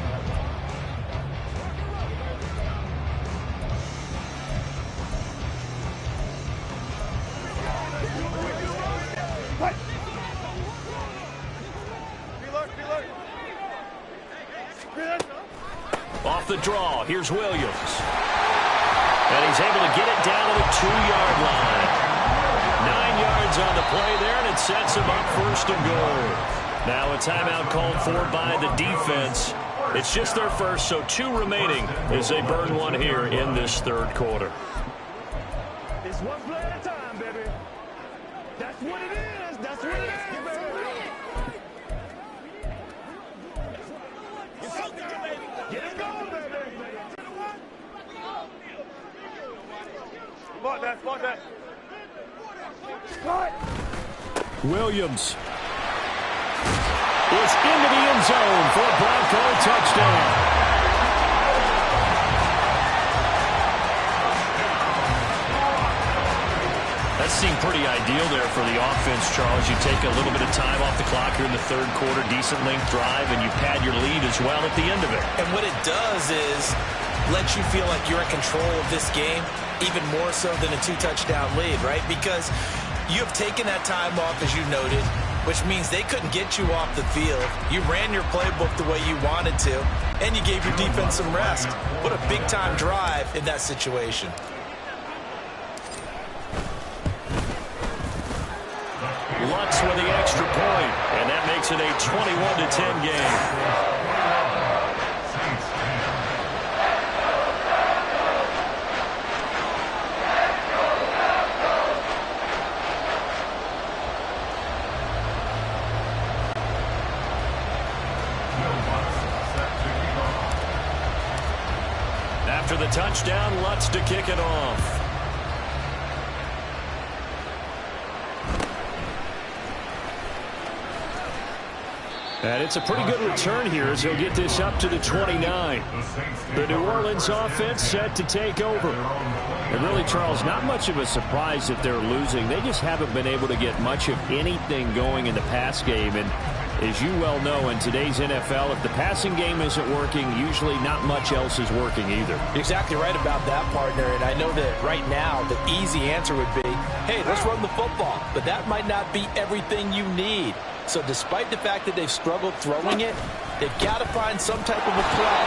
[SPEAKER 1] Off the draw, here's Williams. And he's able to get it down to the 2-yard line. 9 yards on the play there, and it sets him up 1st and goal. Now a timeout called for by the defense. It's just their first, so 2 remaining as they burn one here in this 3rd quarter.
[SPEAKER 5] It's one play at a time, baby. That's what it is. That's what it is. Get it going, baby. Spot that.
[SPEAKER 1] Williams is into the end zone for a Bronco touchdown. That seemed pretty ideal there for the offense, Charles. You take a little bit of time off the clock here in the 3rd quarter, decent length drive, and you pad your lead as well at the end of it.
[SPEAKER 3] And what it does is let you feel like you're in control of this game, even more so than a 2-touchdown lead, right? Because you have taken that time off, as you noted, which means they couldn't get you off the field. You ran your playbook the way you wanted to. and you gave your defense some rest. What a big-time drive in that situation.
[SPEAKER 2] Lutz with the extra point, and that makes it a 21-10 game. After the touchdown, Lutz to kick it off.
[SPEAKER 1] And it's a pretty good return here as he'll get this up to the 29. The New Orleans offense set to take over. And really, Charles, not much of a surprise that they're losing. They just haven't been able to get much of anything going in the pass game. And as you well know, in today's NFL, if the passing game isn't working, usually not much else is working either.
[SPEAKER 8] You're exactly right about that, partner. And I know that right now the easy answer would be, hey, let's run the football. But that might not be everything you need. So despite the fact that they've struggled throwing it, they've got to find some type of a play,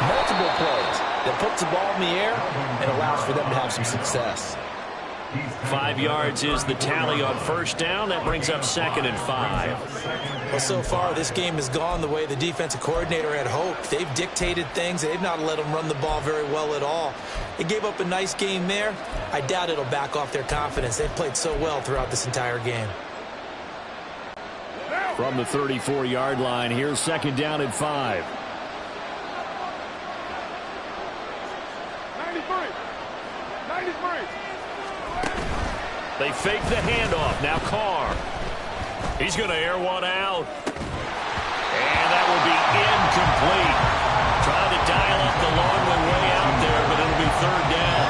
[SPEAKER 8] multiple plays, that puts the ball in the air and allows for them to have some success.
[SPEAKER 2] 5 yards is the tally on first down. That brings up 2nd and 5.
[SPEAKER 3] Well, so far, this game has gone the way the defensive coordinator had hoped. They've dictated things. They've not let them run the ball very well at all. They gave up a nice game there. I doubt it'll back off their confidence. They've played so well throughout this entire game.
[SPEAKER 1] From the 34-yard line, here's 2nd down and 5.
[SPEAKER 5] 93.
[SPEAKER 2] They fake the handoff. Now Carr. He's going to air one out. And that will be incomplete. Trying to dial up the long one way out there, but it'll be 3rd down.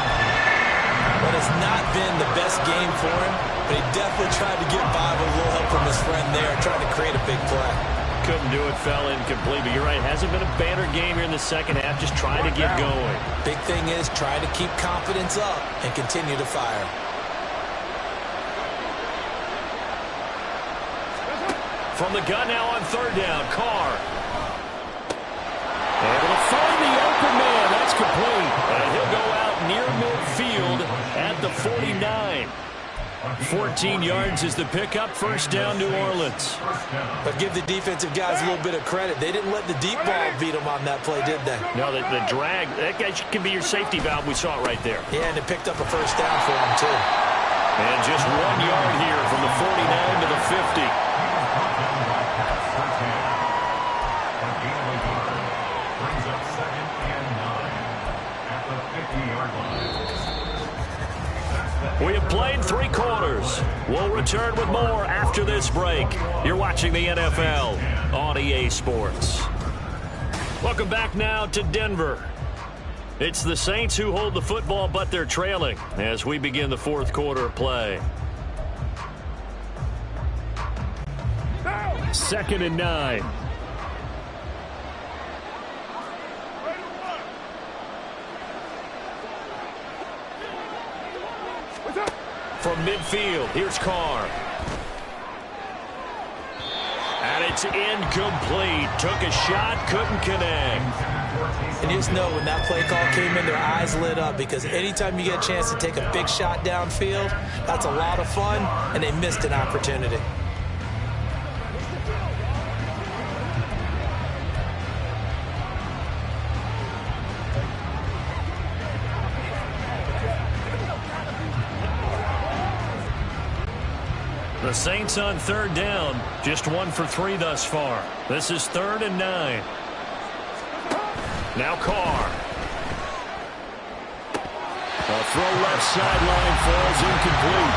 [SPEAKER 3] But it's not been the best game for him, but he definitely tried to get by with a little help from his friend there, trying to create a big play.
[SPEAKER 2] Couldn't do it, fell incomplete, but you're right, hasn't been a banner game here in the second half, just trying to get going.
[SPEAKER 3] Big thing is trying to keep confidence up and continue to fire.
[SPEAKER 2] From the gun now on 3rd down, Carr. Able to find the open man, that's complete. And he'll go out near midfield at the 49. 14 yards is the pickup, 1st down New Orleans.
[SPEAKER 3] But give the defensive guys a little bit of credit. They didn't let the deep ball beat them on that play, did they?
[SPEAKER 2] No, the drag, that guy can be your safety valve. We saw it right there.
[SPEAKER 3] Yeah, and it picked up a 1st down for them, too.
[SPEAKER 2] And just 1 yard here from the 49 to the 50. We have played 3 quarters. We'll return with more after this break. You're watching the NFL on EA Sports. Welcome back now to Denver. It's the Saints who hold the football, but they're trailing as we begin the 4th quarter of play.
[SPEAKER 1] 2nd and 9.
[SPEAKER 2] From midfield, here's Carr. And it's incomplete. Took a shot, couldn't connect.
[SPEAKER 3] And you just know when that play call came in, their eyes lit up, because anytime you get a chance to take a big shot downfield, that's a lot of fun, and they missed an opportunity.
[SPEAKER 2] The Saints on 3rd down, just 1 for 3 thus far. This is 3rd and 9. Now Carr.
[SPEAKER 1] A throw left sideline falls incomplete.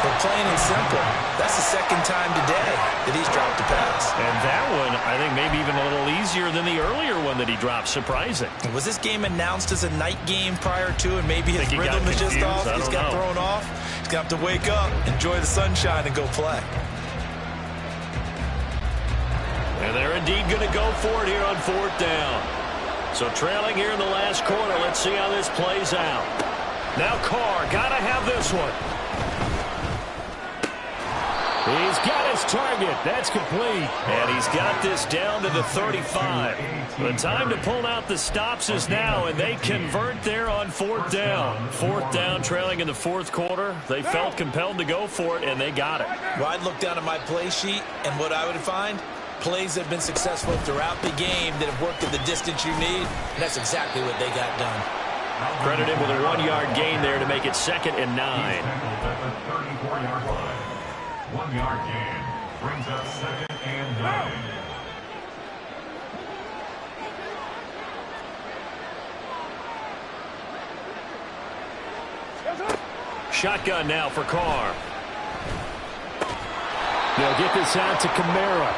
[SPEAKER 3] But plain and simple, that's the 2nd time today that he's dropped a pass.
[SPEAKER 2] And that one, I think, maybe even a little easier than the earlier one that he dropped. Surprising.
[SPEAKER 3] Was this game announced as a night game prior to, and maybe his rhythm is just off? He's got thrown off. He's got to wake up, enjoy the sunshine, and go play.
[SPEAKER 2] And they're indeed going to go for it here on 4th down. So trailing here in the last quarter. Let's see how this plays out. Now Carr, got to have this one.
[SPEAKER 1] He's got his target. That's complete.
[SPEAKER 2] And he's got this down to the 35. The time to pull out the stops is now, and they convert there on 4th down. 4th down, trailing in the 4th quarter. They felt compelled to go for it, and they got it.
[SPEAKER 3] Well, I'd look down at my play sheet, and what I would find, plays that have been successful throughout the game that have worked at the distance you need, and that's exactly what they got done.
[SPEAKER 2] Credited with a 1-yard gain there to make it 2nd and 9.
[SPEAKER 4] 34-yard line. 1-yard gain brings up 2nd and 9.
[SPEAKER 2] Shotgun now for Carr.
[SPEAKER 1] They'll get this out to Kamara.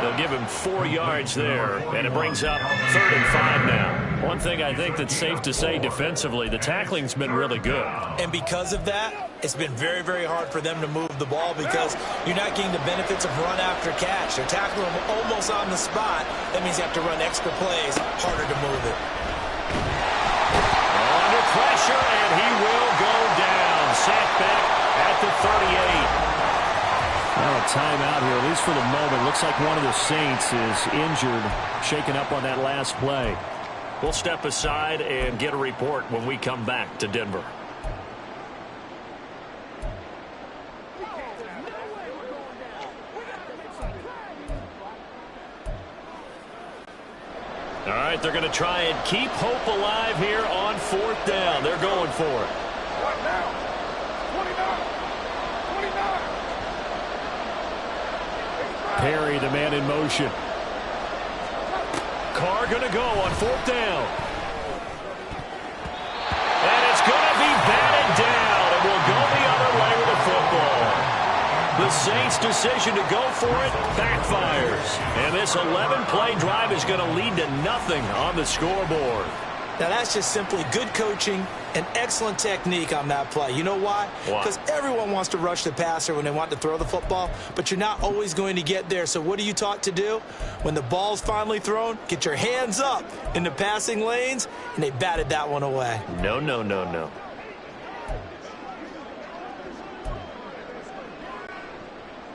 [SPEAKER 2] They'll give him 4 yards there, and it brings up 3rd and 5 now. One thing I think that's safe to say defensively, the tackling's been really good.
[SPEAKER 3] And because of that, it's been very, very hard for them to move the ball because you're not getting the benefits of run after catch. They're tackling them almost on the spot. That means you have to run extra plays, harder to move it.
[SPEAKER 2] Under pressure, and he will go down. Sacked back at the 38.
[SPEAKER 1] Well, a timeout here, at least for the moment. Looks like one of the Saints is injured, shaken up on that last play.
[SPEAKER 2] We'll step aside and get a report when we come back to Denver. All right, they're going to try and keep hope alive here on 4th down. They're going for it.
[SPEAKER 5] What now? 29.
[SPEAKER 1] Perry, the man in motion.
[SPEAKER 2] Carr going to go on 4th down. And it's going to be batted down, and we'll go the other way with the football. The Saints' decision to go for it backfires. And this 11-play drive is going to lead to nothing on the scoreboard.
[SPEAKER 3] Now, that's just simply good coaching and excellent technique on that play. You know why? Because everyone wants to rush the passer when they want to throw the football, but you're not always going to get there. So what are you taught to do? When the ball's finally thrown, get your hands up in the passing lanes, and they batted that one away.
[SPEAKER 2] No, no, no, no.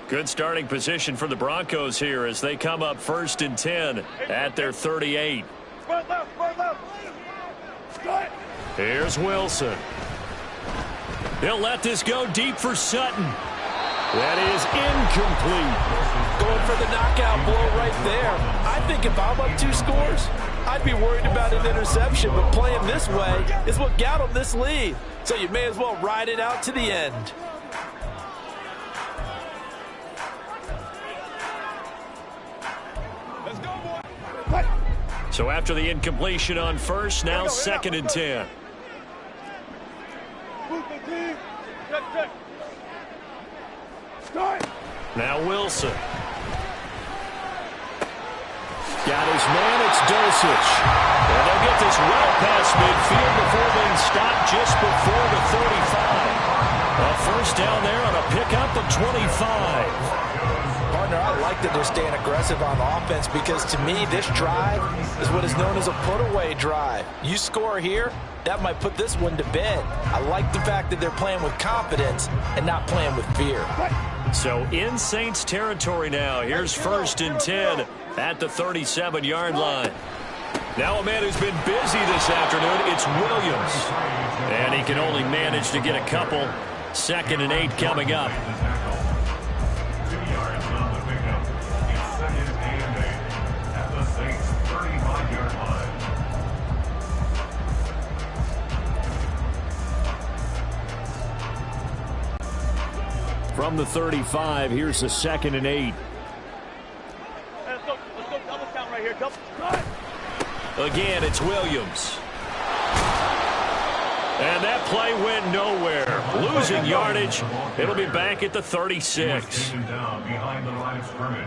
[SPEAKER 2] Good starting position for the Broncos here as they come up 1st and 10 at their 38. Here's Wilson. He'll let this go deep for Sutton.
[SPEAKER 1] That is incomplete.
[SPEAKER 8] Going for the knockout blow right there. I think if I'm up 2 scores, I'd be worried about an interception, but playing this way is what got them this lead. So you may as well ride it out to the end.
[SPEAKER 2] So after the incompletion on 1st, now 2nd and 10. Now Wilson.
[SPEAKER 1] Got his man, it's Dosich.
[SPEAKER 2] And they'll get this well past midfield before being stopped just before the 35. A 1st down there on a pickup of 25.
[SPEAKER 3] Partner, I like that they're staying aggressive on offense because to me this drive is what is known as a put-away drive. You score here, that might put this one to bed. I like the fact that they're playing with confidence and not playing with fear.
[SPEAKER 2] So in Saints territory now. Here's 1st and 10 at the 37-yard line. Now a man who's been busy this afternoon, it's Williams. And he can only manage to get a couple. 2nd and 8 coming up.
[SPEAKER 4] 2 yards on the pickup. It's 2nd and 8 at the Saints' 35-yard line.
[SPEAKER 1] From the 35, here's the 2nd and 8.
[SPEAKER 5] Let's go double count right here. Double count.
[SPEAKER 2] Again, it's Williams. And that play went nowhere. Losing yardage. It'll be back at the 36.
[SPEAKER 4] Down behind the line of scrimmage.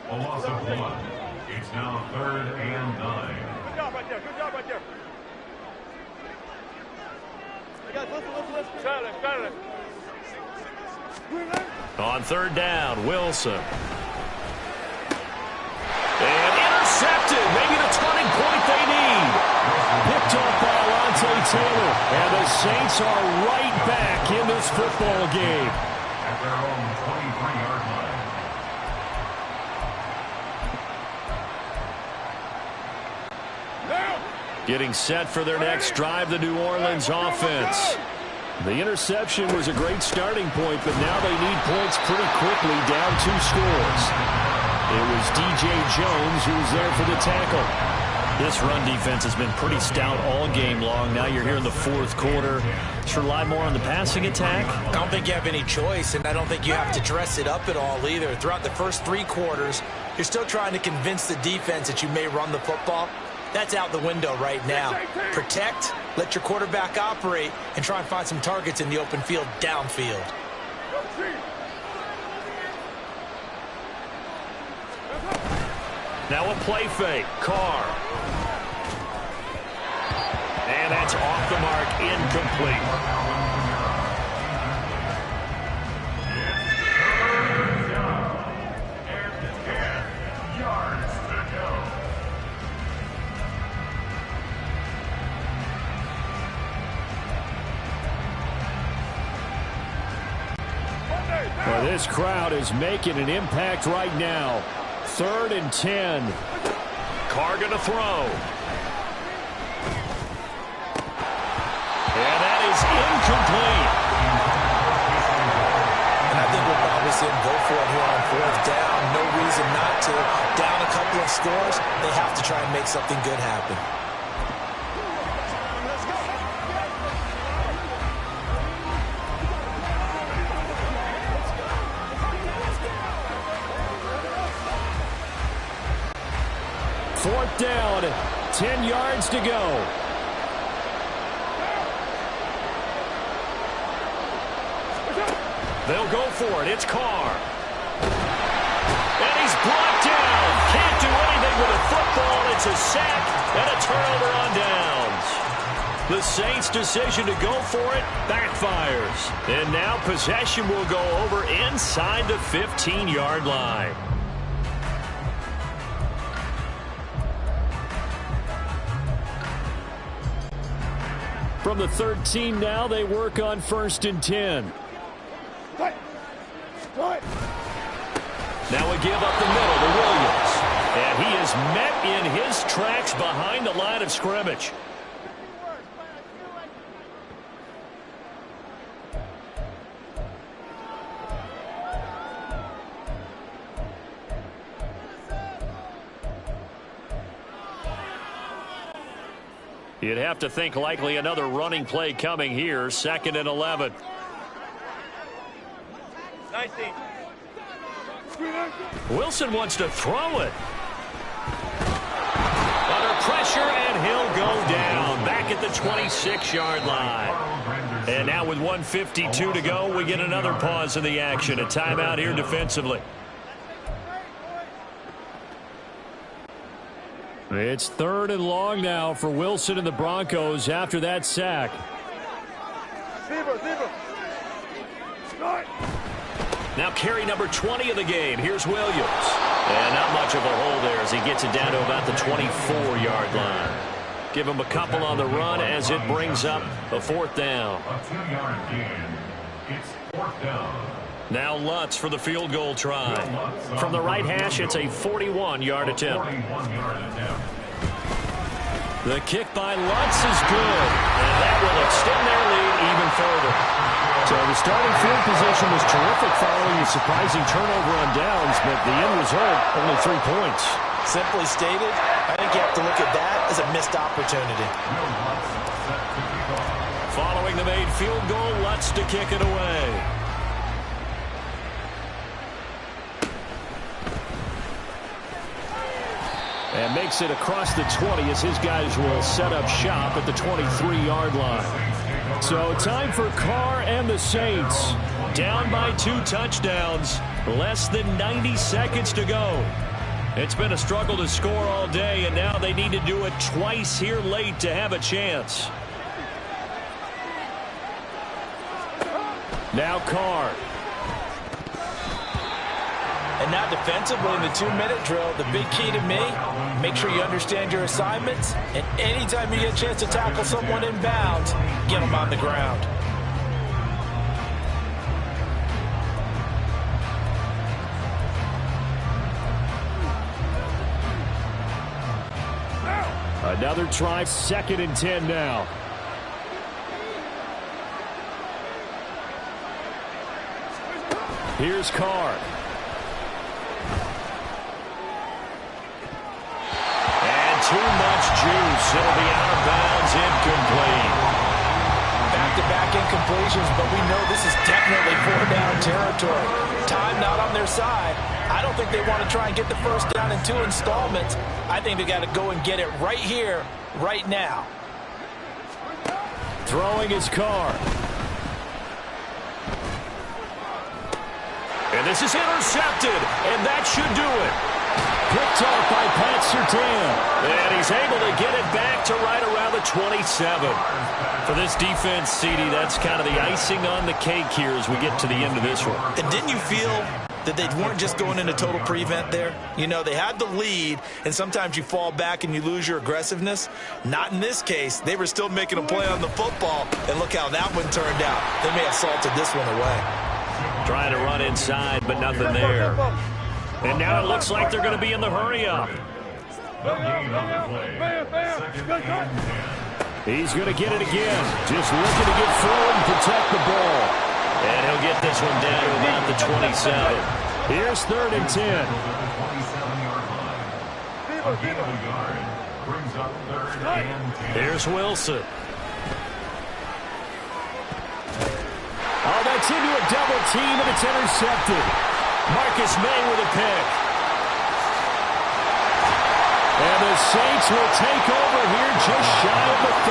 [SPEAKER 4] A loss of 1. It's now 3rd and 9.
[SPEAKER 5] Good job right there. Good job right there. Hey guys, listen. Got it.
[SPEAKER 2] On 3rd down, Wilson. And intercepted. Maybe the turning point they need.
[SPEAKER 1] Picked up by Alontae Taylor. And the Saints are right back in this football game.
[SPEAKER 4] at their own 23-yard line.
[SPEAKER 1] Getting set for their next drive, the New Orleans offense. The interception was a great starting point, but now they need points pretty quickly, down 2 scores. It was DJ Jones who was there for the tackle. This run defense has been pretty stout all game long. Now you're here in the fourth quarter. Should rely more on the passing attack?
[SPEAKER 3] I don't think you have any choice, and I don't think you have to dress it up at all either. Throughout the first 3 quarters, you're still trying to convince the defense that you may run the football. That's out the window right now. Protect, let your quarterback operate, and try and find some targets in the open field downfield.
[SPEAKER 1] Now a play fake. Carr. And that's off the mark, incomplete. Well, this crowd is making an impact right now. 3rd and 10. Carr going to throw. And that is incomplete.
[SPEAKER 3] And I think we'll probably see him go for it here on 4th down. No reason not to. Down a couple of scores, they have to try and make something good happen.
[SPEAKER 1] Fourth down, 10 yards to go. They'll go for it. It's Carr. And he's brought down. Can't do anything with a football. It's a sack and a turnover on downs. The Saints' decision to go for it backfires. And now possession will go over inside the 15-yard line. From the 13 now, they work on 1st and 10. Now a give up the middle to Williams. And he is met in his tracks behind the line of scrimmage. You'd have to think likely another running play coming here. 2nd and 11. Wilson wants to throw it. Under pressure, and he'll go down. Back at the 26-yard line. And now with 1:52 to go, we get another pause in the action. A timeout here defensively. It's 3rd and long now for Wilson and the Broncos after that sack. Now carry number 20 of the game. Here's Williams. And not much of a hole there as he gets it down to about the 24-yard line. Give him a couple on the run as it brings up a 4th down.
[SPEAKER 4] A 2-yard gain. It's 4th down.
[SPEAKER 1] Now Lutz for the field goal try. From the right hash, it's a 41-yard attempt. The kick by Lutz is good, and that will extend their lead even further. So the starting field position was terrific following a surprising turnover on downs, but the end result, only 3 points.
[SPEAKER 3] Simply stated, I think you have to look at that as a missed opportunity.
[SPEAKER 1] Following the made field goal, Lutz to kick it away. And makes it across the 20 as his guys will set up shop at the 23-yard line. So time for Carr and the Saints. Down by 2 touchdowns. Less than 90 seconds to go. It's been a struggle to score all day, and now they need to do it twice here late to have a chance. Now Carr.
[SPEAKER 3] And now defensively in the 2-minute drill, the big key to me, make sure you understand your assignments, and anytime you get a chance to tackle someone in bounds, get them on the ground.
[SPEAKER 1] Another try, 2nd and 10 now. Here's Carr.
[SPEAKER 2] And too much juice. It'll be out of bounds, incomplete.
[SPEAKER 8] Back-to-back incompletions, but we know this is definitely 4-down territory. Time not on their side. I don't think they want to try and get the first down in 2 installments. I think they got to go and get it right here, right now.
[SPEAKER 1] Throwing his Carr.
[SPEAKER 2] And this is intercepted, and that should do it.
[SPEAKER 1] Picked off by Pat Surtain.
[SPEAKER 2] And he's able to get it back to right around the 27.
[SPEAKER 1] For this defense, CD, that's kind of the icing on the cake here as we get to the end of this one.
[SPEAKER 3] And didn't you feel that they weren't just going into total prevent there? You know, they had the lead, and sometimes you fall back and you lose your aggressiveness. Not in this case. They were still making a play on the football, and look how that one turned out. They may have salted this one away.
[SPEAKER 2] Trying to run inside, but nothing there.
[SPEAKER 1] And now it looks like they're going to be in the hurry-up.
[SPEAKER 4] The gain on the play. 2nd and 10.
[SPEAKER 1] He's going to get it again. Just looking to get forward and protect the ball.
[SPEAKER 2] And he'll get this one down to about the 27.
[SPEAKER 1] Here's 3rd and 10.
[SPEAKER 4] The 27-yard line. A gain of a yard brings up 3rd and 10.
[SPEAKER 2] Here's Wilson.
[SPEAKER 1] Oh, that's into a double team, and it's intercepted. Marcus May with a pick. And the Saints will take over here just shy of the 30.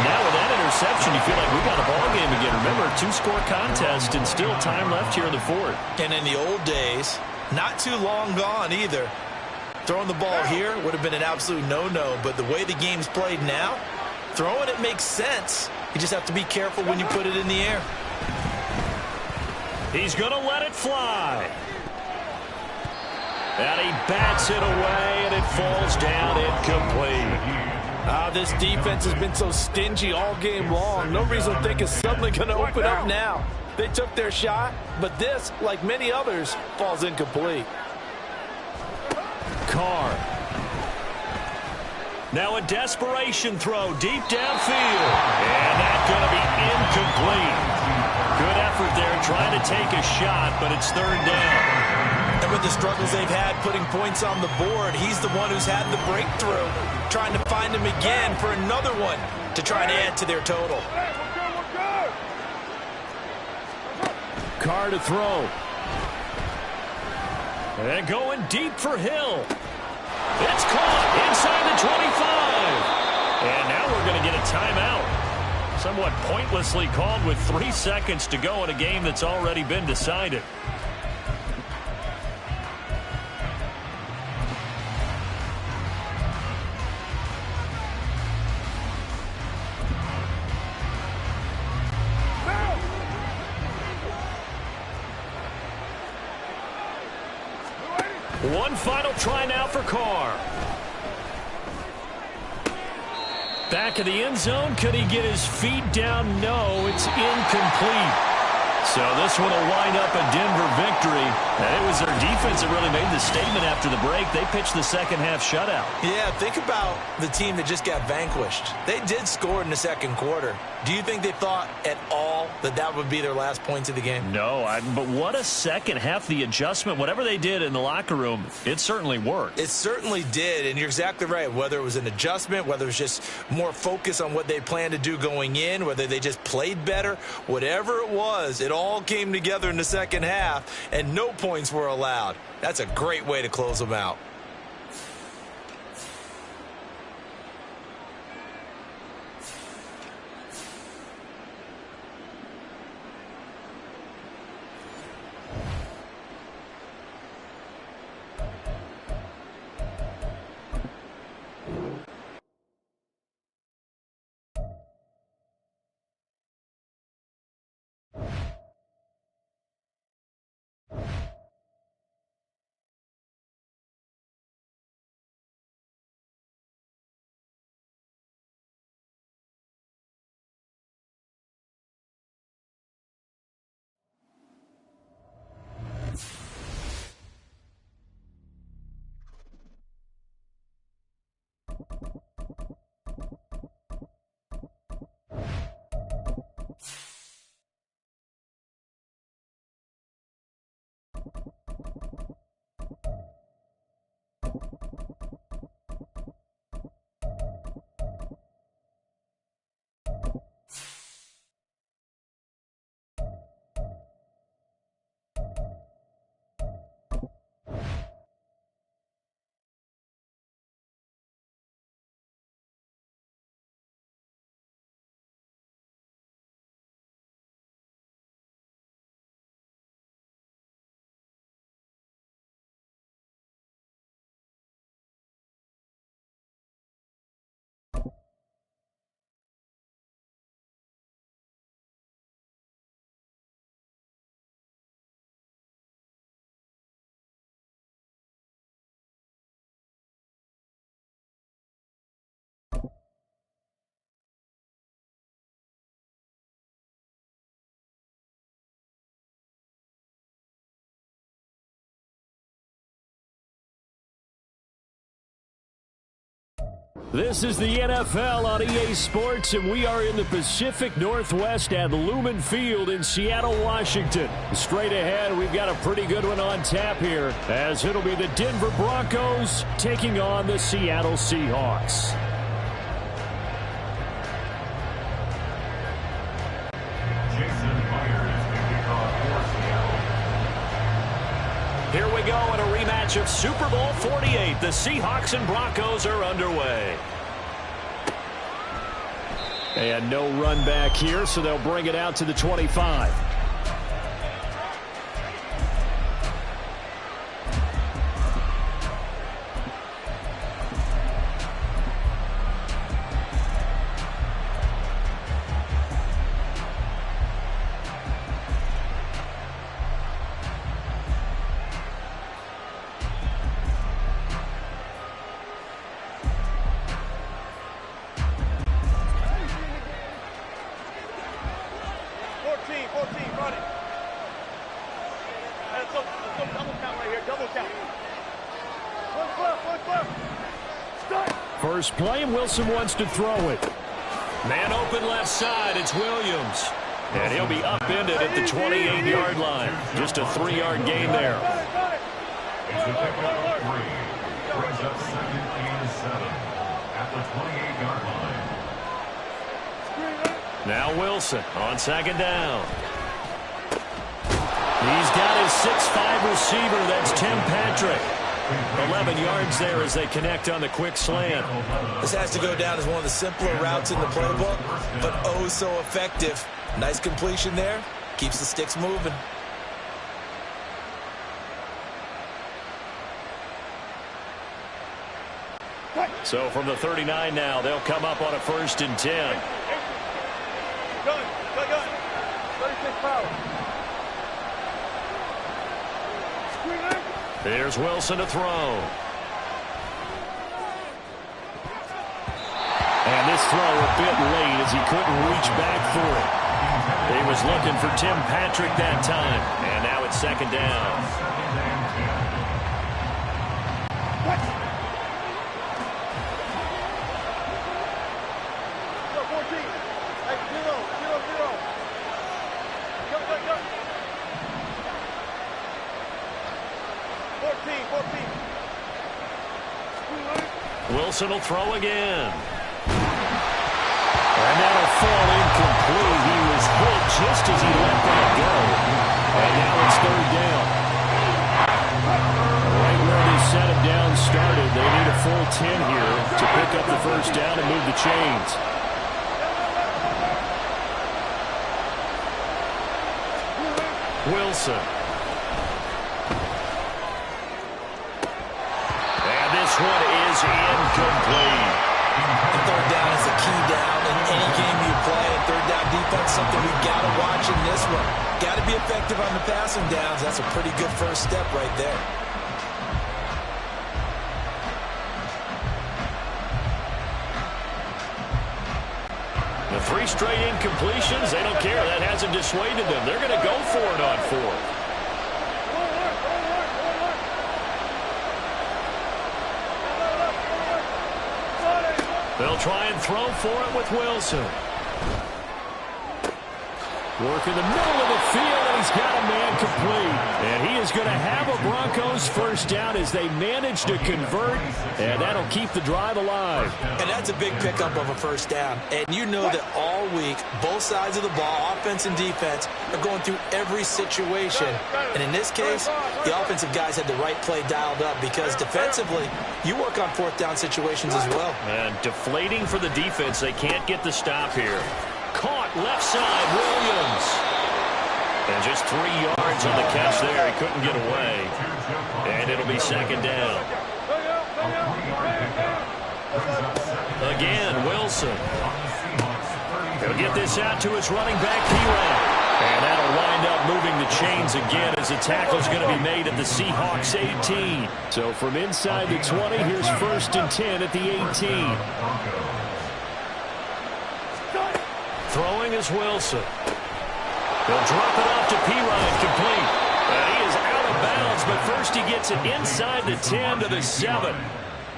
[SPEAKER 2] Now with that interception, you feel like we got a ball game again. Remember, 2-score contest and still time left here in the 4th.
[SPEAKER 3] And in the old days, not too long gone either. Throwing the ball here would have been an absolute no-no, but the way the game's played now, throwing it makes sense. You just have to be careful when you put it in the air.
[SPEAKER 2] He's going to let it fly. And he bats it away, and it falls down incomplete.
[SPEAKER 8] This defense has been so stingy all game long. No reason to think it's suddenly going to open up now. They took their shot, but this, like many others, falls incomplete.
[SPEAKER 1] Carr.
[SPEAKER 2] Now a desperation throw deep downfield. And that's going to be incomplete. Good effort there trying to take a shot, but it's 3rd down.
[SPEAKER 3] And with the struggles they've had putting points on the board, he's the one who's had the breakthrough, trying to find him again for another one to try and add to their total.
[SPEAKER 1] Carr to throw.
[SPEAKER 2] And going deep for Hill. It's caught inside the 25. And now we're going to get a timeout. Somewhat pointlessly called with 3 seconds to go in a game that's already been decided. One final try now for Carr. Back of the end zone. Could he get his feet down? No, it's incomplete. So this one will wind up a Denver victory. And it was their defense that really made the statement after the break. They pitched the second-half shutout.
[SPEAKER 3] Yeah, think about the team that just got vanquished. They did score in the 2nd quarter. Do you think they thought at all that that would be their last points of the game?
[SPEAKER 2] No, but what a second half. The adjustment, whatever they did in the locker room, it certainly worked.
[SPEAKER 3] It certainly did, and you're exactly right. Whether it was an adjustment, whether it was just more focus on what they planned to do going in, whether they just played better, whatever it was, it all came together in the second half, and no points were allowed. That's a great way to close them out.
[SPEAKER 1] This is the NFL on EA Sports, and we are in the Pacific Northwest at Lumen Field in Seattle, Washington. Straight ahead, we've got a pretty good one on tap here, as it'll be the Denver Broncos taking on the Seattle Seahawks. Here we go in a rematch of Super Bowl 48. The Seahawks and Broncos are underway. And no run back here, so they'll bring it out to the 25. First play, Wilson wants to throw it. Man open left side, it's Williams. And he'll be upended at the 28-yard line. Just a 3-yard gain there.
[SPEAKER 4] It's a pickup of 3. Brings up 2nd and 7 at the 28-yard line.
[SPEAKER 1] Now Wilson on 2nd down. He's got his 6'5 receiver. That's Tim Patrick. 11 yards there as they connect on the quick slant.
[SPEAKER 3] This has to go down as one of the simpler routes in the playbook, but oh so effective. Nice completion there. Keeps the sticks moving.
[SPEAKER 1] So from the 39 now, they'll come up on a 1st and 10.
[SPEAKER 5] Gun. 36 power.
[SPEAKER 1] There's Wilson to throw. And this throw a bit late as he couldn't reach back for it. He was looking for Tim Patrick that time. And now it's 2nd down. Wilson will throw again. And that'll fall incomplete. He was hit just as he let that go. And now it's 3rd down. Right where they set him down started. They need a full 10 here to pick up the 1st down and move the chains. Wilson. This one is incomplete.
[SPEAKER 3] And 3rd down is a key down in any game you play. And 3rd down defense, something we've got to watch in this one. Got to be effective on the passing downs. That's a pretty good first step right there.
[SPEAKER 1] The 3 straight incompletions, they don't care. That hasn't dissuaded them. They're going to go for it on 4th. They'll try and throw for it with Wilson. Work in the middle of the field, and he's got a man complete. And he is going to have a Broncos 1st down as they manage to convert, and that'll keep the drive alive.
[SPEAKER 3] And that's a big pickup of a 1st down. And you know that all week, both sides of the ball, offense and defense, are going through every situation. And in this case, the offensive guys had the right play dialed up because defensively, you work on 4th down situations as well.
[SPEAKER 1] And deflating for the defense. They can't get the stop here. Caught left side, Williams. And just 3 yards on the catch there. He couldn't get away. And it'll be 2nd down. Again, Wilson. He'll get this out to his running back, P-Ryan. And that'll wind up moving the chains again as the tackle's going to be made at the Seahawks 18. So from inside the 20, here's 1st and 10 at the 18. Throwing is Wilson. He'll drop it off to P-Ryan, complete. And he is out of bounds, but first he gets it inside the 10 to the 7.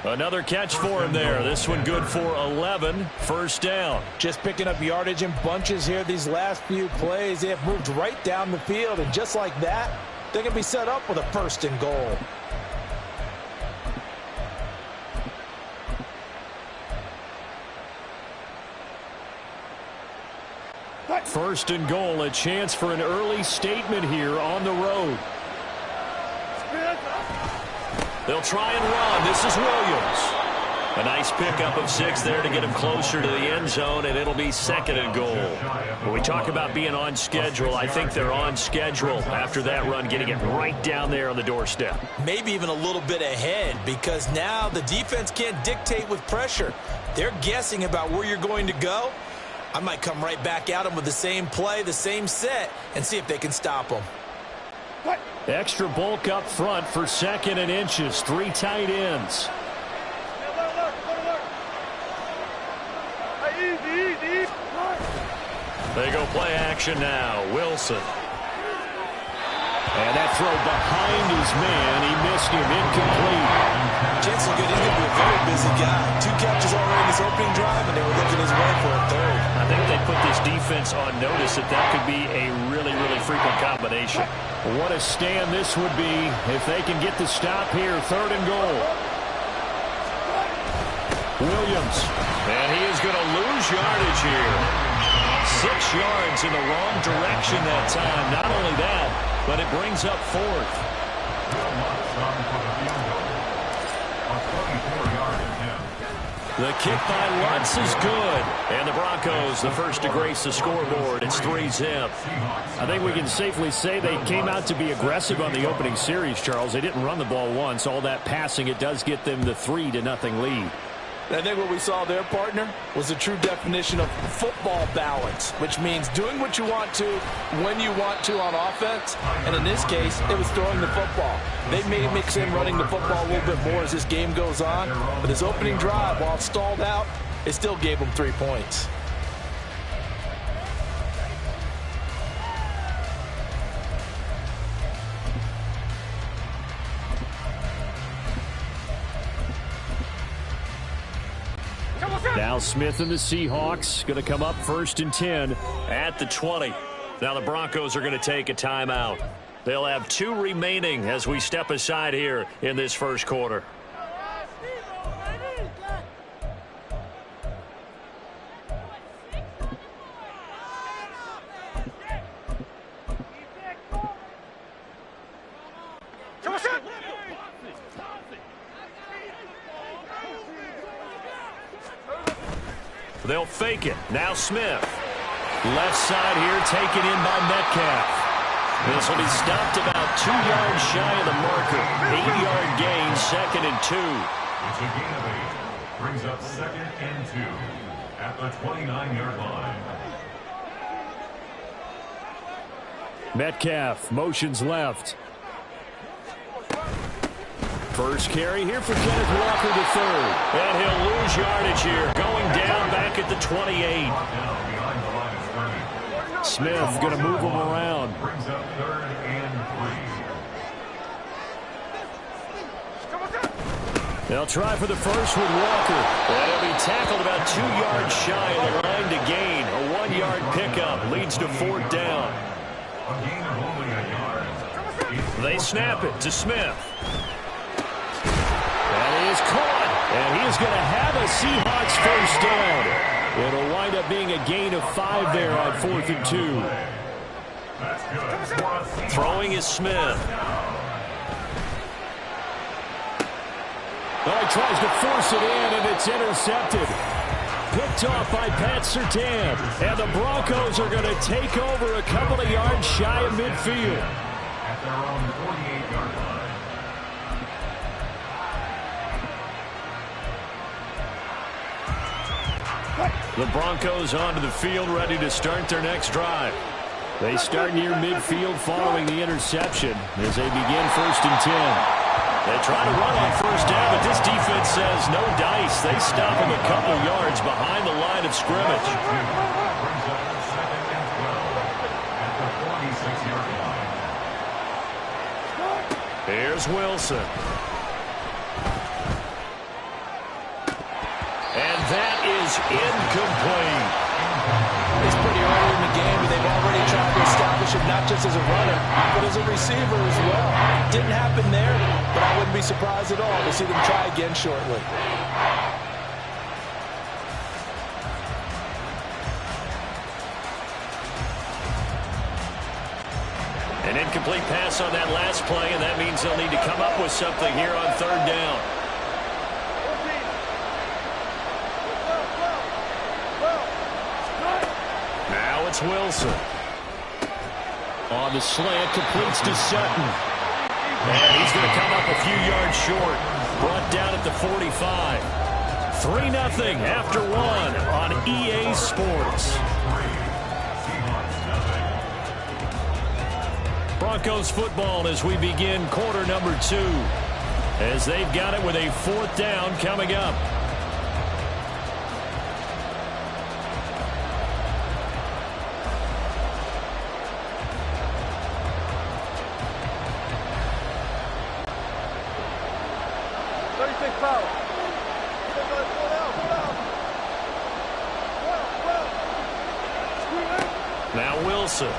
[SPEAKER 1] Another catch for him there. This one good for 11. First down.
[SPEAKER 8] Just picking up yardage in bunches here these last few plays. They have moved right down the field, and just like that, they can be set up with a first and goal.
[SPEAKER 1] First and goal, a chance for an early statement here on the road. They'll try and run. This is Williams. A nice pickup of 6 there to get him closer to the end zone, and it'll be second and goal. When we talk about being on schedule, I think they're on schedule after that run, getting it right down there on the doorstep.
[SPEAKER 3] Maybe even a little bit ahead, because now the defense can't dictate with pressure. They're guessing about where you're going to go. I might come right back at them with the same play, the same set, and see if they can stop them.
[SPEAKER 1] Extra bulk up front for second and inches. 3 tight ends. They go play action now. Wilson. And that throw behind his man. He missed him. Incomplete.
[SPEAKER 3] Jensen good. He's going to be a very busy guy. 2 catches already in this opening drive, and they were looking his way for a third.
[SPEAKER 1] I think they put this defense on notice that that could be a really, really frequent combination. What a stand this would be if they can get the stop here. Third and goal. Williams. And he is going to lose yardage here. 6 yards in the wrong direction that time. Not only that, but it brings up 4th. The kick by Lutz is good. And the Broncos, the first to grace the scoreboard. It's 3-zip. I think we can safely say they came out to be aggressive on the opening series, Charles. They didn't run the ball once. All that passing, it does get them the 3-0 lead.
[SPEAKER 8] I think what we saw there, partner, was a true definition of football balance, which means doing what you want to when you want to on offense. And in this case, it was throwing the football. They may mix in running the football a little bit more as this game goes on. But his opening drive, while it stalled out, it still gave him 3 points.
[SPEAKER 1] Now Smith and the Seahawks going to come up 1st and 10 at the 20. Now the Broncos are going to take a timeout. They'll have 2 remaining as we step aside here in this first quarter. They'll fake it. Now Smith. Left side here taken in by Metcalf. This will be stopped about 2 yards shy of the marker. 8-yard gain, 2nd and 2.
[SPEAKER 4] It's a gain of 8. Brings up 2nd and 2 at the 29-yard line.
[SPEAKER 1] Metcalf motions left. First carry here for Kenneth Walker III. And he'll lose yardage here. Going down back at the 28. Smith going to move him around.
[SPEAKER 4] Brings up 3rd and 3.
[SPEAKER 1] They'll try for the first with Walker. And he'll be tackled about 2 yards shy of the line to gain. A 1-yard pickup leads to 4th down.
[SPEAKER 4] A gain of only a yard.
[SPEAKER 1] They snap it to Smith. And he is caught. And he is going to have a Seahawks first down. It'll wind up being a gain of 5 there on 4th and 2. Throwing is Smith. Oh, he tries to force it in, and it's intercepted. Picked off by Pat Surtain. And the Broncos are going to take over a couple of yards shy of midfield.
[SPEAKER 4] At their own 48-yard line.
[SPEAKER 1] The Broncos onto the field, ready to start their next drive. They start near midfield following the interception as they begin 1st and 10. They try to run on first down, but this defense says no dice. They stop him a couple yards behind the line of scrimmage. Here's Wilson. that is incomplete.
[SPEAKER 8] It's pretty early in the game, and they've already tried to establish him not just as a runner, but as a receiver as well. Didn't happen there, but I wouldn't be surprised at all to see them try again shortly.
[SPEAKER 1] An incomplete pass on that last play, and that means they'll need to come up with something here on third down. Now it's Wilson. On the slant, completes to Sutton. And he's going to come up a few yards short. Brought down at the 45. 3-0 after one on EA Sports. Broncos football as we begin quarter number 2. As they've got it with a 4th down coming up. Now Wilson.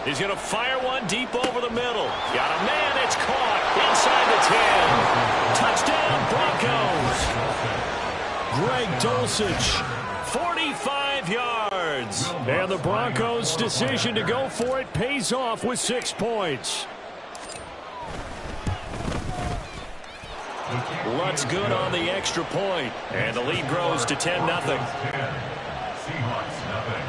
[SPEAKER 1] He's going to fire one deep over the middle. Got a man. It's caught inside the 10. Touchdown, Broncos. Greg Dulcich, 45 yards. And the Broncos' decision to go for it pays off with 6 points. Lutz good on the extra point. And the lead grows to 10-0.
[SPEAKER 4] Seahawks nothing.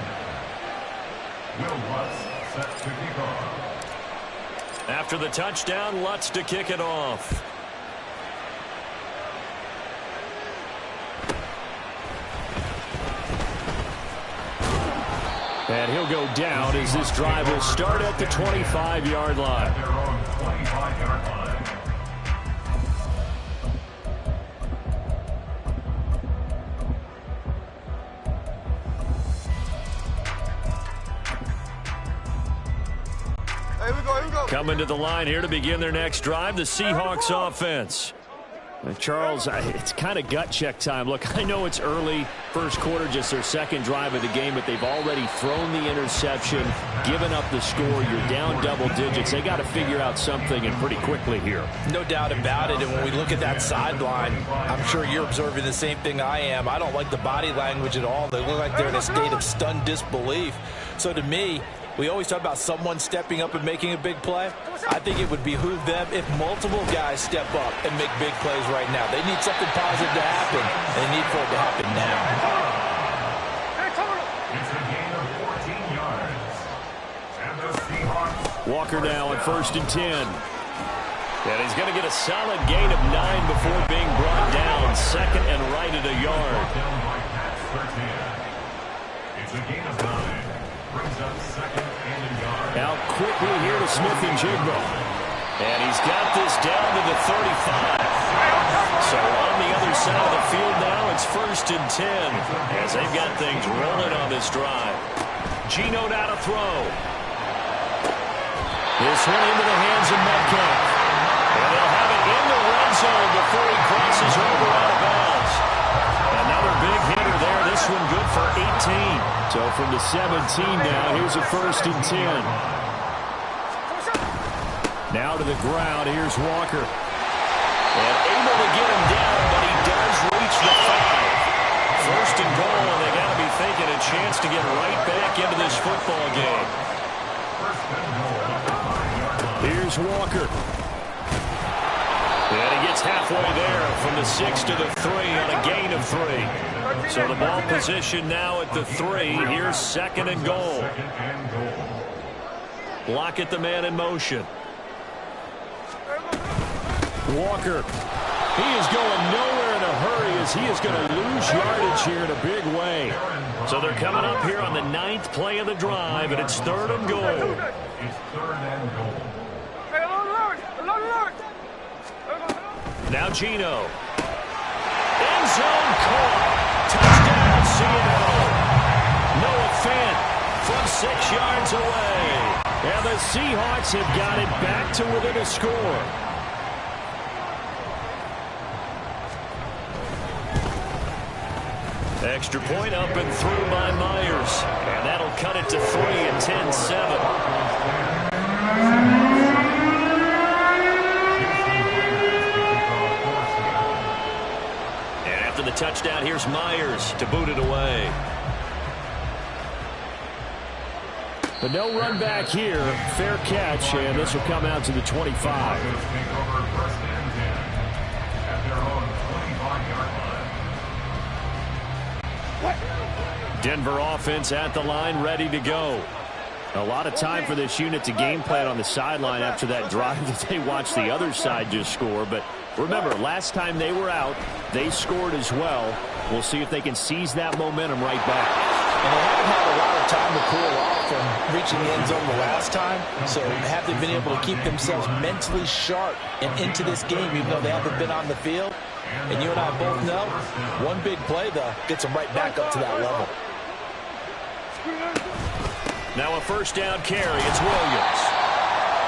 [SPEAKER 4] Will Lutz set to kick off.
[SPEAKER 1] After the touchdown, Lutz to kick it off. And he'll go down as this drive will start at the 25-yard line.
[SPEAKER 4] Their own 25-yard line.
[SPEAKER 1] Coming to the line here to begin their next drive, the Seahawks offense. Charles, it's kind of gut check time. Look, I know it's early, first quarter, just their second drive of the game, but they've already thrown the interception, given up the score. You're down double digits. They got to figure out something, and pretty quickly here.
[SPEAKER 8] No doubt about it, and when we look at that sideline, I'm sure you're observing the same thing I am. I don't like the body language at all. They look like they're in a state of stunned disbelief. So to me, we always talk about someone stepping up and making a big play. I think it would behoove them if multiple guys step up and make big plays right now. They need something positive to happen, and they need for it to happen now.
[SPEAKER 4] It's a gain of 14 yards. And the Seahawks.
[SPEAKER 1] Walker now on 1st and 10. And he's going to get a solid gain of 9 before being brought down. Second and right at a yard.
[SPEAKER 4] Down by Pat's 13. It's a gain of 9. Brings up second and a yard.
[SPEAKER 1] Out quickly here to Smith and Jigba. And he's got this down to the 35. So on the other side of the field now, it's 1st and 10. As they've got things rolling on this drive. Geno now to throw. This one into the hands of Metcalf. And they'll have it in the red zone before he crosses over out of bounds. Another big hitter there. This one good for 18. So from the 17 now, here's a 1st and 10. Now to the ground, here's Walker. And able to get him down, but he does reach the 5. 1st and goal, and they got to be thinking a chance to get right back into this football game. Here's Walker. And he gets halfway there from the 6 to the 3 on a gain of 3. So the ball position now at the 3. Here's 2nd and goal. Block at the man in motion. Walker. He is going nowhere in a hurry as he is going to lose yardage here in a big way. So they're coming up here on the 9th play of the drive, and it's 3rd and goal.
[SPEAKER 4] It's 3rd and goal.
[SPEAKER 1] Now Geno. End zone caught. Touchdown, Seattle. Noah Fant from 6 yards away. And the Seahawks have got it back to within a score.
[SPEAKER 2] Extra point up and through by Myers. And that'll cut it to 3 and 10-7. And after the touchdown, here's Myers to boot it away.
[SPEAKER 1] But no run back here. Fair catch, and this will come out to the 25. Denver offense at the line, ready to go. A lot of time for this unit to game plan on the sideline after that drive that they watched the other side just score. But remember, last time they were out, they scored as well. We'll see if they can seize that momentum right back.
[SPEAKER 8] And they haven't had a lot of time to cool off from reaching the end zone the last time. So have they been able to keep themselves mentally sharp and into this game, even though they haven't been on the field? And you and I both know, one big play, though, gets them right back up to that level.
[SPEAKER 2] Now a first down carry. It's Williams.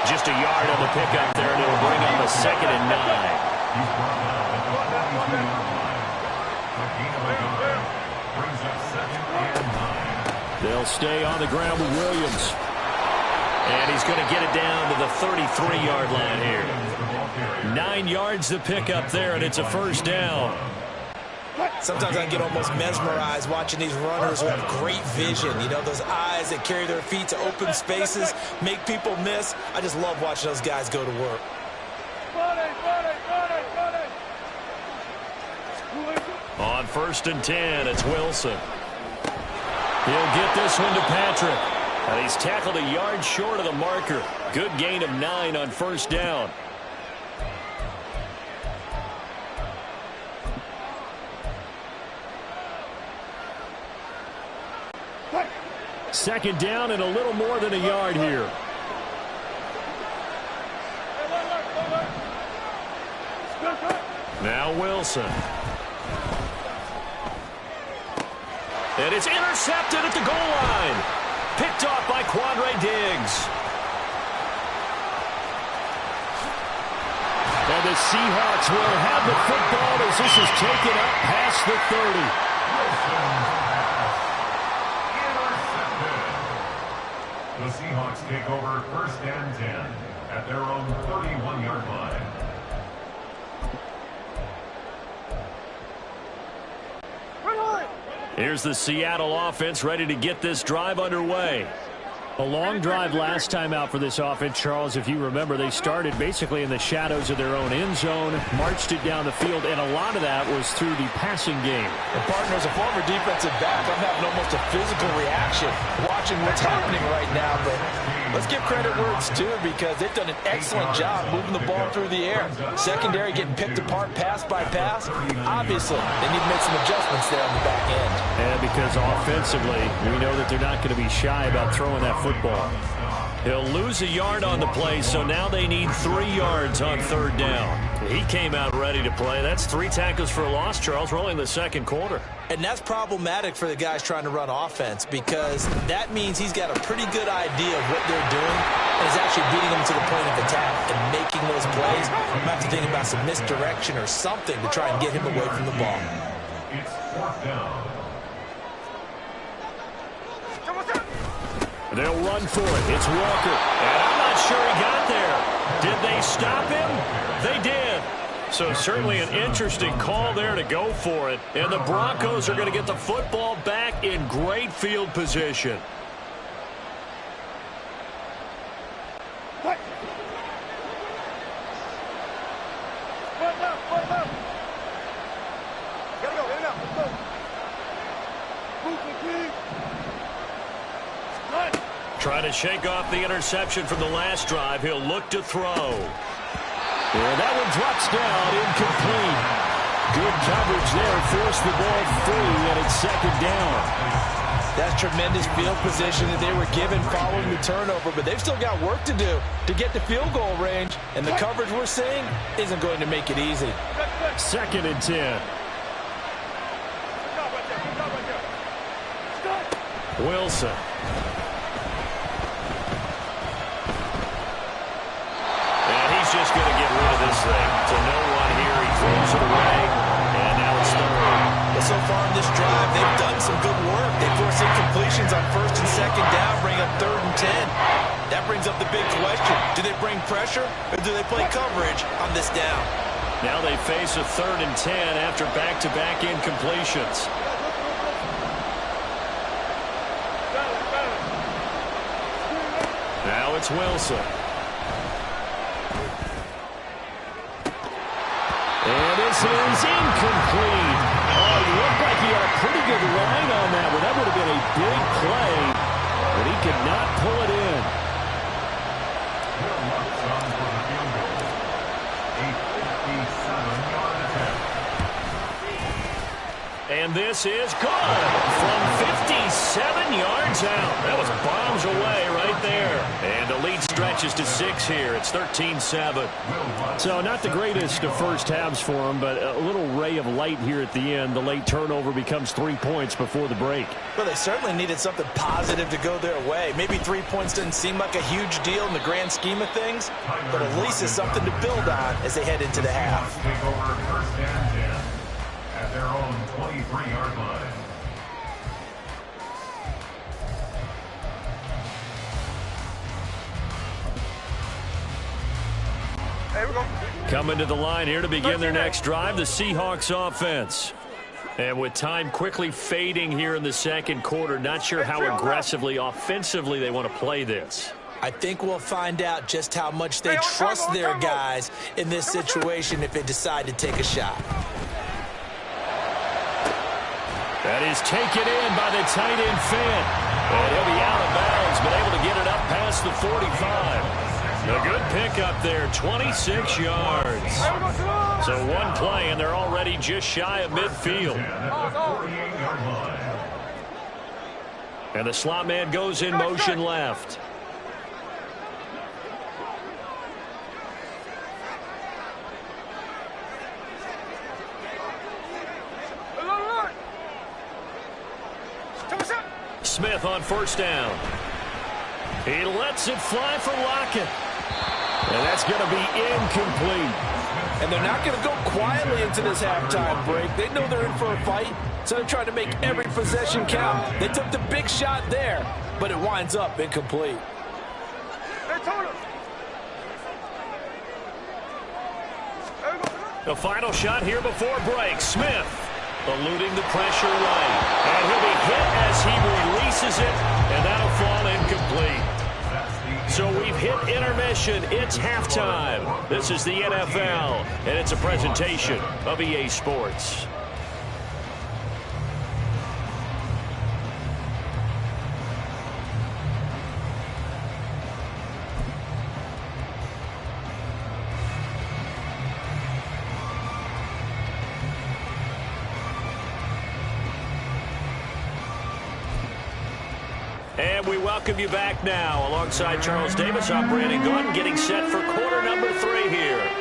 [SPEAKER 2] Just a yard on the pickup there, and it'll bring up a 2nd and 9. They'll stay on the ground with Williams. And he's going to get it down to the 33-yard line here. 9 yards to pick up there, and it's a first down.
[SPEAKER 3] Sometimes I get almost mesmerized watching these runners who have great vision. You know, those eyes that carry their feet to open spaces, make people miss. I just love watching those guys go to work.
[SPEAKER 2] On 1st and 10, it's Wilson. He'll get this one to Patrick. And he's tackled a yard short of the marker. Good gain of 9 on first down.
[SPEAKER 1] Second down and a little more than a yard here.
[SPEAKER 2] Now Wilson. And it's intercepted at the goal line. Picked off by Quandre Diggs.
[SPEAKER 1] And the Seahawks will have the football as this is taken up past the 30.
[SPEAKER 4] The Seahawks take over 1st and 10 at their own 31-yard line.
[SPEAKER 2] Here's the Seattle offense ready to get this drive underway.
[SPEAKER 1] A long drive last time out for this offense, Charles. If you remember, they started basically in the shadows of their own end zone, marched it down the field, and a lot of that was through the passing game.
[SPEAKER 8] And partner, as a former defensive back, I'm having almost a physical reaction watching what's happening right now. But let's give credit where it's due, because they've done an excellent job moving the ball through the air. Secondary getting picked apart pass by pass. Obviously, they need to make some adjustments there on the back end.
[SPEAKER 1] And because offensively, we know that they're not going to be shy about throwing that football.
[SPEAKER 2] He'll lose a yard on the play, so now they need 3 yards on 3rd down. He came out ready to play. That's 3 tackles for a loss, Charles. We're only in the 2nd quarter.
[SPEAKER 3] And that's problematic for the guys trying to run offense, because that means he's got a pretty good idea of what they're doing and is actually beating them to the point of attack and making those plays. You might have to think about some misdirection or something to try and get him away from the ball.
[SPEAKER 4] It's 4th down.
[SPEAKER 1] They'll run for it. It's Walker.
[SPEAKER 2] And I'm not sure he got there. Did they stop him? They did. So certainly an interesting call there to go for it. And the Broncos are going to get the football back in great field position. Trying to shake off the interception from the last drive. He'll look to throw.
[SPEAKER 1] Yeah, that one drops down, incomplete. Good coverage there, forced the ball free, and it's 2nd down.
[SPEAKER 8] That's tremendous field position that they were given following the turnover, but they've still got work to do to get to field goal range, and the coverage we're seeing isn't going to make it easy.
[SPEAKER 1] 2nd and 10.
[SPEAKER 2] Wilson. Just going to get rid of this thing to no one here. He throws it away, and now it's 3rd.
[SPEAKER 3] The so far in this drive, they've done some good work. They force incompletions on first and second down, bring up 3rd and 10. That brings up the big question. Do they bring pressure or do they play coverage on this down?
[SPEAKER 2] Now they face a 3rd and 10 after back-to-back incompletions. Now it's Wilson. And this is incomplete. Oh, he looked like he had a pretty good line on that one. That would have been a big play, but he could not pull it in. And this is good from 57 yards out. That was bombs away right there. And the lead stretches to 6 here. It's 13-7.
[SPEAKER 1] So not the greatest of first halves for him, but a little ray of light here at the end. The late turnover becomes 3 points before the break.
[SPEAKER 3] Well, they certainly needed something positive to go their way. Maybe 3 points doesn't seem like a huge deal in the grand scheme of things, but at least it's something to build on as they head into the half.
[SPEAKER 4] Take over 1st and 10 at their own 23-yard line.
[SPEAKER 2] Coming to the line here to begin their next drive, the Seahawks offense. And with time quickly fading here in the second quarter, not sure how aggressively, offensively they want to play this.
[SPEAKER 3] I think we'll find out just how much they trust their guys in this situation if they decide to take a shot.
[SPEAKER 2] That is taken in by the tight end Finn. And he'll be out of bounds, but able to get it up past the 45. A good pickup there, 26 yards. So one play, and they're already just shy of midfield. And the slot man goes in motion left. Smith on 1st down. He lets it fly for Lockett. And that's going to be incomplete.
[SPEAKER 8] And they're not going to go quietly into this halftime break. They know they're in for a fight, so they're trying to make every possession count. They took the big shot there, but it winds up incomplete.
[SPEAKER 2] The final shot here before break. Smith eluding the pressure right. And he'll be hit as he releases it, and that'll fall incomplete. So we've hit intermission. It's halftime. This is the NFL, and it's a presentation of EA Sports. And we welcome you back now. Alongside Charles Davis, I'm Brandon Gordon, getting set for quarter number 3 here.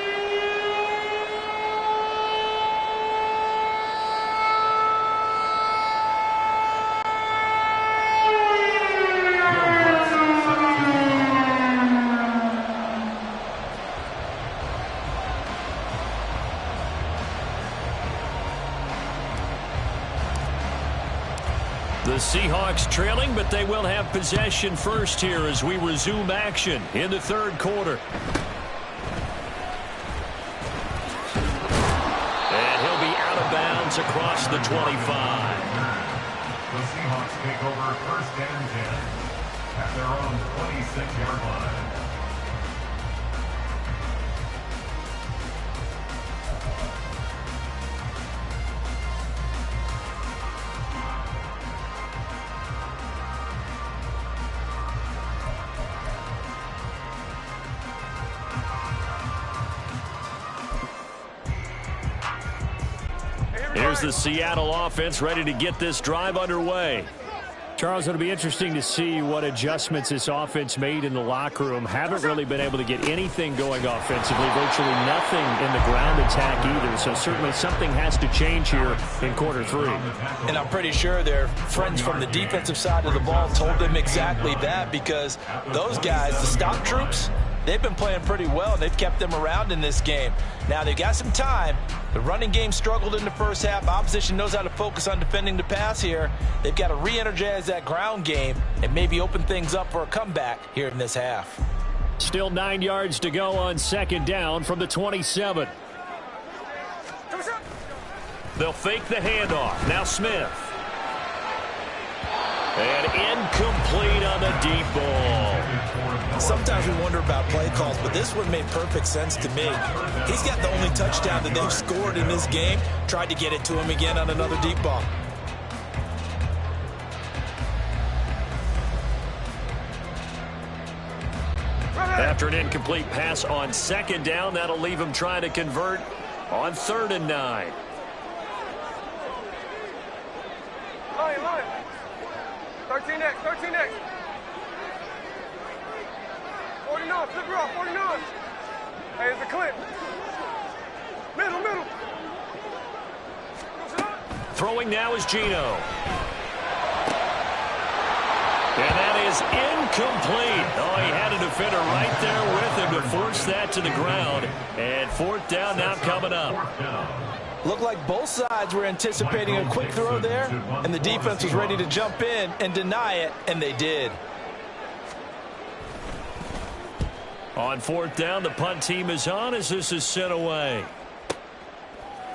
[SPEAKER 2] The Seahawks trailing, but they will have possession first here as we resume action in the 3rd quarter. And he'll be out of bounds across the 25.
[SPEAKER 4] The Seahawks take over 1st and 10 at their own 26-yard line.
[SPEAKER 2] Here's the Seattle offense ready to get this drive underway.
[SPEAKER 1] Charles, it'll be interesting to see what adjustments this offense made in the locker room. Haven't really been able to get anything going offensively, virtually nothing in the ground attack either. So certainly something has to change here in quarter 3.
[SPEAKER 3] And I'm pretty sure their friends from the defensive side of the ball told them exactly that, because those guys, the stop troops,
[SPEAKER 8] they've been playing pretty well, and they've kept them around in this game. Now, they've got some time. The running game struggled in the first half. Opposition knows how to focus on defending the pass here. They've got to re-energize that ground game and maybe open things up for a comeback here in this half.
[SPEAKER 1] Still 9 yards to go on second down from the 27.
[SPEAKER 2] They'll fake the handoff. Now Smith. And incomplete on the deep ball.
[SPEAKER 3] Sometimes we wonder about play calls, but this one made perfect sense to me. He's got the only touchdown that they've scored in this game. Tried to get it to him again on another deep ball.
[SPEAKER 2] After an incomplete pass on second down, that'll leave him trying to convert on 3rd and 9.
[SPEAKER 5] Line. 13 next. 49, flip her off, 49. Hey, it's a clip. Middle.
[SPEAKER 2] Throwing now is Geno. And that is incomplete. Oh, he had a defender right there with him to force that to the ground. And 4th down now coming up.
[SPEAKER 8] Looked like both sides were anticipating a quick throw there, and the defense was ready to jump in and deny it, and they did.
[SPEAKER 2] On 4th down, the punt team is on as this is sent away.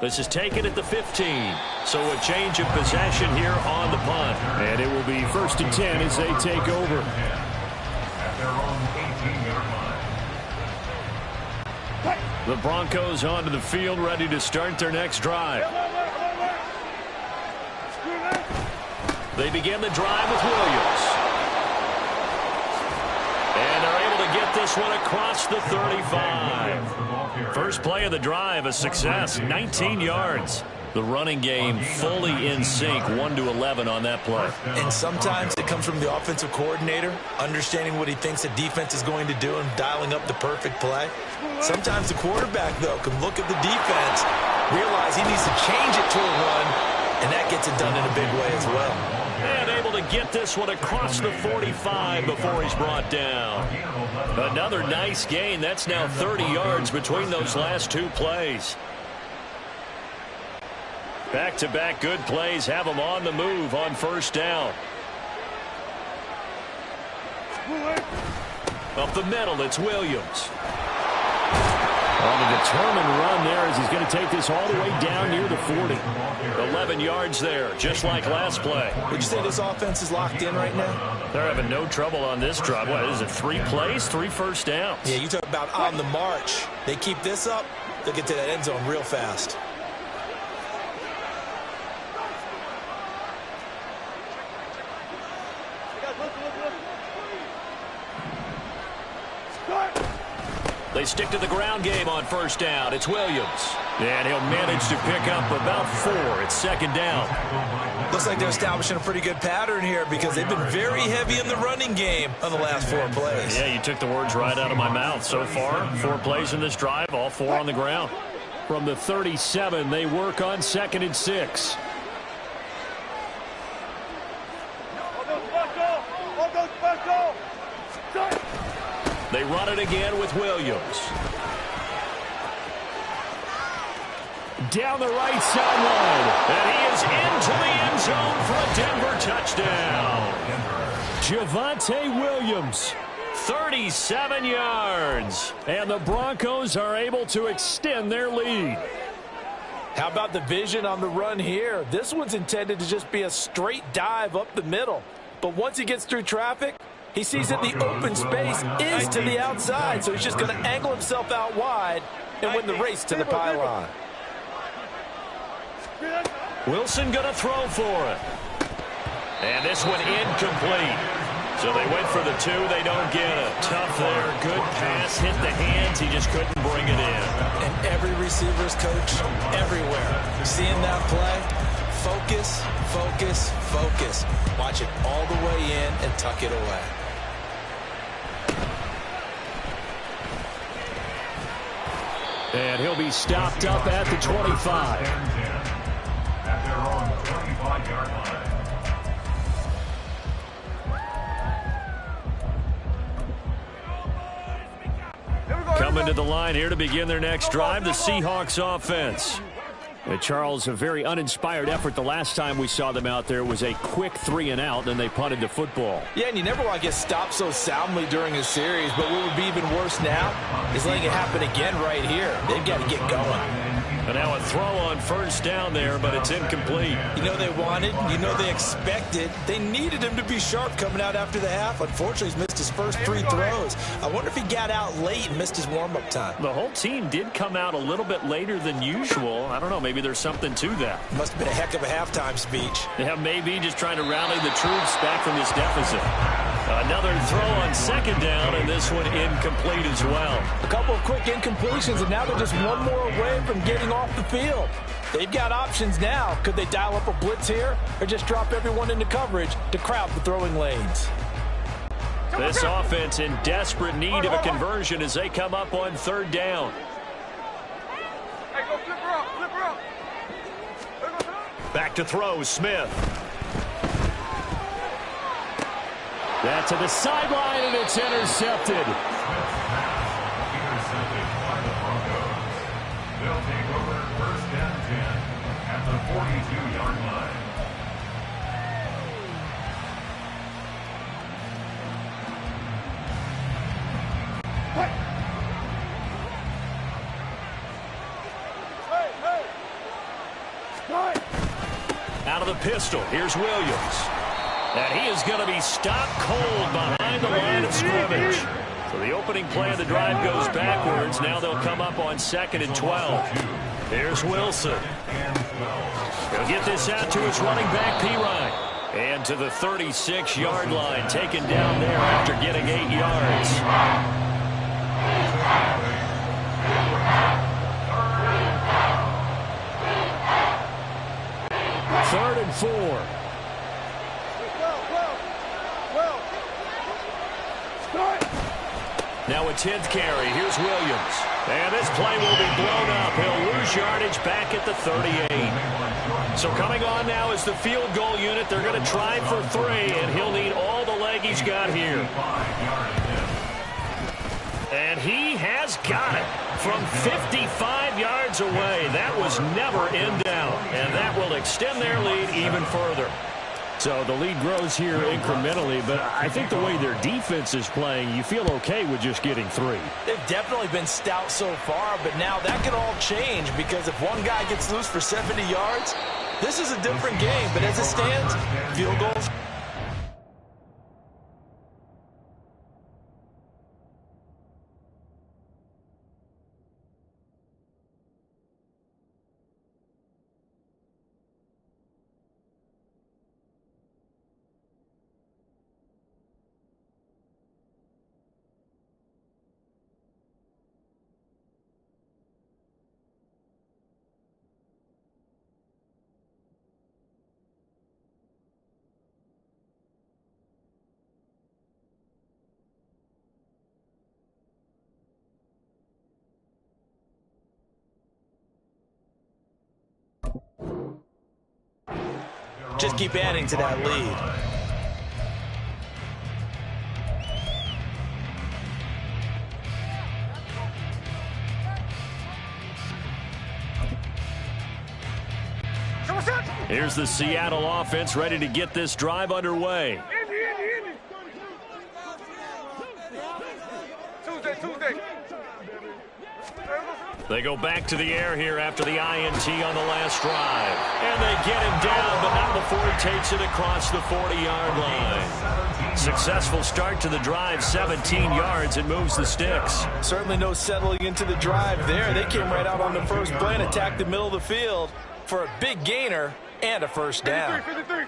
[SPEAKER 2] This is taken at the 15. So a change of possession here on the punt.
[SPEAKER 1] And it will be 1st and 10 as they take over.
[SPEAKER 4] At their own 18-yard line.
[SPEAKER 1] The Broncos onto the field, ready to start their next drive.
[SPEAKER 2] They begin the drive with Williams. And they're able to get this one across the 35. First play of the drive, a success, 19 yards. The running game fully in sync, 1-11 on that play.
[SPEAKER 3] And sometimes it comes from the offensive coordinator, understanding what he thinks the defense is going to do and dialing up the perfect play. Sometimes the quarterback, though, can look at the defense, realize he needs to change it to a run, and that gets it done in a big way as well.
[SPEAKER 2] And able to get this one across the 45 before he's brought down. Another nice gain. That's now 30 yards between those last two plays. Back-to-back good plays have them on the move on 1st down. Up the middle, it's Williams.
[SPEAKER 1] On the determined run there as he's going to take this all the way down near the 40.
[SPEAKER 2] 11 yards there, just like last play.
[SPEAKER 3] Would you say this offense is locked in right now?
[SPEAKER 2] They're having no trouble on this drive. What is it, 3 plays, 3 first downs?
[SPEAKER 3] Yeah, you talk about on the march. They keep this up, they'll get to that end zone real fast.
[SPEAKER 2] They stick to the ground game on 1st down. It's Williams. And he'll manage to pick up about 4. It's 2nd down.
[SPEAKER 3] Looks like they're establishing a pretty good pattern here because they've been very heavy in the running game on the last 4 plays.
[SPEAKER 2] Yeah, you took the words right out of my mouth. So far, 4 plays in this drive, all 4 on the ground.
[SPEAKER 1] From the 37, they work on 2nd and 6.
[SPEAKER 2] They run it again with Williams.
[SPEAKER 1] Down the right sideline.
[SPEAKER 2] And he is into the end zone for a Denver touchdown.
[SPEAKER 1] Javonte Williams.
[SPEAKER 2] 37 yards.
[SPEAKER 1] And the Broncos are able to extend their lead.
[SPEAKER 8] How about the vision on the run here? This one's intended to just be a straight dive up the middle. But once he gets through traffic, he sees that the open space is to the outside, so he's just going to angle himself out wide and win the race to the pylon.
[SPEAKER 2] Wilson going to throw for it. And this one incomplete. So they went for the 2. They don't get it. Tough there. Good pass. Hit the hands. He just couldn't bring it in.
[SPEAKER 3] And every receiver's coach everywhere. Seeing that play, focus, focus, focus. Watch it all the way in and tuck it away.
[SPEAKER 1] And he'll be stopped up at the 25.
[SPEAKER 4] At their own 25-yard line.
[SPEAKER 1] Coming to the line here to begin their next drive, the Seahawks offense. Charles, a very uninspired effort the last time we saw them out there was a quick 3-and-out, and they punted the football.
[SPEAKER 8] Yeah, and you never want to get stopped so soundly during a series, but what would be even worse now is letting it happen again right here. They've got to get going.
[SPEAKER 1] And now a throw on first down there, but it's incomplete.
[SPEAKER 3] You know they wanted, you know they expected. They needed him to be sharp coming out after the half. Unfortunately, he's missed his first 3 throws. I wonder if he got out late and missed his warm-up time.
[SPEAKER 1] The whole team did come out a little bit later than usual. I don't know, maybe there's something to that.
[SPEAKER 3] Must have been a heck of a halftime speech.
[SPEAKER 1] Yeah, maybe just trying to rally the troops back from this deficit. Another throw on second down, and this one incomplete as well.
[SPEAKER 8] A couple of quick incompletions, and now they're just one more away from getting off the field. They've got options now. Could they dial up a blitz here or just drop everyone into coverage to crowd the throwing lanes?
[SPEAKER 1] This offense in desperate need of a conversion as they come up on third down. Back to throw, Smith. That to the sideline, and it's intercepted.
[SPEAKER 4] Intercepted by the Broncos. They'll take over first and 10 at the 42-yard line.
[SPEAKER 1] Out of the pistol, here's Williams. And he is going to be stopped cold behind the line of scrimmage. So the opening play of the drive goes backwards. Now they'll come up on 2nd and 12. Here's Wilson. He'll get this out to his running back, Pirine. And to the 36-yard line, taken down there after getting 8 yards. 3rd and 4. Now a 10th carry. Here's Williams. And this play will be blown up. He'll lose yardage back at the 38. So coming on now is the field goal unit. They're going to try for 3, and he'll need all the leg he's got here. And he has got it from 55 yards away. That was never in doubt, and that will extend their lead even further. So the lead grows here incrementally, but I think the way their defense is playing, you feel okay with just getting 3.
[SPEAKER 8] They've definitely been stout so far, but now that can all change because if one guy gets loose for 70 yards, this is a different game. But as it stands, field goals.
[SPEAKER 3] Just keep adding to that lead.
[SPEAKER 1] Here's the Seattle offense ready to get this drive underway. They go back to the air here after the INT on the last drive. And they get him down, but not before he takes it across the 40-yard line. Successful start to the drive, 17 yards, and moves the sticks.
[SPEAKER 8] Certainly no settling into the drive there. They came right out on the first play and attacked the middle of the field for a big gainer and a first down.
[SPEAKER 5] 53.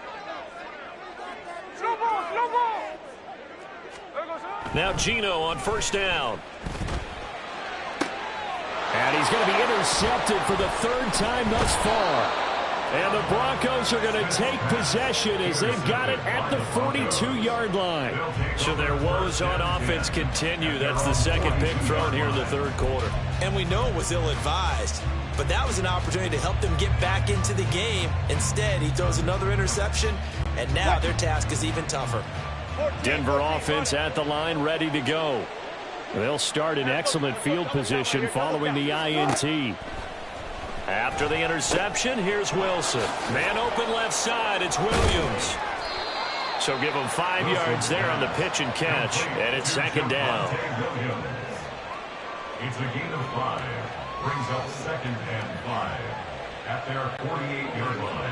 [SPEAKER 5] Slow ball.
[SPEAKER 1] Now Geno on first down. And he's going to be intercepted for the 3rd time thus far. And the Broncos are going to take possession as they've got it at the 42-yard line. So their woes on offense continue. That's the 2nd pick thrown here in the 3rd quarter.
[SPEAKER 3] And we know it was ill-advised, but that was an opportunity to help them get back into the game. Instead, he throws another interception, and now their task is even tougher.
[SPEAKER 1] Denver offense at the line, ready to go. They'll start in excellent field position following the INT.
[SPEAKER 2] After the interception, here's Wilson. Man open left side, it's Williams. So give him 5 yards there on the pitch and catch, and it's second down.
[SPEAKER 4] It's a gain of 5. Brings up 2nd and 5 at their 48-yard line.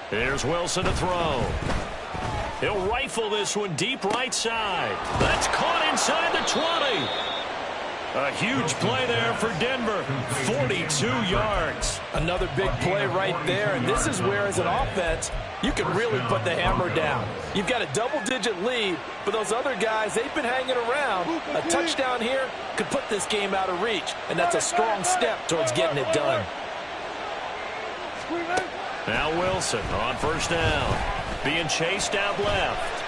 [SPEAKER 2] Here's Wilson to throw. He'll rifle this one deep right side. That's caught inside the 20. A huge play there for Denver. 42 yards.
[SPEAKER 8] Another big play right there, and this is where, as an offense, you can really put the hammer down. You've got a double-digit lead, but those other guys, they've been hanging around. A touchdown here could put this game out of reach, and that's a strong step towards getting it done.
[SPEAKER 2] Now Wilson on first down. Being chased out left.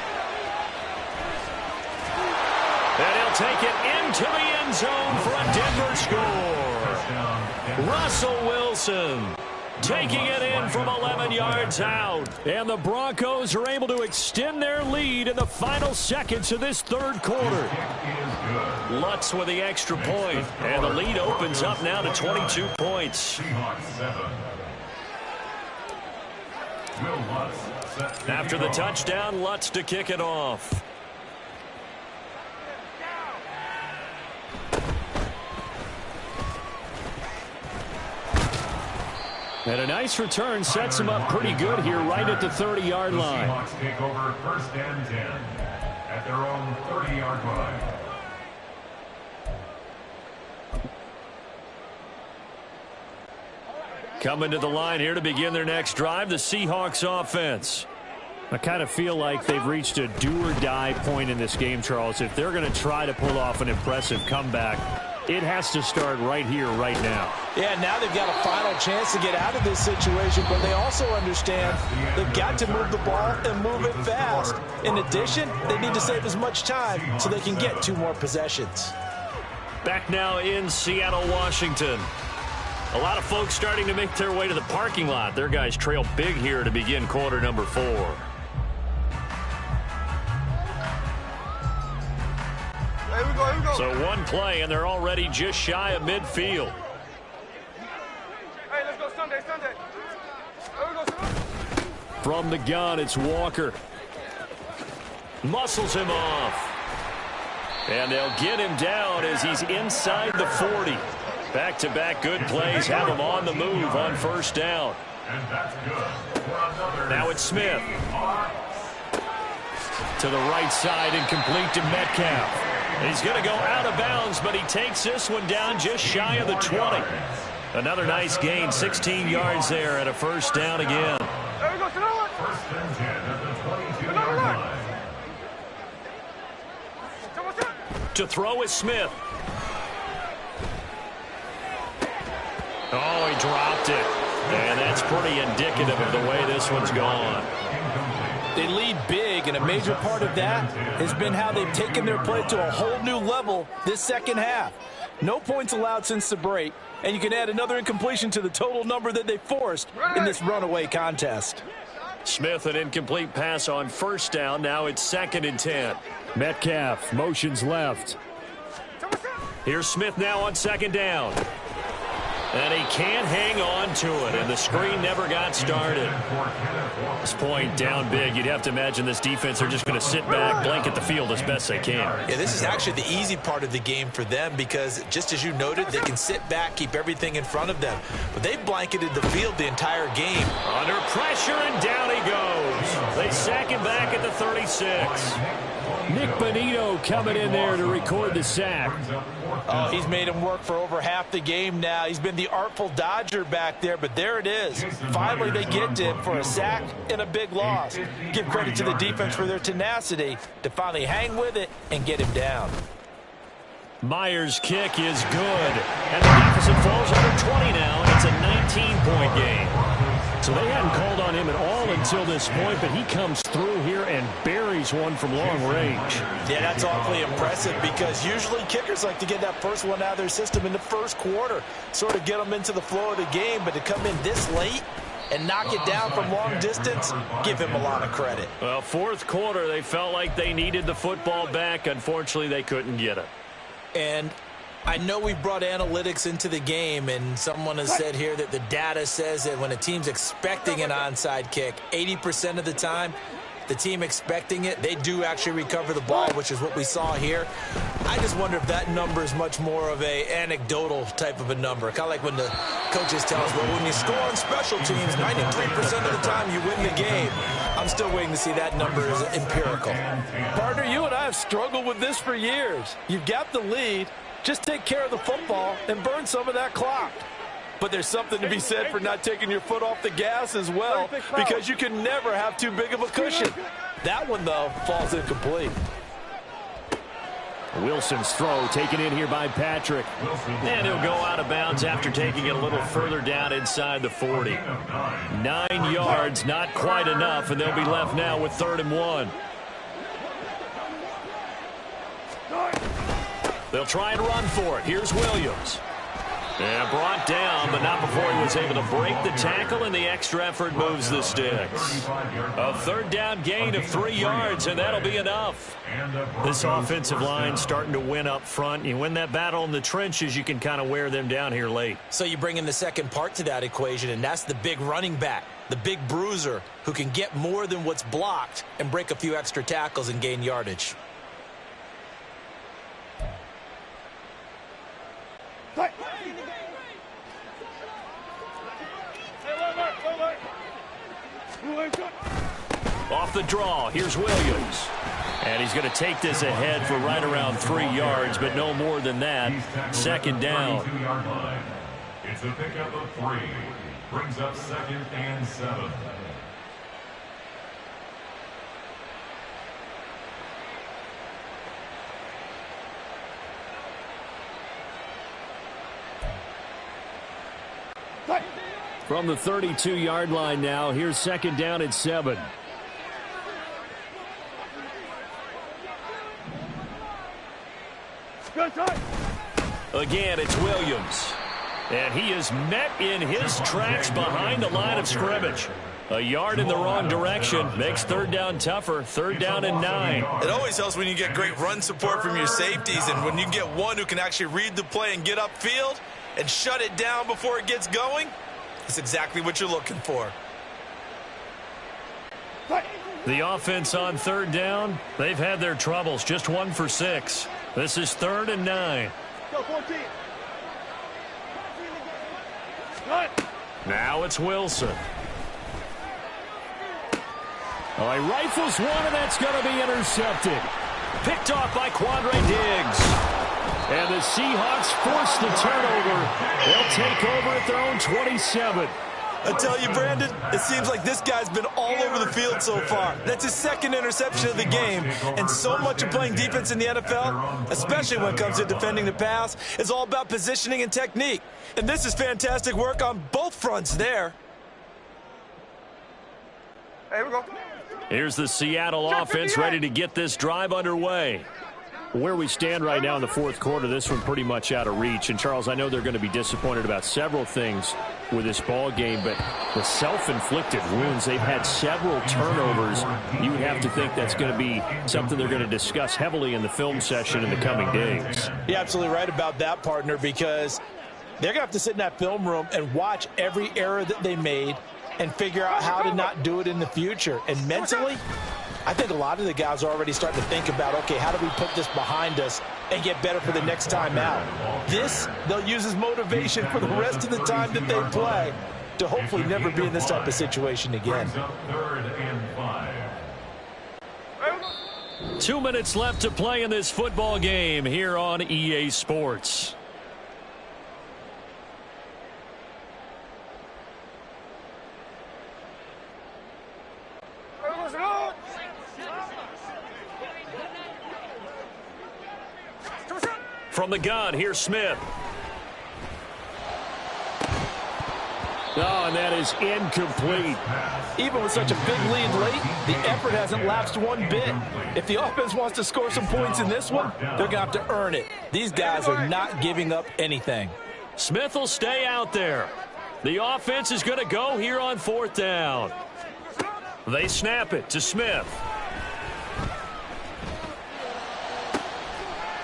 [SPEAKER 2] And he'll take it into the end zone for a Denver score. Russell Wilson taking it in from 11 yards out.
[SPEAKER 1] And the Broncos are able to extend their lead in the final seconds of this third quarter.
[SPEAKER 2] Lutz with the extra point. And the lead opens up now to 22 points. After the touchdown, Lutz to kick it off.
[SPEAKER 1] And a nice return sets him up pretty good here right at the 30-yard line.
[SPEAKER 4] The Seahawks take over 1st and 10 at their own 30-yard line.
[SPEAKER 2] Coming to the line here to begin their next drive, the Seahawks offense.
[SPEAKER 1] I kind of feel like they've reached a do-or-die point in this game, Charles. If they're going to try to pull off an impressive comeback, it has to start right here, right now.
[SPEAKER 8] Yeah, now they've got a final chance to get out of this situation, but they also understand they've got to move the ball and move it fast. In addition, they need to save as much time so they can get 2 more possessions.
[SPEAKER 2] Back now in Seattle, Washington. A lot of folks starting to make their way to the parking lot. Their guys trail big here to begin quarter number 4.
[SPEAKER 5] Here we go.
[SPEAKER 2] So one play, and they're already just shy of midfield.
[SPEAKER 5] Hey, let's go Sunday. Here we go.
[SPEAKER 1] From the gun, it's Walker.
[SPEAKER 2] Muscles him off. And they'll get him down as he's inside the 40. Back-to-back good plays have him on the move on first down.
[SPEAKER 4] And that's good.
[SPEAKER 2] Now it's Smith.
[SPEAKER 1] To the right side and complete to Metcalf.
[SPEAKER 2] He's going to go out of bounds, but he takes this one down just shy of the 20. Another nice gain, 16 yards there at a first down again.
[SPEAKER 5] There we go.
[SPEAKER 4] 1st and 10 at the 22-yard line.
[SPEAKER 2] To throw is Smith. Oh, he dropped it. And that's pretty indicative of the way this one's gone.
[SPEAKER 8] They lead big, and a major part of that has been how they've taken their play to a whole new level this second half. No points allowed since the break, and you can add another incompletion to the total number that they forced in this runaway contest.
[SPEAKER 2] Smith, an incomplete pass on first down. Now it's 2nd and 10.
[SPEAKER 1] Metcalf motions left.
[SPEAKER 2] Here's Smith now on 2nd down. And he can't hang on to it, and the screen never got started. This point down big. You'd have to imagine this defense are just going to sit back, blanket the field as best they can.
[SPEAKER 3] Yeah, this is actually the easy part of the game for them because, just as you noted, they can sit back, keep everything in front of them. But they've blanketed the field the entire game.
[SPEAKER 2] Under pressure, and down he goes. They sack him back at the 36.
[SPEAKER 1] Nick Bonito coming in there to record the sack.
[SPEAKER 8] Oh, he's made him work for over half the game now. He's been the artful dodger back there, but there it is. Finally, they get to him for a sack and a big loss. Give credit to the defense for their tenacity to finally hang with it and get him down.
[SPEAKER 1] Myers' kick is good. And the deficit falls under 20 now, and it's a 19-point game. So they hadn't called on him at all until this point, but he comes through here and buries one from long range.
[SPEAKER 8] Yeah, that's awfully impressive because usually kickers like to get that first one out of their system in the first quarter, sort of get them into the flow of the game, but to come in this late,
[SPEAKER 3] and knock it down from long distance, give him a lot of credit.
[SPEAKER 1] Well, fourth quarter, they felt like they needed the football back. Unfortunately, they couldn't get it.
[SPEAKER 3] And I know we've brought analytics into the game, and someone has said here that the data says that when a team's expecting an onside kick, 80% of the time, the team expecting it, they do actually recover the ball, which is what we saw here. I just wonder if that number is much more of a anecdotal type of a number. Kind of like when the coaches tell us, well, when you score on special teams, 93% of the time you win the game. I'm still waiting to see that number is empirical.
[SPEAKER 8] Partner, you and I have struggled with this for years. You've got the lead. Just take care of the football and burn some of that clock. But there's something to be said for not taking your foot off the gas as well, because you can never have too big of a cushion. That one, though, falls incomplete.
[SPEAKER 1] Wilson's throw taken in here by Patrick. And he'll go out of bounds after taking it a little further down inside the 40. 9 yards, not quite enough, and they'll be left now with 3rd and 1. They'll try and run for it. Here's Williams. And brought down, but not before he was able to break the tackle, and the extra effort moves the sticks. A 3rd down gain of 3 yards, and that'll be enough. This offensive line starting to win up front. You win that battle in the trenches, you can kind of wear them down here late.
[SPEAKER 3] So you bring in the second part to that equation, and that's the big running back, the big bruiser, who can get more than what's blocked and break a few extra tackles and gain yardage.
[SPEAKER 1] Off the draw, here's Williams. And he's going to take this ahead for right around 3 yards, but no more than that. 2nd down.
[SPEAKER 4] It's a pickup of 3. Brings up 2nd and 7.
[SPEAKER 1] From the 32-yard line now, here's 2nd down and 7. Again, it's Williams. And he is met in his tracks behind the line of scrimmage. A yard in the wrong direction makes 3rd down tougher. 3rd down and 9.
[SPEAKER 3] It always helps when you get great run support from your safeties, and when you get one who can actually read the play and get upfield and shut it down before it gets going. That's exactly what you're looking for.
[SPEAKER 1] The offense on 3rd down, they've had their troubles. Just 1 for 6. This is 3rd and 9. Now it's Wilson. Oh, he rifles one, and that's going to be intercepted. Picked off by Quandre Diggs. And the Seahawks force the turnover. They'll take over at their own 27.
[SPEAKER 3] I tell you, Brandon, it seems like this guy's been all over the field so far. That's his 2nd interception of the game. And so much of playing defense in the NFL, especially when it comes to defending the pass, is all about positioning and technique. And this is fantastic work on both fronts there.
[SPEAKER 5] Here we go.
[SPEAKER 1] Here's the Seattle offense ready to get this drive underway. Where we stand right now in the 4th quarter, this one pretty much out of reach. And, Charles, I know they're going to be disappointed about several things with this ball game, but the self-inflicted wounds, they've had several turnovers. You would have to think that's going to be something they're going to discuss heavily in the film session in the coming days.
[SPEAKER 8] You're absolutely right about that, partner, because they're going to have to sit in that film room and watch every error that they made and figure out how to not do it in the future. And mentally, I think a lot of the guys are already starting to think about, okay, how do we put this behind us and get better for the next time out? This, they'll use as motivation for the rest of the time that they play to hopefully never be in this type of situation again.
[SPEAKER 4] 3rd and 5.
[SPEAKER 1] 2 minutes left to play in this football game here on EA Sports. From the gun, here's Smith. Oh, and that is incomplete.
[SPEAKER 8] Even with such a big lead late, the effort hasn't lapsed one bit. If the offense wants to score some points in this one, they're going to have to earn it. These guys are not giving up anything.
[SPEAKER 1] Smith will stay out there. The offense is going to go here on 4th down. They snap it to Smith.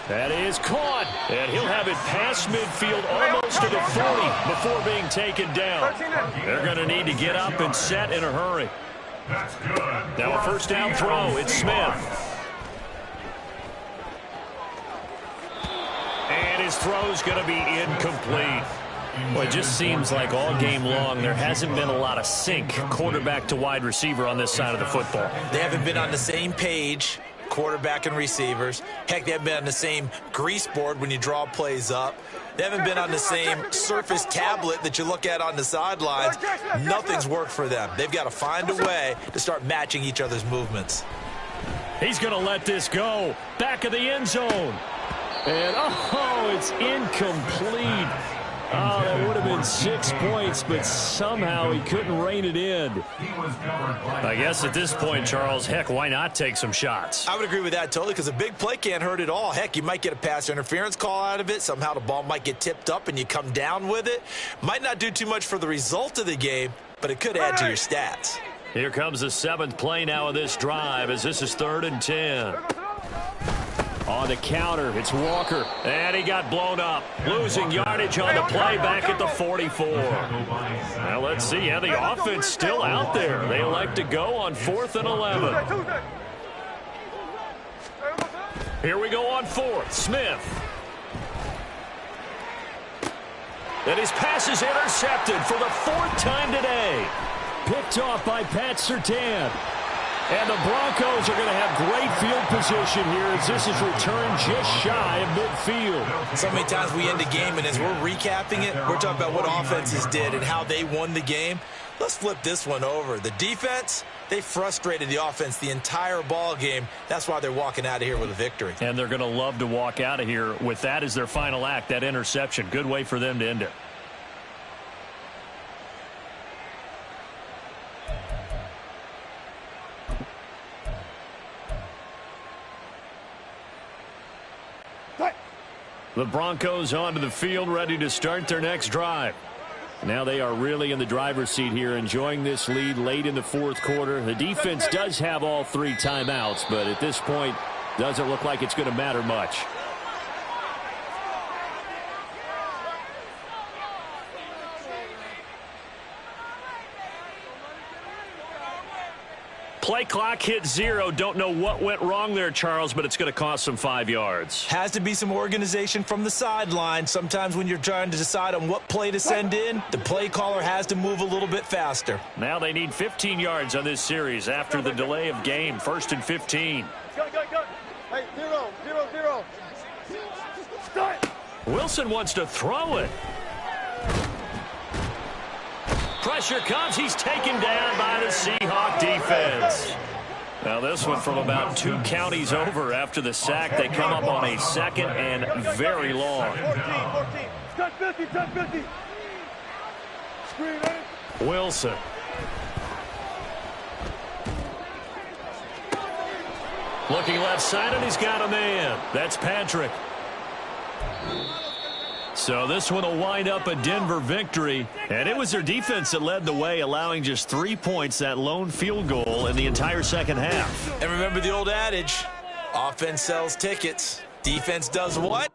[SPEAKER 1] That is caught, and he'll have it past midfield almost to the 40 before being taken down. They're going to need to get up and set in a hurry. Now a 1st down throw. It's Smith. And his throw's going to be incomplete. Well, it just seems like all game long there hasn't been a lot of sync quarterback to wide receiver on this side of the football.
[SPEAKER 3] They haven't been on the same page, quarterback and receivers. Heck, they haven't been on the same grease board when you draw plays up. They haven't been on the same Surface tablet that you look at on the sidelines. Nothing's worked for them. They've got to find a way to start matching each other's movements.
[SPEAKER 1] He's going to let this go. Back of the end zone. And, oh, it's incomplete. Oh, that would have been 6 points, but somehow he couldn't rein it in. I guess at this point, Charles, heck, why not take some shots?
[SPEAKER 3] I would agree with that totally, because a big play can't hurt at all. Heck, you might get a pass interference call out of it. Somehow the ball might get tipped up and you come down with it. Might not do too much for the result of the game, but it could add to your stats.
[SPEAKER 1] Here comes the 7th play now of this drive as this is 3rd and 10. On the counter, it's Walker, and he got blown up. Losing yardage on the play back at the 44. Now let's see, yeah, the offense still out there. They elect to go on 4th and 11. Here we go on 4th, Smith. And his pass is intercepted for the 4th time today. Picked off by Pat Surtain. And the Broncos are going to have great field position here as this is returned just shy of midfield.
[SPEAKER 3] So many times we end the game, and as we're recapping it, we're talking about what offenses did and how they won the game. Let's flip this one over. The defense, they frustrated the offense the entire ball game. That's why they're walking out of here with a victory.
[SPEAKER 1] And they're going to love to walk out of here with that as their final act, that interception. Good way for them to end it. The Broncos onto the field, ready to start their next drive. Now they are really in the driver's seat here, enjoying this lead late in the 4th quarter. The defense does have all 3 timeouts, but at this point, doesn't look like it's going to matter much. Play clock hit 0. Don't know what went wrong there, Charles, but it's going to cost them 5 yards.
[SPEAKER 3] Has to be some organization from the sideline. Sometimes when you're trying to decide on what play to send in, the play caller has to move a little bit faster.
[SPEAKER 1] Now they need 15 yards on this series after the delay of game. 1st and 15.
[SPEAKER 5] Go. Hey, 0. Start.
[SPEAKER 1] Wilson wants to throw it. Pressure comes. He's taken down by the Seahawk defense. Now this one from about 2 counties over after the sack. They come up on a 2nd and very long.
[SPEAKER 5] 14. Touch 50. Screen, ready?
[SPEAKER 1] Wilson. Looking left side, and he's got a man. That's Patrick. So this one will wind up a Denver victory, and it was their defense that led the way, allowing just 3 points, that lone field goal in the entire 2nd half.
[SPEAKER 3] And remember the old adage, offense sells tickets, defense does what?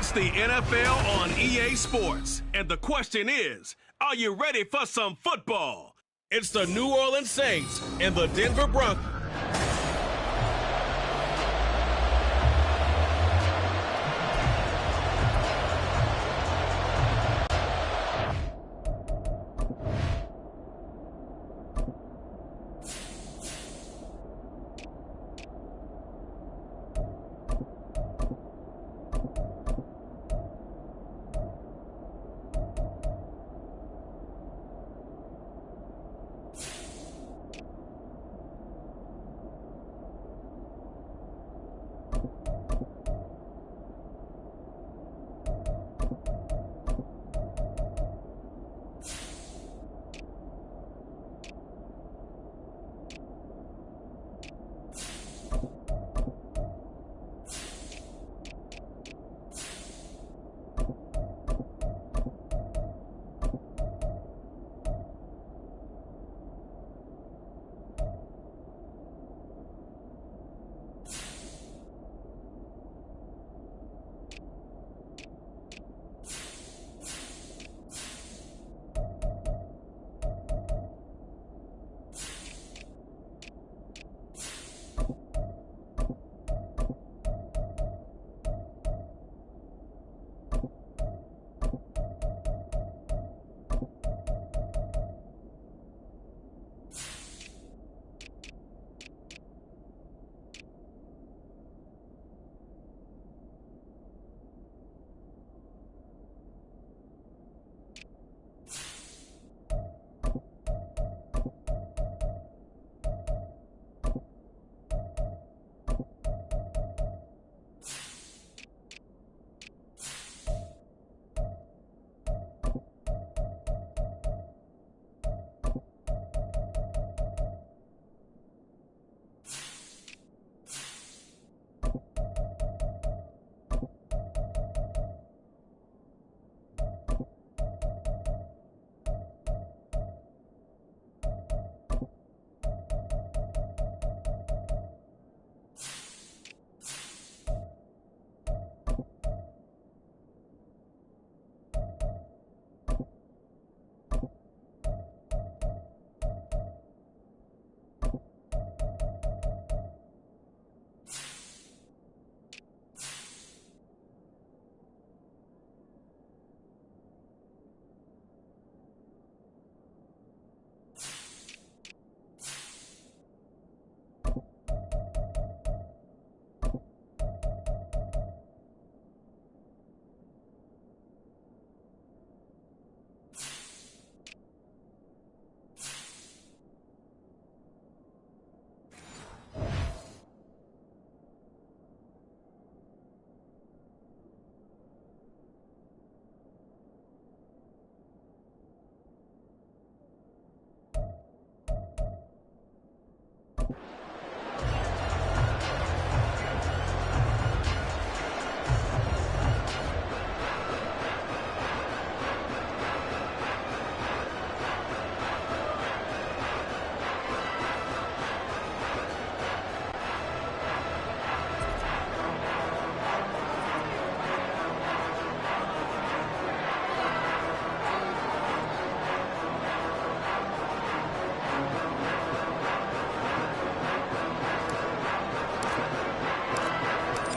[SPEAKER 6] It's the NFL on EA Sports. And the question is, are you ready for some football? It's the New Orleans Saints and the Denver Broncos.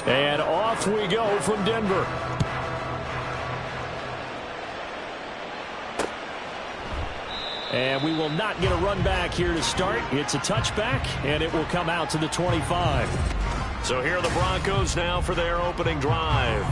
[SPEAKER 1] And off we go from Denver. And we will not get a run back here to start. It's a touchback, and it will come out to the 25.
[SPEAKER 2] So here are the Broncos now for their opening drive.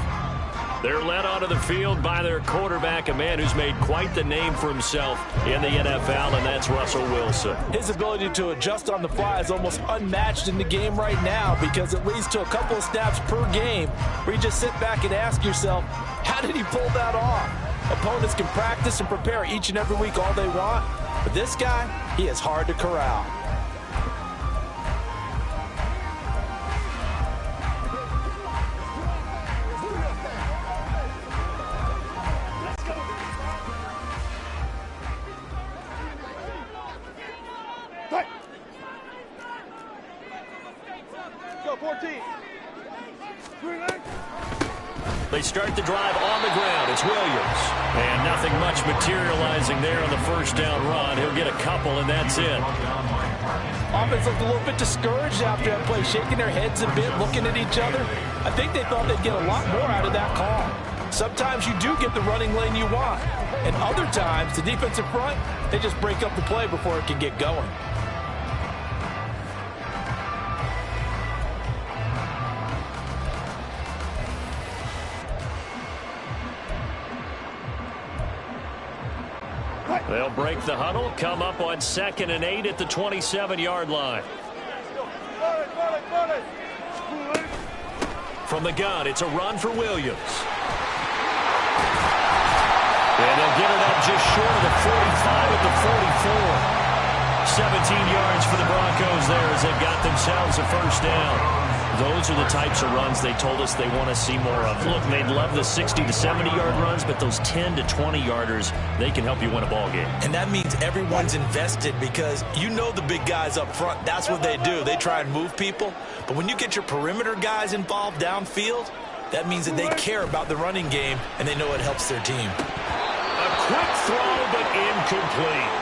[SPEAKER 2] They're led onto the field by their quarterback, a man who's made quite the name for himself in the NFL, and that's Russell Wilson.
[SPEAKER 8] His ability to adjust on the fly is almost unmatched in the game right now because it leads to a couple of snaps per game where you just sit back and ask yourself, how did he pull that off? Opponents can practice and prepare each and every week all they want, but this guy, he is hard to corral.
[SPEAKER 2] They
[SPEAKER 1] start the drive on the ground. It's Williams. And nothing much materializing there on the first down run. He'll get a couple, and that's it.
[SPEAKER 8] Offense looked a little bit discouraged after that play, shaking their heads a bit, looking at each other. I think they thought they'd get a lot more out of that call. Sometimes you do get the running lane you want. And other times, the defensive front, they just break up the play before it can get going.
[SPEAKER 1] They'll break the huddle, come up on 2nd and 8 at the 27-yard line. From the gun, it's a run for Williams. And they'll get it up just short of the 45 at the 44. 17 yards for the Broncos there as they've got themselves a first down. Those are the types of runs they told us they want to see more of. Look, they'd love the 60 to 70-yard runs, but those 10 to 20-yarders, they can help you win a ball game.
[SPEAKER 3] And that means everyone's invested because you know the big guys up front, that's what they do. They try and move people. But when you get your perimeter guys involved downfield, that means that they care about the running game and they know it helps their team.
[SPEAKER 1] A quick throw, but incomplete.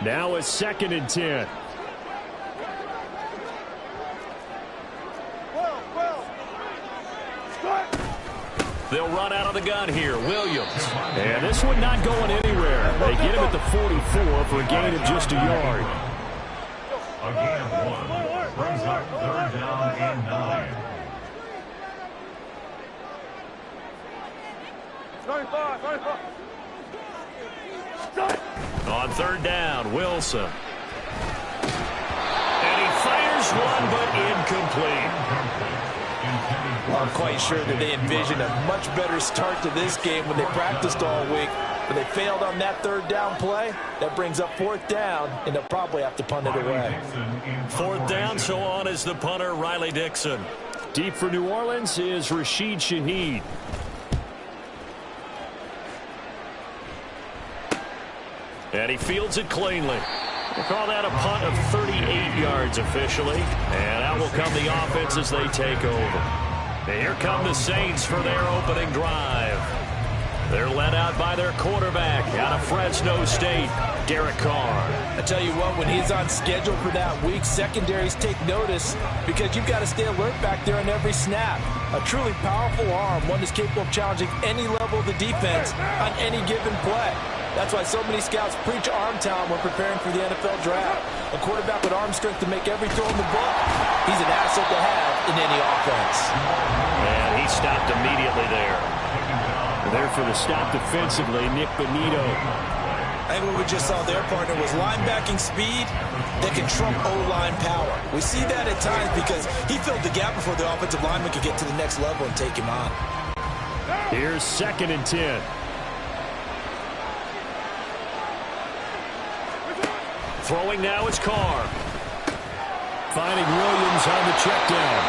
[SPEAKER 1] Now it's 2nd and 10. They'll run out of the gun here. Williams. And this one not going anywhere. They get him at the 44 for a gain of just a yard.
[SPEAKER 4] A gain of 1 brings up 3rd down and 9.
[SPEAKER 5] 35.
[SPEAKER 1] On 3rd down, Wilson. And he fires one, but incomplete.
[SPEAKER 8] I'm quite sure that they envisioned a much better start to this game when they practiced all week. But they failed on that 3rd down play. That brings up 4th down, and they'll probably have to punt it away.
[SPEAKER 1] 4th down, so on is the punter, Riley Dixon. Deep for New Orleans is Rashid Shaheed. And he fields it cleanly. We'll call that a punt of 38 yards officially. And out will come the offense as they take over. And here come the Saints for their opening drive. They're led out by their quarterback out of Fresno State, Derek Carr.
[SPEAKER 8] I tell you what, when he's on schedule for that week, secondaries take notice because you've got to stay alert back there on every snap. A truly powerful arm, one that's capable of challenging any level of the defense on any given play. That's why so many scouts preach arm talent when preparing for the NFL draft. A quarterback with arm strength to make every throw in the book, he's an asset to have in any offense.
[SPEAKER 1] And he stopped immediately there. There for the stop defensively, Nick Bonito.
[SPEAKER 3] I think what we just saw their partner was linebacking speed that can trump O-line power. We see that at times because he filled the gap before the offensive lineman could get to the next level and take him on.
[SPEAKER 1] Here's 2nd and 10. Throwing now is Carr. Finding Williams on the check down.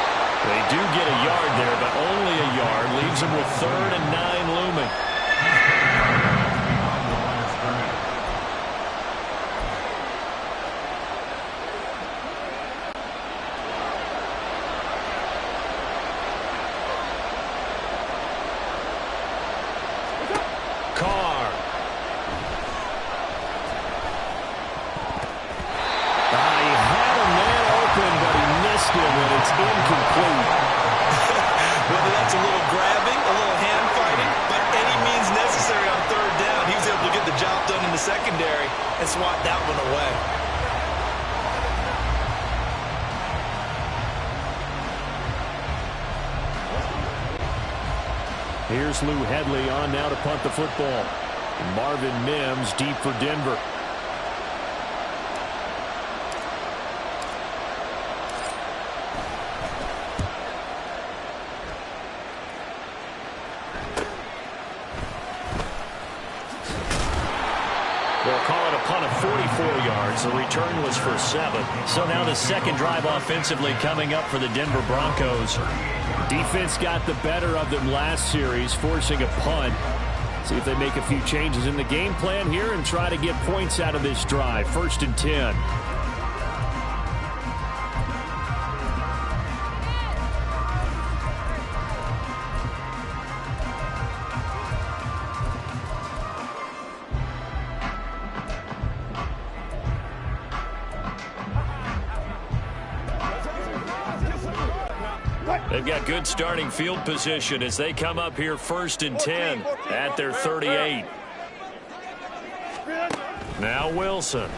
[SPEAKER 1] They do get a yard there, but only a yard. Leaves them with 3rd and 9 looming. Carr. He had a man open, but he missed him, and it's incomplete.
[SPEAKER 3] Whether that's a little grabbing, a little hand fighting, by any means necessary on 3rd down, he was able to get the job done in the secondary and swat that one away.
[SPEAKER 1] Here's Lou Hedley on now to punt the football. Marvin Mims deep for Denver. They'll call it a punt of 44 yards. The return was for 7. So now the second drive offensively coming up for the Denver Broncos. Defense got the better of them last series, forcing a punt. See if they make a few changes in the game plan here and try to get points out of this drive. 1st and 10. They've got good starting field position as they come up here 1st and 10 at their 38. Now Wilson.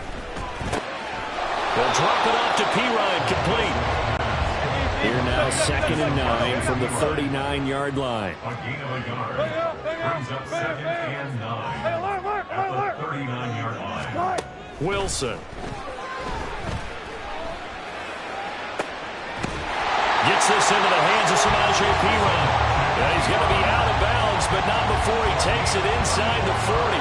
[SPEAKER 1] They'll drop it off to Pirine, complete. Here now 2nd and 9 from the 39-yard line.
[SPEAKER 4] A gain of a yard brings up 2nd and 9 at the 39-yard line.
[SPEAKER 1] Wilson. Gets this into the hands of Samaje Perine. And he's going to be out of bounds, but not before he takes it inside the 40.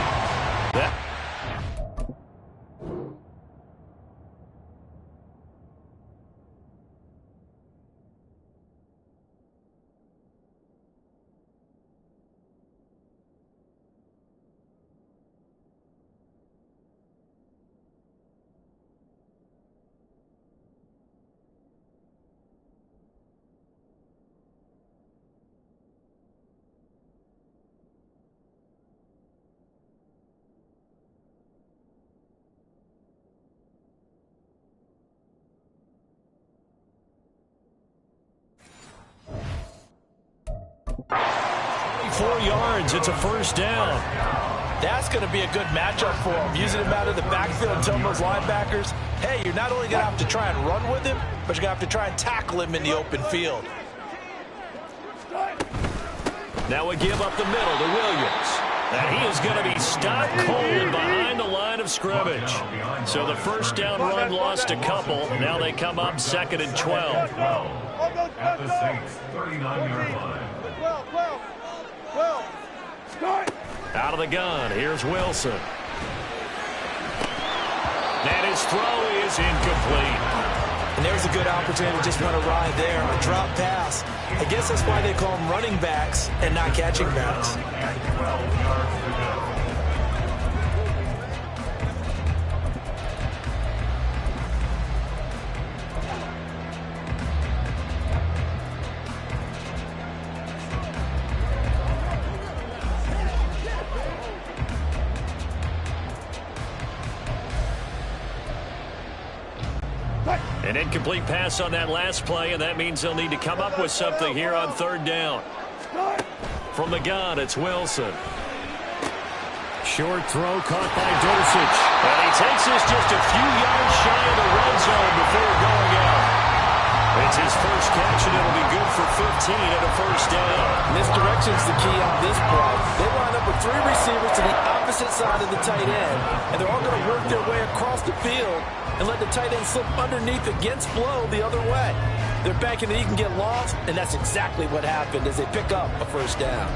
[SPEAKER 1] Yards. It's a 1st down.
[SPEAKER 8] That's going to be a good matchup for him. Using him out of the backfield and telling those linebackers, hey, you're not only going to have to try and run with him, but you're going to have to try and tackle him in the open field.
[SPEAKER 1] Now a give up the middle to Williams. And he is going to be stopped cold behind the line of scrimmage. So the 1st down run lost a couple. Now they come up 2nd and 12.
[SPEAKER 4] At the Saints' 39-yard line.
[SPEAKER 1] Out of the gun, here's Wilson. And his throw is incomplete.
[SPEAKER 3] And there's a good opportunity to just run a ride there, a drop pass. I guess that's why they call them running backs and not catching backs.
[SPEAKER 4] 12 yards to go.
[SPEAKER 1] An incomplete pass on that last play, and that means they'll need to come up with something here on 3rd down. From the gun, it's Wilson. Short throw caught by Dulcich. And he takes this just a few yards shy of the red zone before going out. It's his first catch, and it'll be good for 15 at a 1st down.
[SPEAKER 8] Misdirection's the key on this play. They line up with 3 receivers to the opposite side of the tight end, and they're all going to work their way across the field and let the tight end slip underneath against flow the other way. They're banking that he can get lost, and that's exactly what happened as they pick up a 1st down.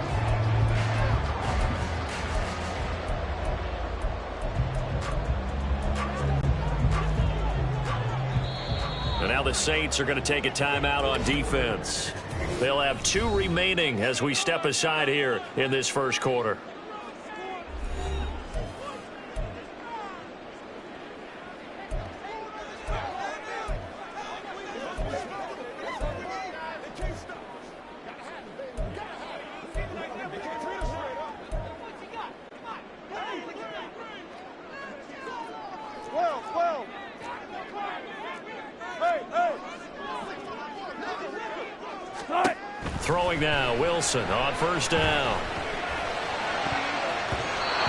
[SPEAKER 1] And now the Saints are going to take a timeout on defense. They'll have 2 remaining as we step aside here in this 1st quarter. Throwing now, Wilson on 1st down.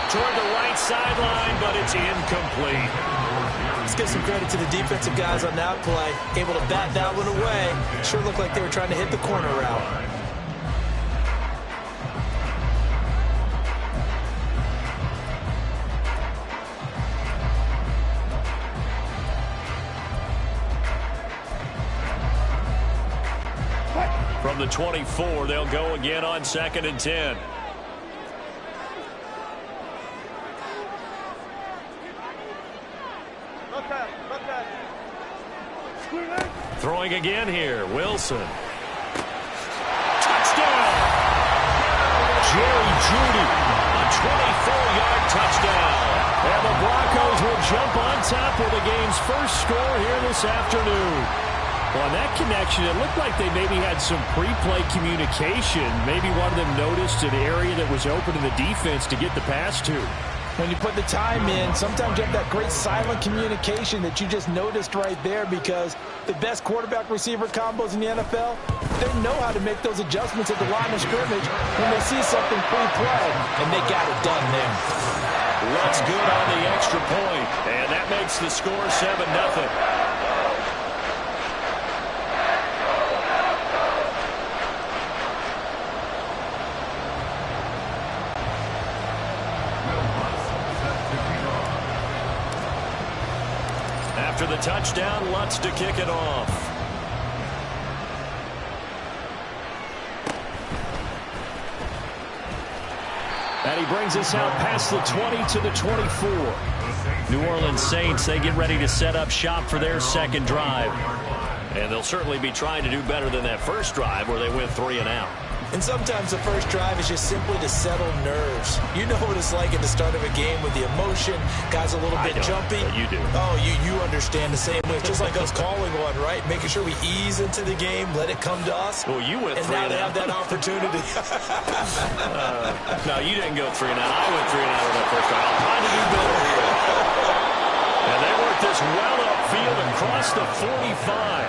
[SPEAKER 1] Toward the right sideline, but it's incomplete.
[SPEAKER 3] Let's give some credit to the defensive guys on that play. Able to bat that one away. Sure looked like they were trying to hit the corner route.
[SPEAKER 1] From the 24, they'll go again on 2nd and 10. Throwing again here, Wilson. Touchdown! Jerry Jeudy. A
[SPEAKER 2] 24-yard touchdown.
[SPEAKER 1] And the Broncos will jump on top with the game's first score here this afternoon. Well, on that connection, it looked like they maybe had some pre-play communication. Maybe one of them noticed an area that was open in the defense to get the pass to.
[SPEAKER 8] When you put the time in, sometimes you have that great silent communication that you just noticed right there, because the best quarterback-receiver combos in the NFL, they know how to make those adjustments at the line of scrimmage when they see something pre-play, and they got it done there.
[SPEAKER 2] Looks good on the extra point, and that makes the score 7-0. After the touchdown, Lutz to kick it off.
[SPEAKER 1] And he brings us out past the 20 to the 24.
[SPEAKER 2] New Orleans Saints, they get ready to set up shop for their second drive. And they'll certainly be trying to do better than that first drive where they went 3 and out.
[SPEAKER 3] And sometimes the first drive is just simply to settle nerves. You know what it's like at the start of a game with the emotion. Guys a little bit jumpy.
[SPEAKER 2] You do.
[SPEAKER 3] Oh, you understand the same way. It's just like us calling one, right? Making sure we ease into the game, let it come to us.
[SPEAKER 2] Well, you went 3 and out.
[SPEAKER 3] And now they have that opportunity.
[SPEAKER 2] No, you didn't go 3 and out. I went 3 and out on that first drive. I'm trying to do better here. And they work this well upfield across the 45.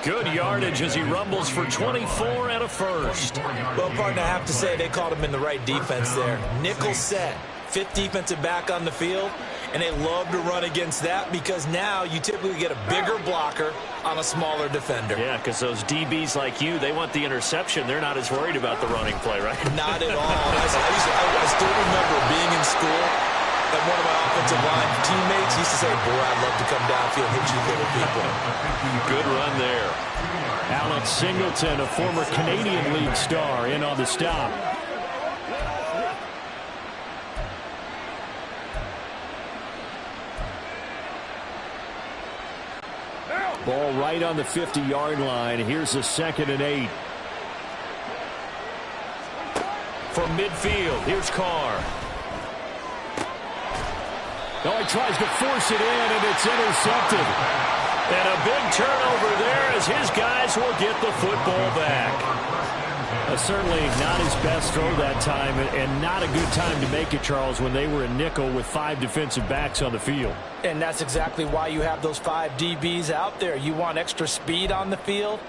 [SPEAKER 2] Good yardage as he rumbles for 24 and a first.
[SPEAKER 3] Well, partner, I have to say they caught him in the right defense there. Nickel set, 5th defensive back on the field, and they love to run against that because now you typically get a bigger blocker on a smaller defender.
[SPEAKER 2] Yeah, because those DBs like you, they want the interception. They're not as worried about the running play, right?
[SPEAKER 3] Not at all. I still remember being in school, and one of my offensive line teammates used to say, boy, I'd love to come downfield and hit you little people.
[SPEAKER 2] Good run there.
[SPEAKER 1] Alex Singleton, a former Canadian League star, in on the stop. Ball right on the 50-yard line. Here's a 2nd and 8.
[SPEAKER 2] From midfield, here's Carr.
[SPEAKER 1] Oh, he tries to force it in, and it's intercepted.
[SPEAKER 2] And a big turnover there as his guys will get the football back.
[SPEAKER 1] Certainly not his best throw that time, and not a good time to make it, Charles, when they were in nickel with 5 defensive backs on the field.
[SPEAKER 8] And that's exactly why you have those 5 DBs out there. You want extra speed on the field,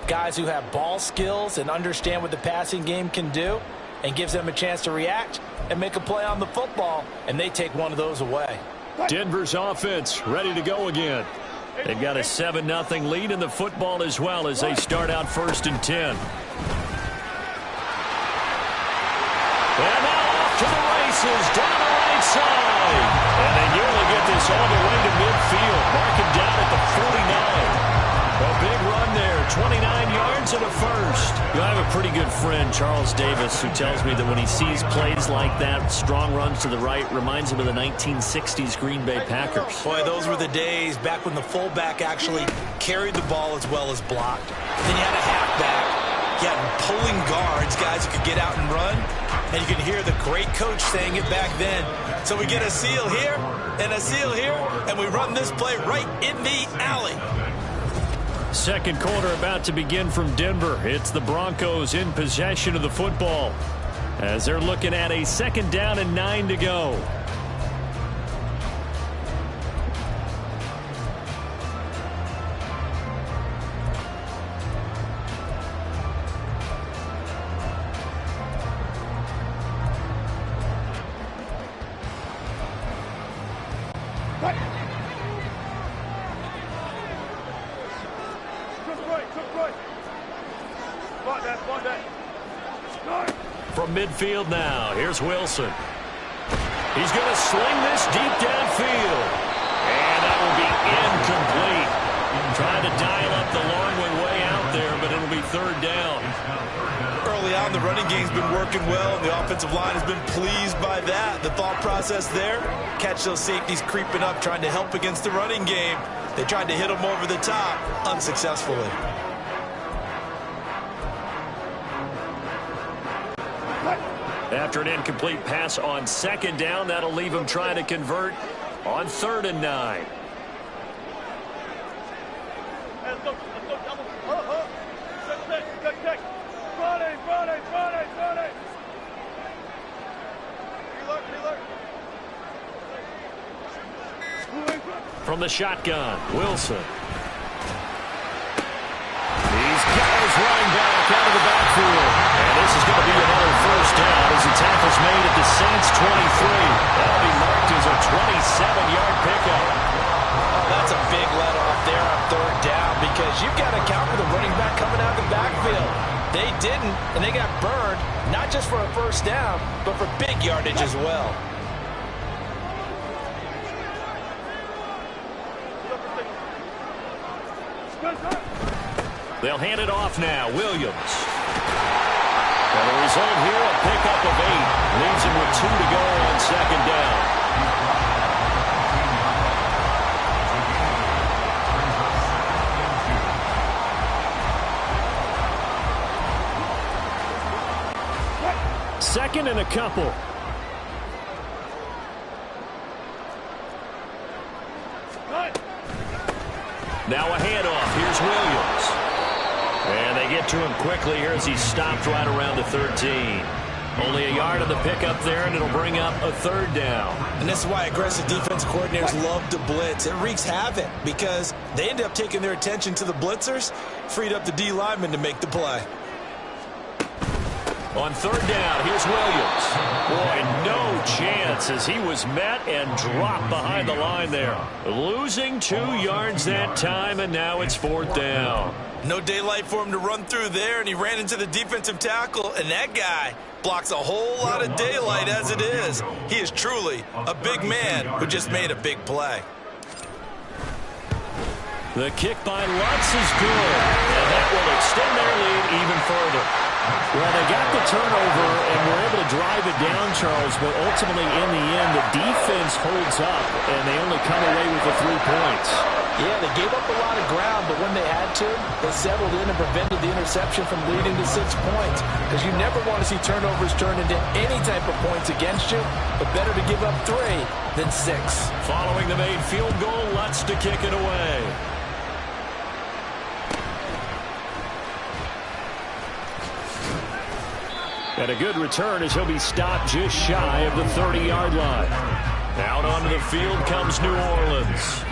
[SPEAKER 8] guys who have ball skills and understand what the passing game can do, and gives them a chance to react and make a play on the football, and they take one of those away.
[SPEAKER 1] Denver's offense ready to go again.
[SPEAKER 2] They've got a 7-0 lead in the football as well as they start out 1st and 10. And now off to the races, down the right side. And they nearly get this all the way to midfield. Mark him down at the 49. A big run there, 29 yards and a first.
[SPEAKER 1] You know, I have a pretty good friend, Charles Davis, who tells me that when he sees plays like that, strong runs to the right, reminds him of the 1960s Green Bay Packers.
[SPEAKER 3] Boy, those were the days back when the fullback actually carried the ball as well as blocked. Then you had a halfback. You had pulling guards, guys who could get out and run. And you can hear the great coach saying it back then. So we get a seal here and a seal here, and we run this play right in the alley.
[SPEAKER 1] Second quarter about to begin from Denver. It's the Broncos in possession of the football as they're looking at a 2nd down and 9 to go.
[SPEAKER 2] From midfield now, here's Wilson. He's going to sling this deep downfield. And that will be incomplete. Trying to dial up the long way out there, but it'll be 3rd down.
[SPEAKER 3] Early on, the running game's been working well, and the offensive line has been pleased by that. The thought process there, catch those safeties creeping up, trying to help against the running game. They tried to hit them over the top, unsuccessfully.
[SPEAKER 1] After an incomplete pass on 2nd down, that'll leave him trying to convert on 3rd and 9. From the shotgun, Wilson. He's got his running back out of the backfield. And this is going to be another 1st down as the tackle's made at the Saints 23. That'll be marked as a 27-yard pickup.
[SPEAKER 8] Oh, that's a big let-off there on 3rd down because you've got to account for the running back coming out of the backfield. They didn't, and they got burned, not just for a 1st down, but for big yardage as well.
[SPEAKER 1] They'll hand it off now. Williams. And the result here, a pickup of 8. Leaves him with 2 to go on 2nd down. Second and a couple. Now a handoff. Here's Williams. And they get to him quickly here as he's stopped right around the 13. Only a yard on the pickup there, and it'll bring up a 3rd down.
[SPEAKER 3] And this is why aggressive defense coordinators love to blitz. It wreaks havoc because they end up taking their attention to the blitzers, freed up the D lineman to make the play.
[SPEAKER 1] On 3rd down, here's Williams. Boy, no chance as he was met and dropped behind the line there. Losing 2 yards that time, and now it's 4th down.
[SPEAKER 3] No daylight for him to run through there, and he ran into the defensive tackle, and that guy blocks a whole lot of daylight as it is. He is truly a big man who just made a big play.
[SPEAKER 1] The kick by Lutz is good, and that will extend their lead even further. Well, they got the turnover and were able to drive it down, Charles, but ultimately in the end, the defense holds up, and they only come away with the 3 points.
[SPEAKER 8] Yeah, they gave up a lot of ground, but when they had to, they settled in and prevented the interception from leading to 6 points. Because you never want to see turnovers turn into any type of points against you, but better to give up 3 than 6.
[SPEAKER 1] Following the made field goal, Lutz to kick it away. And a good return as he'll be stopped just shy of the 30-yard line. Out onto the field comes New Orleans.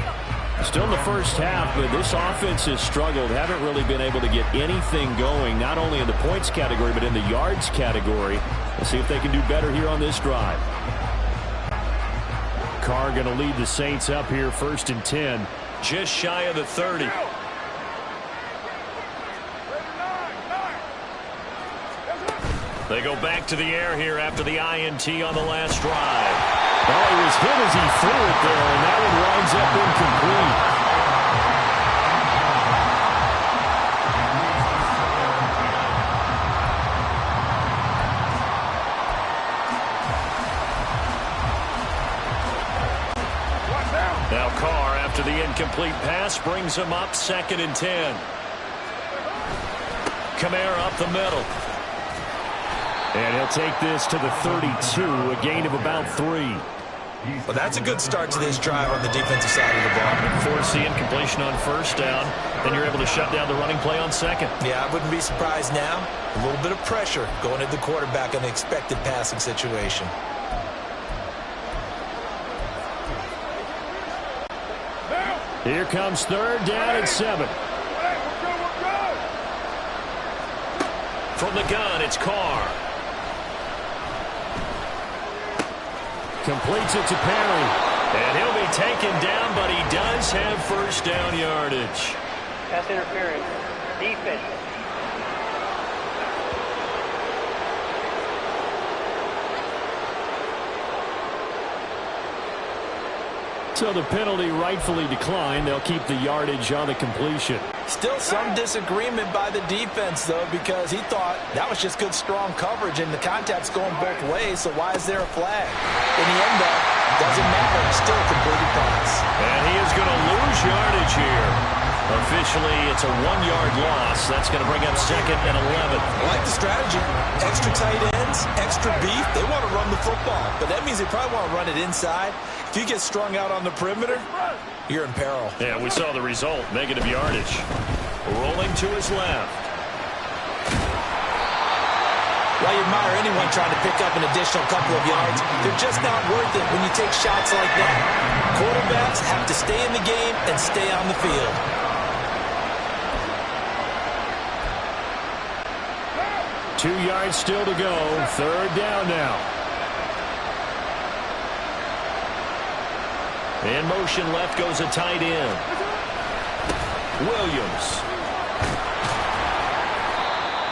[SPEAKER 1] Still in the first half, but this offense has struggled. Haven't really been able to get anything going, not only in the points category, but in the yards category. Let's see if they can do better here on this drive. Carr going to lead the Saints up here, 1st and 10. Just shy of the 30. They go back to the air here after the INT on the last drive. Oh, he was hit as he threw it there, and that one winds up incomplete. Now Carr, after the incomplete pass, brings him up 2nd and 10. Kamara up the middle. And he'll take this to the 32, a gain of about 3.
[SPEAKER 3] Well, that's a good start to this drive on the defensive side of the ball.
[SPEAKER 1] Force the incompletion on 1st down, then you're able to shut down the running play on 2nd.
[SPEAKER 3] Yeah, I wouldn't be surprised now. A little bit of pressure going at the quarterback in an expected passing situation.
[SPEAKER 1] Here comes 3rd down and 7. From the gun, it's Carr. Completes it to Perry. And he'll be taken down, but he does have 1st down yardage.
[SPEAKER 7] Pass interference. Defense.
[SPEAKER 1] So the penalty rightfully declined. They'll keep the yardage on the completion.
[SPEAKER 8] Still some disagreement by the defense, though, because he thought that was just good, strong coverage, and the contact's going both ways, so why is there a flag? In the end, though, doesn't matter. It's still a completed pass.
[SPEAKER 1] And he is going to lose yardage here. Officially, it's a 1-yard loss. That's going to bring up 2nd and 11.
[SPEAKER 3] I like the strategy. Extra tight ends, extra beef. They want to run the football, but that means they probably want to run it inside. If you get strung out on the perimeter, you're in peril.
[SPEAKER 1] Yeah, we saw the result. Negative yardage. Rolling to his left.
[SPEAKER 3] While you admire anyone trying to pick up an additional couple of yards, they're just not worth it when you take shots like that. Quarterbacks have to stay in the game and stay on the field.
[SPEAKER 1] 2 yards still to go. 3rd down now. In motion left goes a tight end. Williams.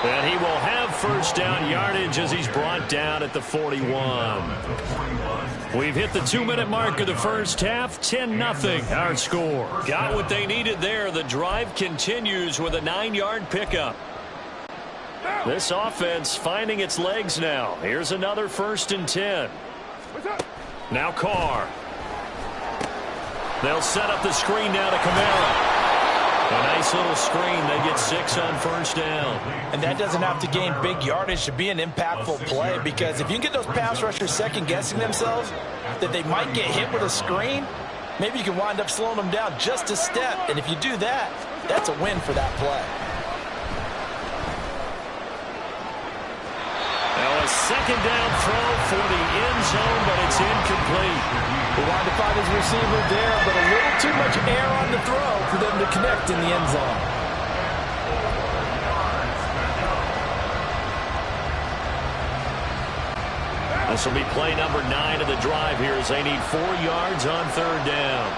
[SPEAKER 1] And he will have 1st down yardage as he's brought down at the 41. We've hit the 2-minute mark of the first half. 10-0 our score. Got what they needed there. The drive continues with a 9-yard pickup. This offense finding its legs now. Here's another 1st and 10. Now Carr. They'll set up the screen now to Kamara. A nice little screen. They get 6 on 1st down.
[SPEAKER 8] And that doesn't have to gain big yardage to be an impactful play, because if you can get those pass rushers second-guessing themselves that they might get hit with a screen, maybe you can wind up slowing them down just a step. And if you do that, that's a win for that play.
[SPEAKER 1] Now a 2nd down throw for the end zone, but it's incomplete.
[SPEAKER 8] He wanted to find his receiver there, but a little too much air on the throw for them to connect in the end zone.
[SPEAKER 1] This will be play number 9 of the drive here as they need 4 yards on 3rd down.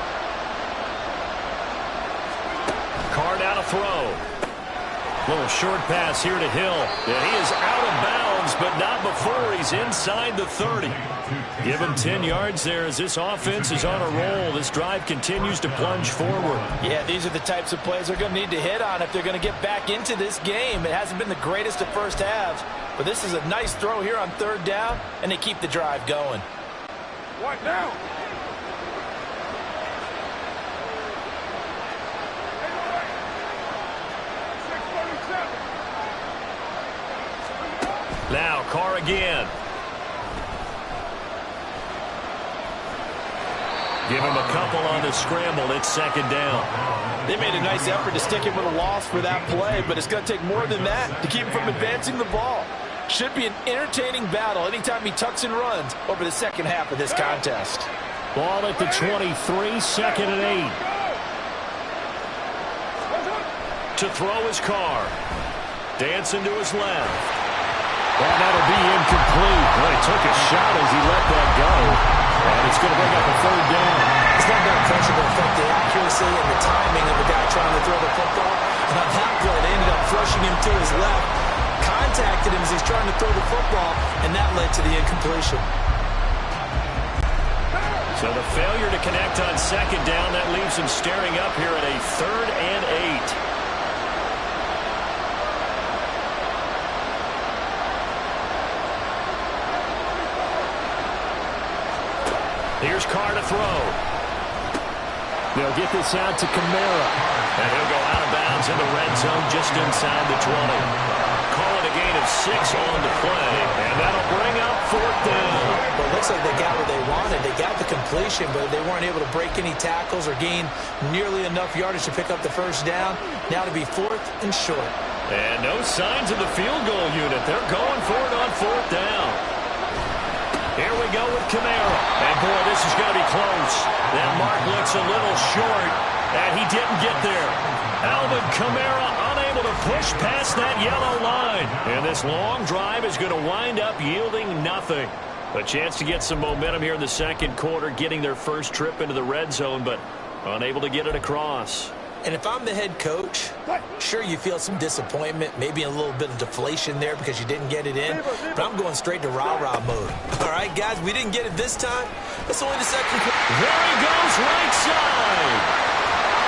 [SPEAKER 1] Carr now to throw. Little short pass here to Hill. And he is out of bounds, but not before he's inside the 30. Give him 10 yards there as this offense is on a roll. This drive continues to plunge forward.
[SPEAKER 8] Yeah, these are the types of plays they're going to need to hit on if they're going to get back into this game. It hasn't been the greatest of first halves, but this is a nice throw here on 3rd down, and they keep the drive going.
[SPEAKER 5] What now?
[SPEAKER 1] Now Carr again. Give him a couple on the scramble. It's 2nd down.
[SPEAKER 8] They made a nice effort to stick him with a loss for that play, but it's going to take more than that to keep him from advancing the ball. Should be an entertaining battle anytime he tucks and runs over the second half of this contest.
[SPEAKER 1] Ball at the 23, 2nd and 8. To throw his Carr. Dancing to his left. And that'll be incomplete. Well, he took a shot as he let that go. And it's going to bring up a 3rd down.
[SPEAKER 3] It's not that pressure to affect the accuracy and the timing of the guy trying to throw the football. And on that play, they ended up flushing him to his left, contacted him as he's trying to throw the football, and that led to the incompletion.
[SPEAKER 1] So the failure to connect on 2nd down, that leaves him staring up here at a 3rd and 8. Here's Carr to throw. They'll get this out to Kamara. And he'll go out of bounds in the red zone just inside the 20. Call it a gain of 6 on the play. And that'll bring up 4th down.
[SPEAKER 3] Well, it looks like they got what they wanted. They got the completion, but they weren't able to break any tackles or gain nearly enough yardage to pick up the 1st down. Now to be 4th and short.
[SPEAKER 1] And no signs of the field goal unit. They're going for it on 4th down. Here we go with Kamara. And, boy, this is going to be close. That mark looks a little short, and he didn't get there. Alvin Kamara unable to push past that yellow line. And this long drive is going to wind up yielding nothing. A chance to get some momentum here in the 2nd quarter, getting their first trip into the red zone, but unable to get it across.
[SPEAKER 3] And if I'm the head coach, sure, you feel some disappointment, maybe a little bit of deflation there because you didn't get it in, but I'm going straight to rah-rah mode. All right, guys, we didn't get it this time. It's only the 2nd quarter.
[SPEAKER 1] There he goes, right side.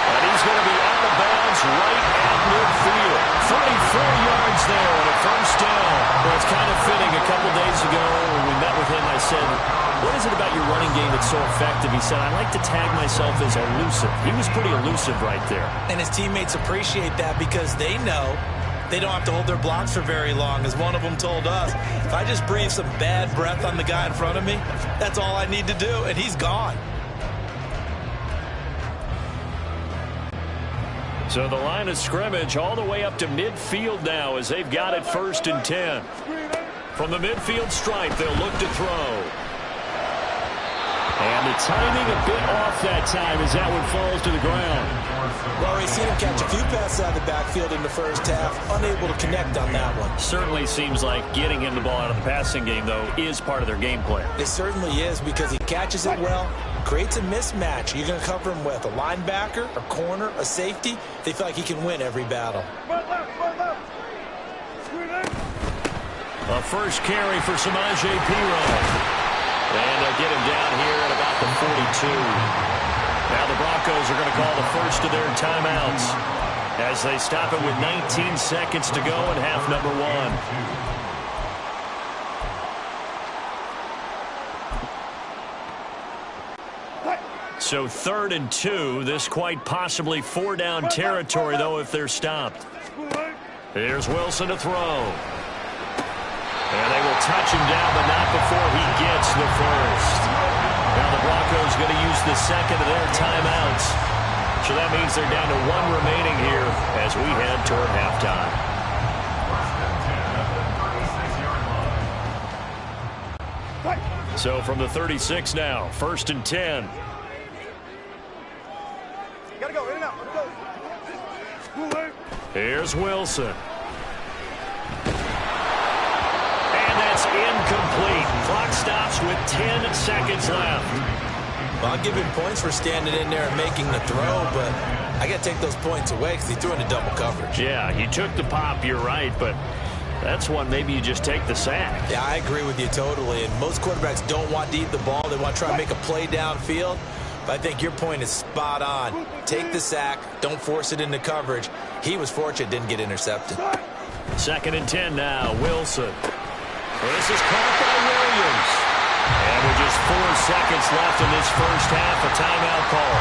[SPEAKER 1] And he's going to be out of bounds right at midfield. 34 yards there on a 1st down. Well, it's kind of fitting. A couple days ago when we met with him, I said, What is it about your running game that's so effective? He said, I like to tag myself as elusive. He was pretty elusive right there.
[SPEAKER 3] And his teammates appreciate that because they know they don't have to hold their blocks for very long. As one of them told us, if I just breathe some bad breath on the guy in front of me, that's all I need to do, and he's gone.
[SPEAKER 1] So the line of scrimmage all the way up to midfield now as they've got it 1st and 10. From the midfield stripe, they'll look to throw. And the timing a bit off that time as that one falls to the ground.
[SPEAKER 3] Well, we've seen him catch a few passes out of the backfield in the first half, unable to connect on that one.
[SPEAKER 1] Certainly seems like getting him the ball out of the passing game, though, is part of their game plan.
[SPEAKER 3] It certainly is because he catches it well, creates a mismatch. You're going to cover him with a linebacker, a corner, a safety. They feel like he can win every battle.
[SPEAKER 1] A first carry for Samaje Perine. And they'll get him down here at about the 42. Now the Broncos are going to call the first of their timeouts as they stop it with 19 seconds to go in half number 1. So 3rd and 2. This quite possibly 4-down territory, though, if they're stopped. Here's Wilson to throw. And they will touch him down, but not before he gets the first. Now the Broncos going to use the second of their timeouts. So that means they're down to 1 remaining here as we head toward halftime. So from the 36 now, 1st and 10.
[SPEAKER 5] Gotta go, in and out, let's go.
[SPEAKER 1] Here's Wilson. Incomplete. Clock stops with 10 seconds left.
[SPEAKER 3] Well, I'll give him points for standing in there and making the throw, but I got to take those points away because he threw into double coverage.
[SPEAKER 1] Yeah, he took the pop, you're right, but that's one maybe you just take the sack.
[SPEAKER 3] Yeah, I agree with you totally, and most quarterbacks don't want to eat the ball. They want to try and make a play downfield, but I think your point is spot on. Take the sack, don't force it into coverage. He was fortunate, didn't get intercepted.
[SPEAKER 1] 2nd and 10 now, Wilson. This is caught by Williams. And with just 4 seconds left in this first half, a timeout call.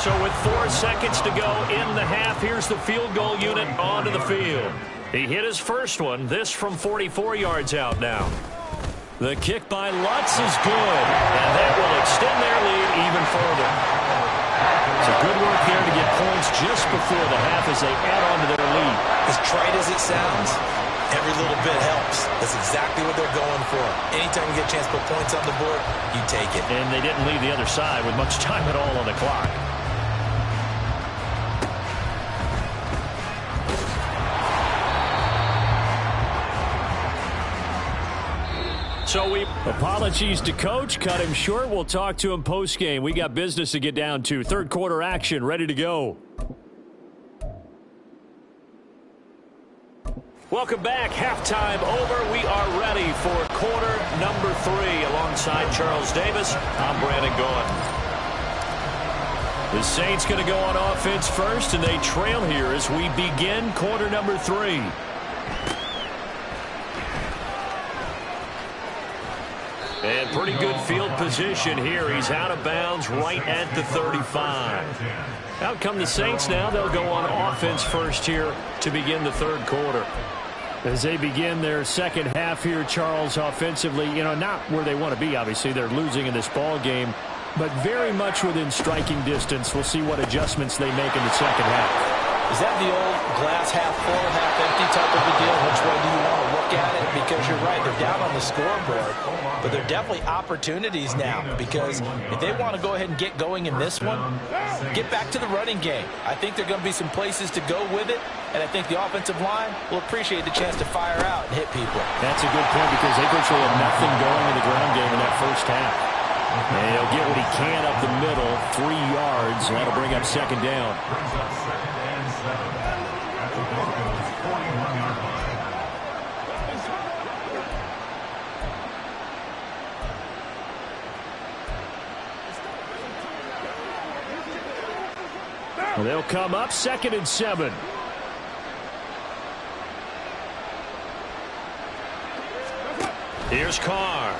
[SPEAKER 1] So with 4 seconds to go in the half, here's the field goal unit onto the field. He hit his first one, this from 44 yards out now. The kick by Lutz is good, and that will extend their lead even further. So good work there to get points just before the half as they add on to their lead.
[SPEAKER 3] As trite as it sounds, every little bit helps. That's exactly what they're going for. Anytime you get a chance to put points on the board, you take it.
[SPEAKER 1] And they didn't leave the other side with much time at all on the clock. So apologies to Coach. Cut him short. We'll talk to him post-game. We got business to get down to. 3rd quarter action ready to go. Welcome back. Halftime over. We are ready for quarter number 3. Alongside Charles Davis, I'm Brandon Gaudin. The Saints going to go on offense first, and they trail here as we begin quarter number 3. And pretty good field position here. He's out of bounds right at the 35. Out come the Saints now. They'll go on offense first here to begin the 3rd quarter. As they begin their second half here, Charles, offensively, not where they want to be, obviously. They're losing in this ball game, but very much within striking distance. We'll see what adjustments they make in the second half.
[SPEAKER 8] Is that the old glass half full, half empty type of a deal? Which way do you want to look at it? Because you're right, they're down on the scoreboard, but they're definitely opportunities now because if they want to go ahead and get going in this one, get back to the running game. I think there are going to be some places to go with it, and I think the offensive line will appreciate the chance to fire out and hit people.
[SPEAKER 1] That's a good point because they virtually have nothing going in the ground game in that first half. And he'll get what he can up the middle, 3 yards, and that'll bring up 2nd down. They'll come up 2nd and 7. Here's Carr.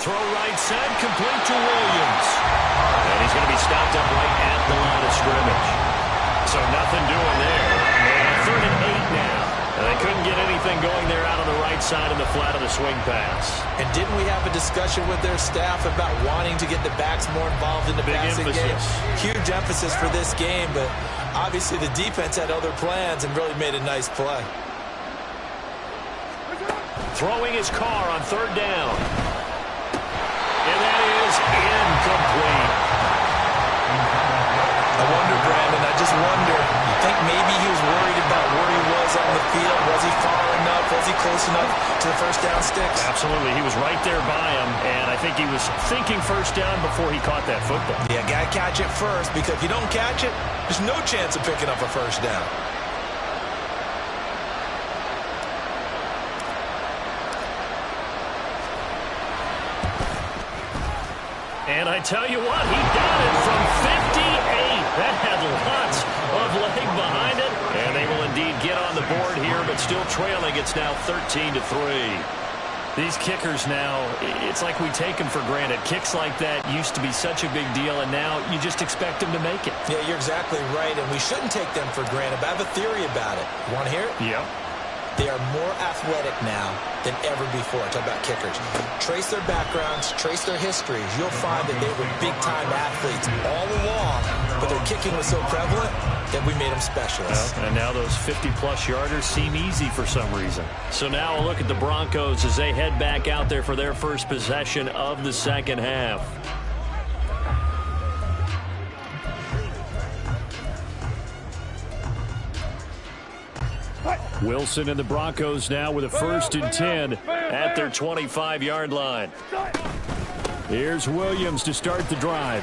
[SPEAKER 1] Throw right side, complete to Williams. And he's going to be stopped up right at the line of scrimmage. So nothing doing there. And 3rd and 8 now. And they couldn't get anything going there out on the right side in the flat of the swing pass.
[SPEAKER 3] And didn't we have a discussion with their staff about wanting to get the backs more involved in the passing game? Huge emphasis for this game, but obviously the defense had other plans and really made a nice play.
[SPEAKER 1] Throwing his Carr on 3rd down. And that is incomplete.
[SPEAKER 3] I wonder, Brandon, I just wonder, you think maybe he was worried about where he was on the field? Was he far enough? Was he close enough to the first down sticks?
[SPEAKER 1] Absolutely. He was right there by him, and I think he was thinking first down before he caught that football.
[SPEAKER 3] Yeah, got to catch it first, because if you don't catch it, there's no chance of picking up a first down.
[SPEAKER 1] And I tell you what, he got it from 58. That had lots of leg behind it. And they will indeed get on the board here, but still trailing. It's now 13-3. These kickers now, it's like we take them for granted. Kicks like that used to be such a big deal, and now you just expect them to make it.
[SPEAKER 3] Yeah, you're exactly right, and we shouldn't take them for granted. But I have a theory about it. You want to hear it?
[SPEAKER 1] Yeah.
[SPEAKER 3] They are more athletic now than ever before. Talk about kickers. Trace their backgrounds, trace their histories. You'll find that they were big-time athletes all along, but their kicking was so prevalent that we made them specialists.
[SPEAKER 1] Well, and now those 50-plus yarders seem easy for some reason. So now a look at the Broncos as they head back out there for their first possession of the second half. Wilson and the Broncos now with a 1st and 10 at their 25-yard line. Here's Williams to start the drive.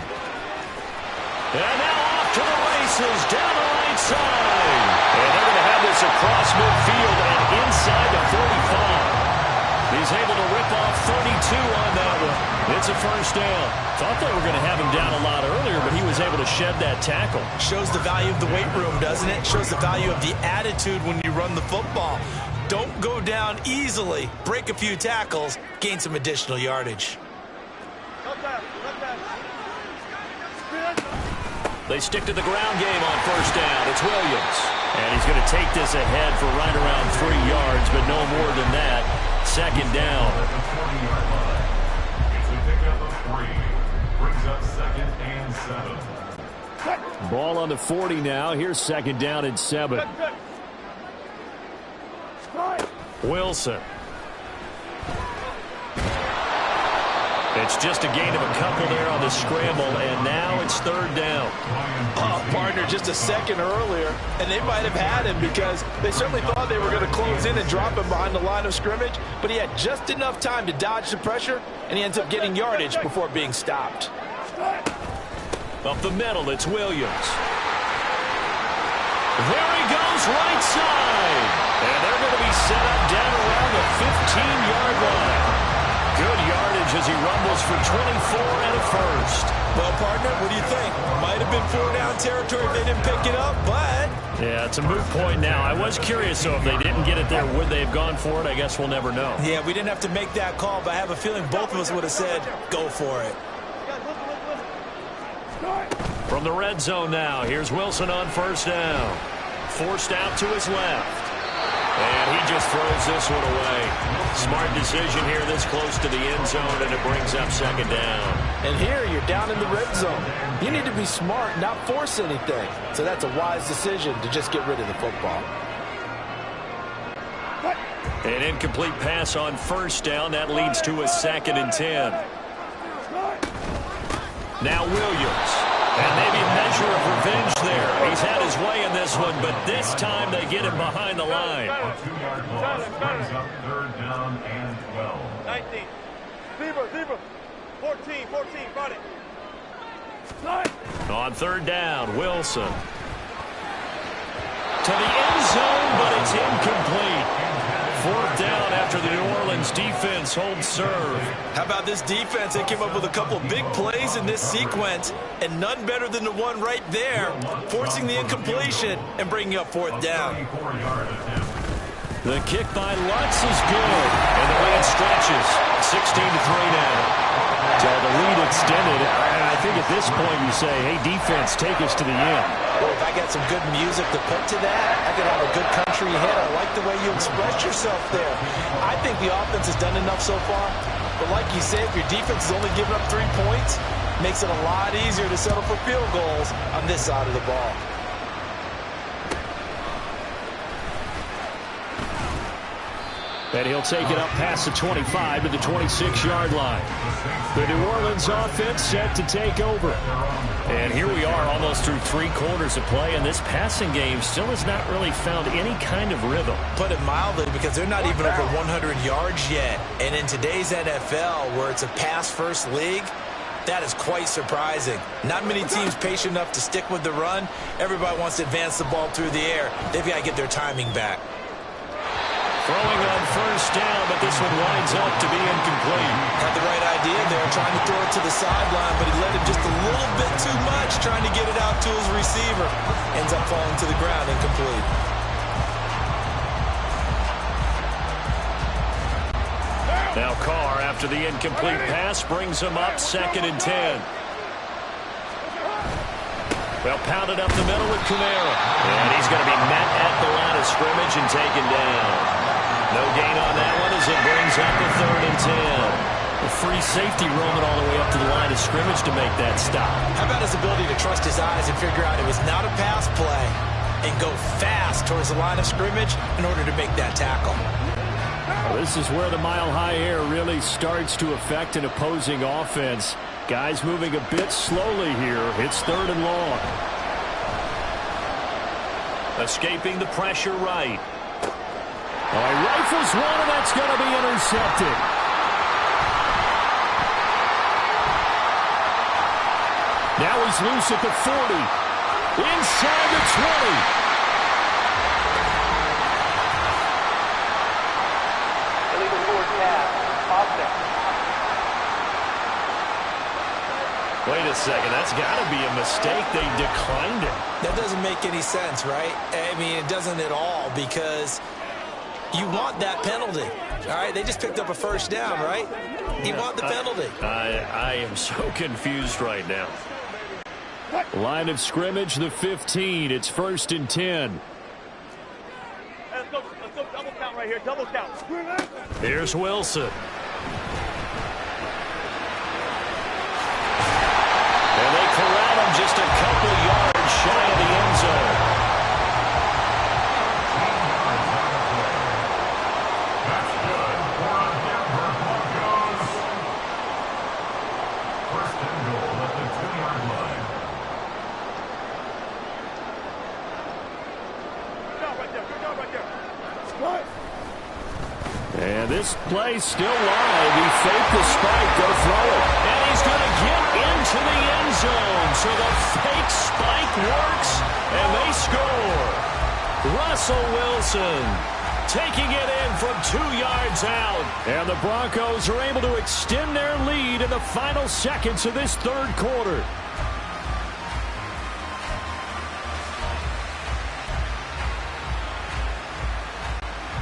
[SPEAKER 1] And now off to the races down the right side. And they're going to have this across midfield and inside the 45. He's able to rip off 32 on that one. It's a first down. Thought they were going to have him down a lot earlier, but he was able to shed that tackle.
[SPEAKER 3] Shows the value of the weight room, doesn't it? Shows the value of the attitude when you run the football. Don't go down easily. Break a few tackles. Gain some additional yardage.
[SPEAKER 1] They stick to the ground game on first down. It's Williams. And he's going to take this ahead for right around 3 yards, but no more than that. Second down.
[SPEAKER 4] At the 20-yard line. It's a pickup of 3. Brings up 2nd and 7.
[SPEAKER 1] Ball on the 40 now. Here's 2nd down and 7. Wilson. It's just a gain of a couple there on the scramble, and now it's 3rd down.
[SPEAKER 8] Oh, partner, just a second earlier, and they might have had him because they certainly thought they were going to close in and drop him behind the line of scrimmage, but he had just enough time to dodge the pressure, and he ends up getting yardage before being stopped.
[SPEAKER 1] Up the middle, it's Williams. There he goes, right side. And they're going to be set up down around the 15-yard line. Good yardage as he rumbles for 24 and a first.
[SPEAKER 3] Well, partner, what do you think? Might have been 4-down territory if they didn't pick it up, but...
[SPEAKER 1] Yeah, it's a moot point now. I was curious, so if they didn't get it there, would they have gone for it? I guess we'll never know.
[SPEAKER 3] Yeah, we didn't have to make that call, but I have a feeling both of us would have said, go for it.
[SPEAKER 1] From the red zone now, here's Wilson on first down. Forced out to his left. And he just throws this one away. Smart decision here this close to the end zone, and it brings up 2nd down.
[SPEAKER 8] And here you're down in the red zone. You need to be smart, not force anything. So that's a wise decision to just get rid of the football.
[SPEAKER 1] An incomplete pass on first down. That leads to a 2nd and 10. Now Williams. And maybe a measure of revenge there. He's had his way in this one, but this time they get him behind the line.
[SPEAKER 4] A 2-yard loss brings up 3rd down and 12.
[SPEAKER 5] 19. Zebra. 14, got it.
[SPEAKER 1] On 3rd down, Wilson. To the end zone, but it's incomplete. 4th down after the New Orleans defense holds serve.
[SPEAKER 3] How about this defense? They came up with a couple big plays in this sequence, and none better than the one right there, forcing the incompletion and bringing up 4th down.
[SPEAKER 1] The kick by Lutz is good. And the lead stretches. 16-3 now. So the lead extended. I think at this point you say, hey, defense, take us to the end.
[SPEAKER 3] Well, if I got some good music to put to that, I could have a good country hit. I like the way you express yourself there. I think the offense has done enough so far. But like you said, if your defense is only giving up 3 points, it makes it a lot easier to settle for field goals on this side of the ball.
[SPEAKER 1] And he'll take it up past the 25 to the 26-yard line. The New Orleans offense set to take over. And here we are almost through 3 quarters of play, and this passing game still has not really found any kind of rhythm.
[SPEAKER 3] Put it mildly, because they're not even over 100 yards yet. And in today's NFL, where it's a pass-first league, that is quite surprising. Not many teams patient enough to stick with the run. Everybody wants to advance the ball through the air. They've got to get their timing back.
[SPEAKER 1] Throwing on first down, but this one winds up to be incomplete.
[SPEAKER 3] Had the right idea there, trying to throw it to the sideline, but he let it just a little bit too much, trying to get it out to his receiver. Ends up falling to the ground, incomplete.
[SPEAKER 1] Now Carr, after the incomplete pass, brings him up 2nd and 10. Well, pounded up the middle with Kamara. And he's going to be met at the line of scrimmage and taken down. No gain on that one as it brings up a 3rd and 10. A free safety roaming all the way up to the line of scrimmage to make that stop.
[SPEAKER 3] How about his ability to trust his eyes and figure out it was not a pass play and go fast towards the line of scrimmage in order to make that tackle?
[SPEAKER 1] Well, this is where the mile-high air really starts to affect an opposing offense. Guys moving a bit slowly here. It's 3rd and long. Escaping the pressure right. Oh, he rifles one, and that's going to be intercepted. Now he's loose at the 40. Inside the 20.
[SPEAKER 7] Illegal forward pass. Offset.
[SPEAKER 1] Wait a second. That's got to be a mistake. They declined it.
[SPEAKER 3] That doesn't make any sense, right? I mean, it doesn't at all, because you want that penalty. All right, they just picked up a first down, right? You want the penalty.
[SPEAKER 1] I am so confused right now. Line of scrimmage, the 15. It's 1st and 10.
[SPEAKER 5] Let's go double count right here. Double count.
[SPEAKER 1] Here's Wilson. And they corral him just a couple yards shy of the end zone. And this play's still live. He faked the spike. Go throw it. And he's going to get into the end zone. So the fake spike works, and they score. Russell Wilson taking it in from 2 yards out. And the Broncos are able to extend their lead in the final seconds of this 3rd quarter.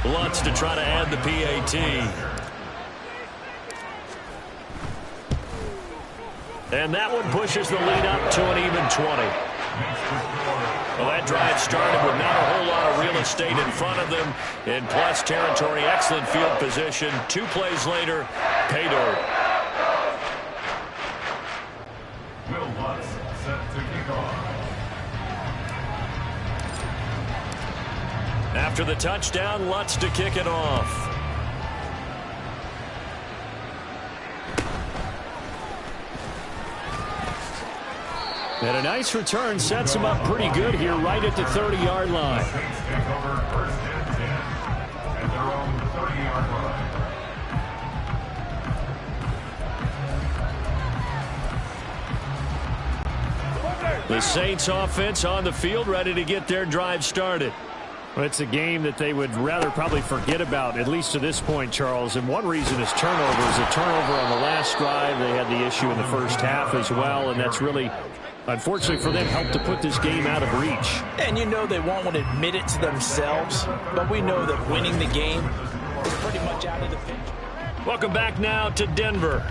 [SPEAKER 1] Lutz to try to add the PAT. And that one pushes the lead up to an even 20. Well, that drive started with not a whole lot of real estate in front of them. In plus territory, excellent field position. 2 plays later, pay dirt.
[SPEAKER 4] Will Lutz set to kick off.
[SPEAKER 1] After the touchdown, Lutz to kick it off. And a nice return sets him up pretty good here right at the 30-yard line.
[SPEAKER 4] Saints take over 1st and 10 at their own 30-yard line.
[SPEAKER 1] The Saints offense on the field, ready to get their drive started. Well, it's a game that they would rather probably forget about, at least to this point, Charles. And one reason is turnovers. A turnover on the last drive. They had the issue in the first half as well, and that's really unfortunately for them, helped to put this game out of reach.
[SPEAKER 8] And you know they won't want to admit it to themselves, but we know that winning the game is pretty much out of the picture.
[SPEAKER 2] Welcome back now to Denver.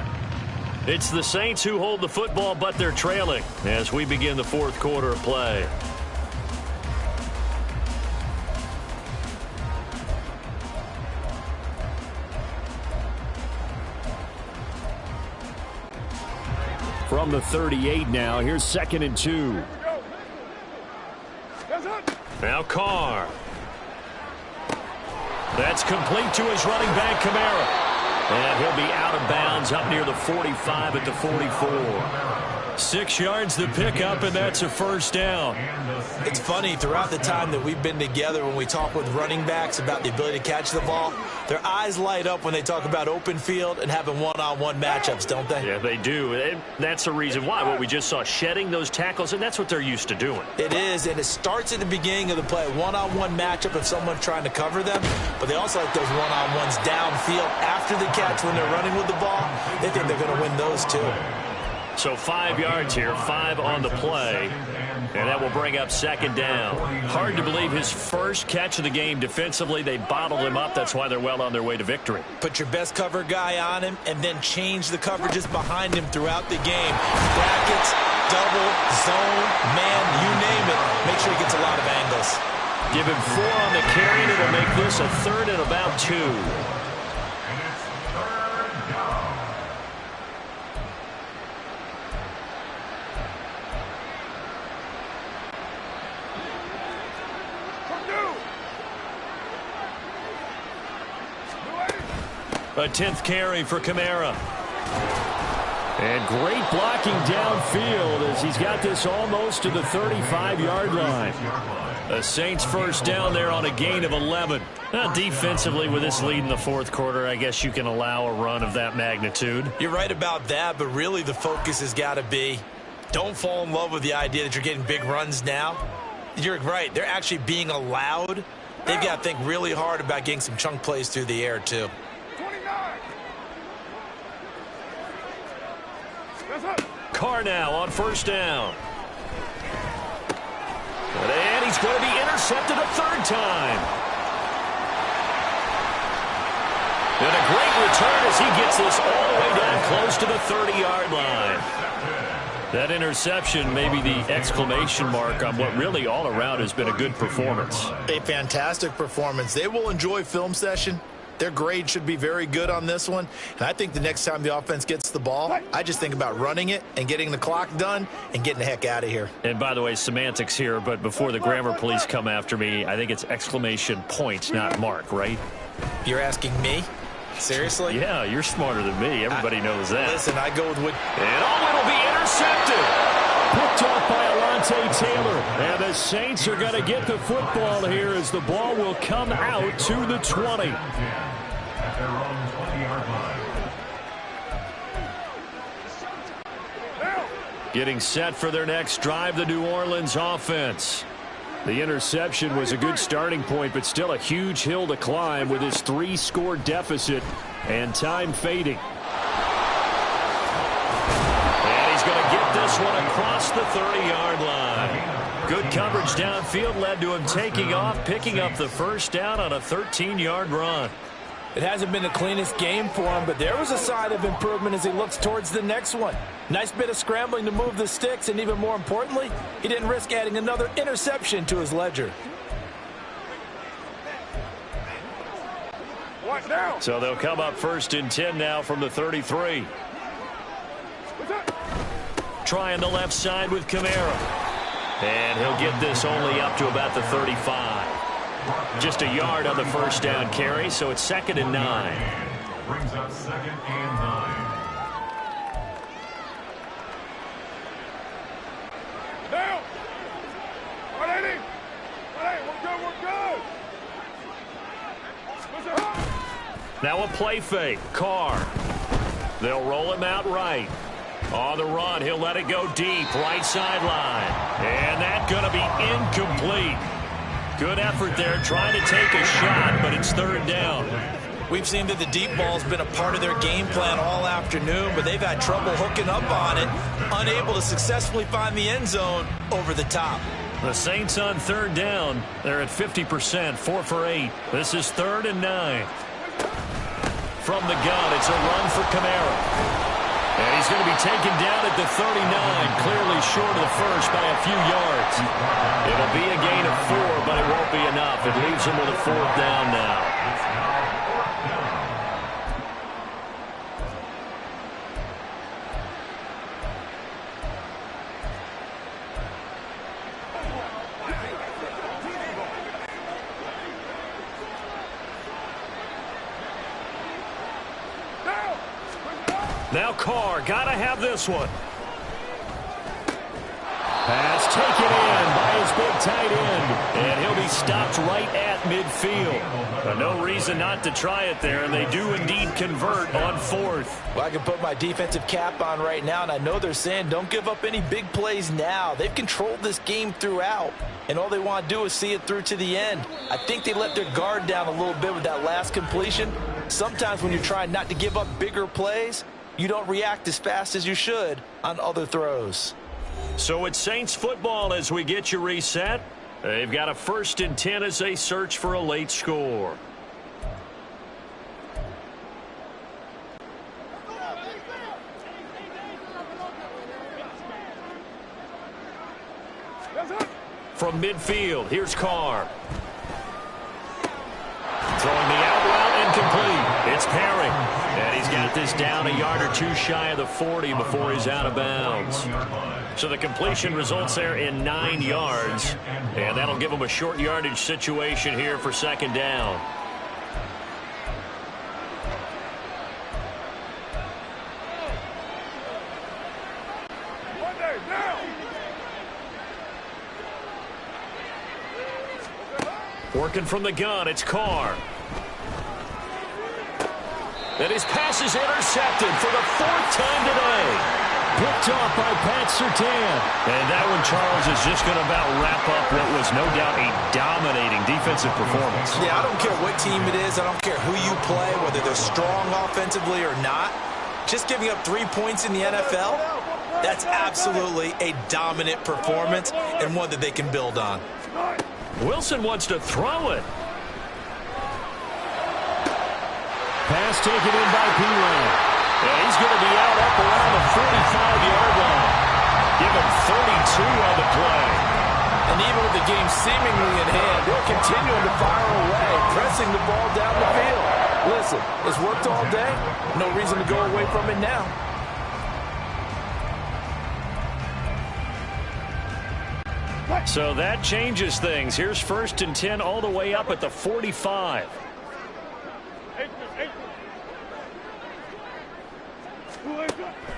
[SPEAKER 2] It's the Saints who hold the football, but they're trailing as we begin the fourth quarter of play.
[SPEAKER 1] From the 38 now, here's 2nd and 2.
[SPEAKER 2] Now Carr. That's complete to his running back, Kamara. And he'll be out of bounds up near the 45 at the 44. 6 yards the pickup, and that's a first down.
[SPEAKER 3] It's funny, throughout the time that we've been together, when we talk with running backs about the ability to catch the ball, their eyes light up when they talk about open field and having one-on-one matchups, don't they?
[SPEAKER 2] Yeah, they do. And that's the reason why. What we just saw, shedding those tackles, and that's what they're used to doing.
[SPEAKER 3] It is, and it starts at the beginning of the play. One-on-one matchup if someone's trying to cover them, but they also like those one-on-ones downfield after the catch when they're running with the ball. They think they're going to win those too.
[SPEAKER 2] So 5 yards here, 5 on the play, and that will bring up 2nd down. Hard to believe his first catch of the game defensively. They bottled him up. That's why they're well on their way to victory.
[SPEAKER 3] Put your best cover guy on him and then change the coverages behind him throughout the game. Brackets, double, zone, man, you name it. Make sure he gets a lot of angles.
[SPEAKER 2] Give him 4 on the carry, and it'll make this a 3rd and about 2. A 10th carry for Kamara.
[SPEAKER 1] And great blocking downfield as he's got this almost to the 35-yard line.
[SPEAKER 2] The Saints first down there on a gain of 11. Now, defensively, with this lead in the fourth quarter, I guess you can allow a run of that magnitude.
[SPEAKER 3] You're right about that, but really the focus has got to be don't fall in love with the idea that you're getting big runs now. You're right. They're actually being allowed. They've got to think really hard about getting some chunk plays through the air, too.
[SPEAKER 2] Carr now on first down. And he's going to be intercepted a 3rd time. And a great return as he gets this all the way down close to the 30-yard line. That interception may be the exclamation mark on what really all around has been a good performance.
[SPEAKER 3] A fantastic performance. They will enjoy film session. Their grade should be very good on this one. And I think the next time the offense gets the ball, I just think about running it and getting the clock done and getting the heck out of here.
[SPEAKER 2] And by the way, semantics here, but before the grammar police come after me, I think it's exclamation point, not mark, right?
[SPEAKER 3] You're asking me? Seriously?
[SPEAKER 2] Yeah, you're smarter than me. Everybody knows that.
[SPEAKER 3] Listen, I go with what...
[SPEAKER 2] And it'll be intercepted.
[SPEAKER 1] Picked off by Alontae Taylor. And the Saints are going to get the football here as the ball will come out to the 20.
[SPEAKER 4] At their own 20-yard line.
[SPEAKER 2] Getting set for their next drive, the New Orleans offense.
[SPEAKER 1] The interception was a good starting point, but still a huge hill to climb with his 3-score deficit and time fading.
[SPEAKER 2] And he's going to get this one across the 30-yard line. Good coverage downfield led to him taking off, picking up the first down on a 13-yard run.
[SPEAKER 8] It hasn't been the cleanest game for him, but there was a sign of improvement as he looks towards the next one. Nice bit of scrambling to move the sticks, and even more importantly, he didn't risk adding another interception to his ledger.
[SPEAKER 2] So they'll come up 1st and 10 now from the 33. Trying the left side with Kamara. And he'll get this only up to about the 35. Just a yard on the first down carry, so it's 2nd and 9.
[SPEAKER 4] Brings up 2nd and 9.
[SPEAKER 5] Down! 180! 180, we're good!
[SPEAKER 2] Now a play fake. Carr. They'll roll him out right. On the run, he'll let it go deep, right sideline. And that's going to be incomplete. Good effort there, trying to take a shot, but it's 3rd down.
[SPEAKER 3] We've seen that the deep ball's been a part of their game plan all afternoon, but they've had trouble hooking up on it, unable to successfully find the end zone over the top.
[SPEAKER 1] The Saints on third down. They're at 50%, 4 for 8. This is 3rd and 9. From the gun, it's a run for Kamara. And he's going to be taken down at the 39, clearly short of the first by a few yards. It'll be a gain of 4, but it won't be enough. It leaves him with a 4th down now. Now Carr, gotta have this one. Pass taken in by his big tight end. And he'll be stopped right at midfield. But no reason not to try it there, and they do indeed convert on 4th.
[SPEAKER 8] Well, I can put my defensive cap on right now, and I know they're saying don't give up any big plays now. They've controlled this game throughout, and all they want to do is see it through to the end. I think they let their guard down a little bit with that last completion. Sometimes when you're trying not to give up bigger plays, you don't react as fast as you should on other throws.
[SPEAKER 1] So it's Saints football as we get you reset. They've got a 1st and 10 as they search for a late score. From midfield, here's Carr. Throwing the out route, incomplete. It's Perry. And he's got this down a yard or 2 shy of the 40 before he's out of bounds. So the completion results there in 9 yards. And that'll give him a short yardage situation here for 2nd down. Working from the gun, it's Carr. And his pass is intercepted for the 4th time today. Picked off by Pat Surtain. And that one, Charles, is just going to about wrap up what was no doubt a dominating defensive performance.
[SPEAKER 3] Yeah, I don't care what team it is. I don't care who you play, whether they're strong offensively or not. Just giving up 3 points in the NFL, that's absolutely a dominant performance and one that they can build on.
[SPEAKER 1] Wilson wants to throw it. Pass taken in by P-Ray. And he's going to be out up around the 45-yard line. Give him 32 on the play.
[SPEAKER 8] And even with the game seemingly in hand, they're continuing to fire away, pressing the ball down the field. Listen, it's worked all day. No reason to go away from it now.
[SPEAKER 1] So that changes things. Here's 1st and 10 all the way up at the 45.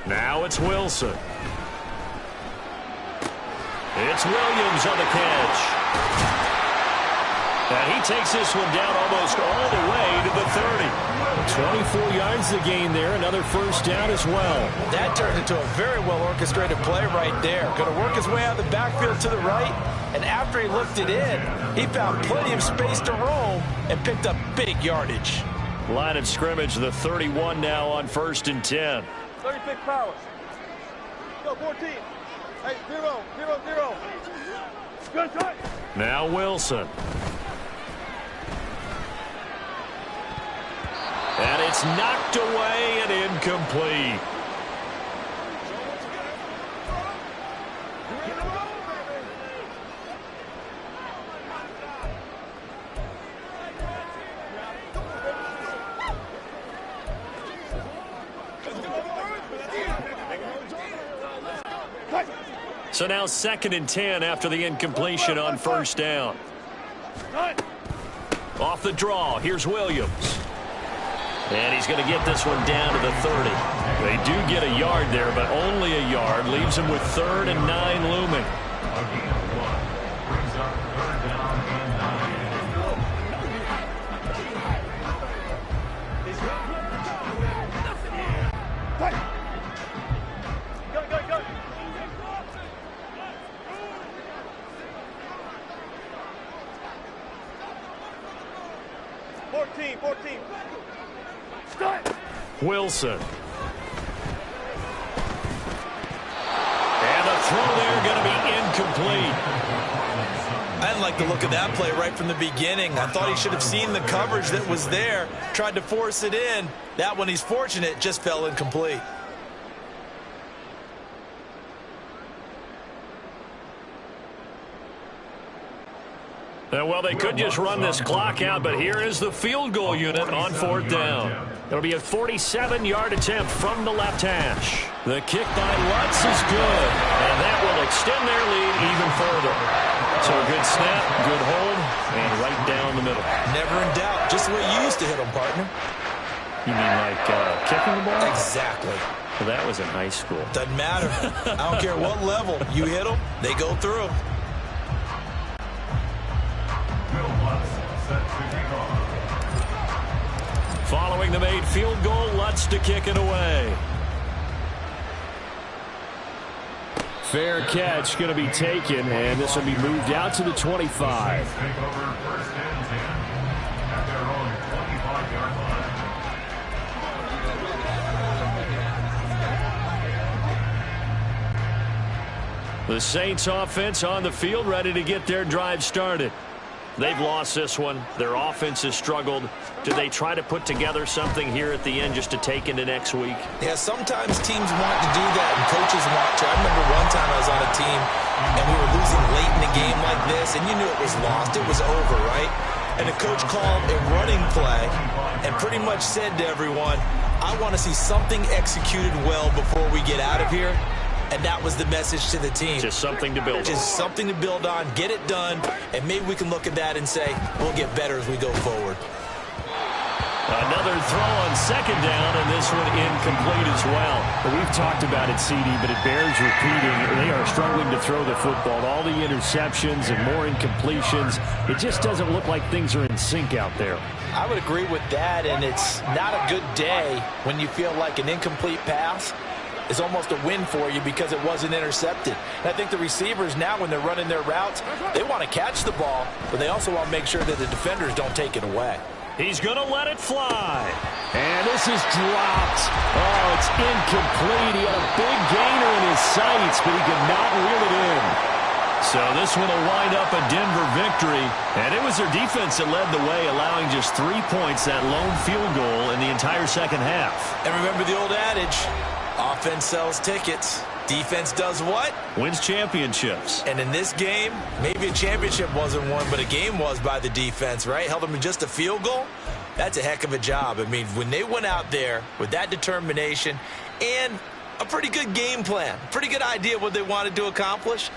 [SPEAKER 1] Now it's Wilson. It's Williams on the catch. And he takes this one down almost all the way to the 30. 24 yards to gain there. Another 1st down as well.
[SPEAKER 8] That turned into a very well-orchestrated play right there. Going to work his way out of the backfield to the right. And after he looked it in, he found plenty of space to roam and picked up big yardage.
[SPEAKER 1] Line of scrimmage, the 31 now on 1st and 10.
[SPEAKER 5] 36 power. Go, 14. Hey, 0, 0, 0. Good touch.
[SPEAKER 1] Now Wilson. And it's knocked away and incomplete. So now 2nd and 10 after the incompletion on 1st down. Off the draw, here's Williams. And he's going to get this one down to the 30. They do get a yard there, but only a yard. Leaves him with 3rd and 9 looming.
[SPEAKER 4] Brings up 3rd down and 9.
[SPEAKER 5] Go. 14.
[SPEAKER 1] Wilson. And the throw there going to be incomplete.
[SPEAKER 3] I didn't like the look of that play right from the beginning. I thought he should have seen the coverage that was there, tried to force it in. That one, he's fortunate, just fell incomplete.
[SPEAKER 1] Well, they could just run this clock out, but here is the field goal unit on 4th down. It'll be a 47-yard attempt from the left hash. The kick by Lutz is good, and that will extend their lead even further. So a good snap, good hold, and right down the middle.
[SPEAKER 3] Never in doubt. Just the way you used to hit them, partner.
[SPEAKER 1] You mean like kicking the ball?
[SPEAKER 3] Exactly.
[SPEAKER 1] Well, that was in high school.
[SPEAKER 3] Doesn't matter. I don't care what level. You hit them, they go through.
[SPEAKER 1] Following the made field goal, Lutz to kick it away. Fair catch going to be taken, and this will be moved out to the 25. The Saints offense on the field, ready to get their drive started. They've lost this one. Their offense has struggled. Do they try to put together something here at the end just to take into next week?
[SPEAKER 3] Yeah, sometimes teams want to do that, and coaches want to. I remember one time I was on a team, and we were losing late in a game like this, and you knew it was lost. It was over, right? And the coach called a running play and pretty much said to everyone, I want to see something executed well before we get out of here. And that was the message to the team.
[SPEAKER 1] Just something to build on.
[SPEAKER 3] Just something to build on, get it done, and maybe we can look at that and say, we'll get better as we go forward.
[SPEAKER 1] Another throw on 2nd down, and this one incomplete as well. We've talked about it, CD, but it bears repeating. They are struggling to throw the football. All the interceptions and more incompletions. It just doesn't look like things are in sync out there.
[SPEAKER 8] I would agree with that, and it's not a good day when you feel like an incomplete pass is almost a win for you because it wasn't intercepted. And I think the receivers now, when they're running their routes, they want to catch the ball, but they also want to make sure that the defenders don't take it away.
[SPEAKER 1] He's going to let it fly. And this is dropped. Oh, it's incomplete. He had a big gainer in his sights, but he could not reel it in. So this one will wind up a Denver victory. And it was their defense that led the way, allowing just 3 points, that lone field goal in the entire second half.
[SPEAKER 3] And remember the old adage, offense sells tickets. Defense does what?
[SPEAKER 1] Wins championships.
[SPEAKER 3] And in this game, maybe a championship wasn't won, but a game was by the defense, right? Held them to just a field goal. That's a heck of a job. I mean, when they went out there with that determination and a pretty good game plan, pretty good idea what they wanted to accomplish,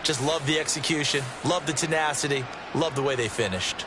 [SPEAKER 3] just love the execution, love the tenacity, love the way they finished.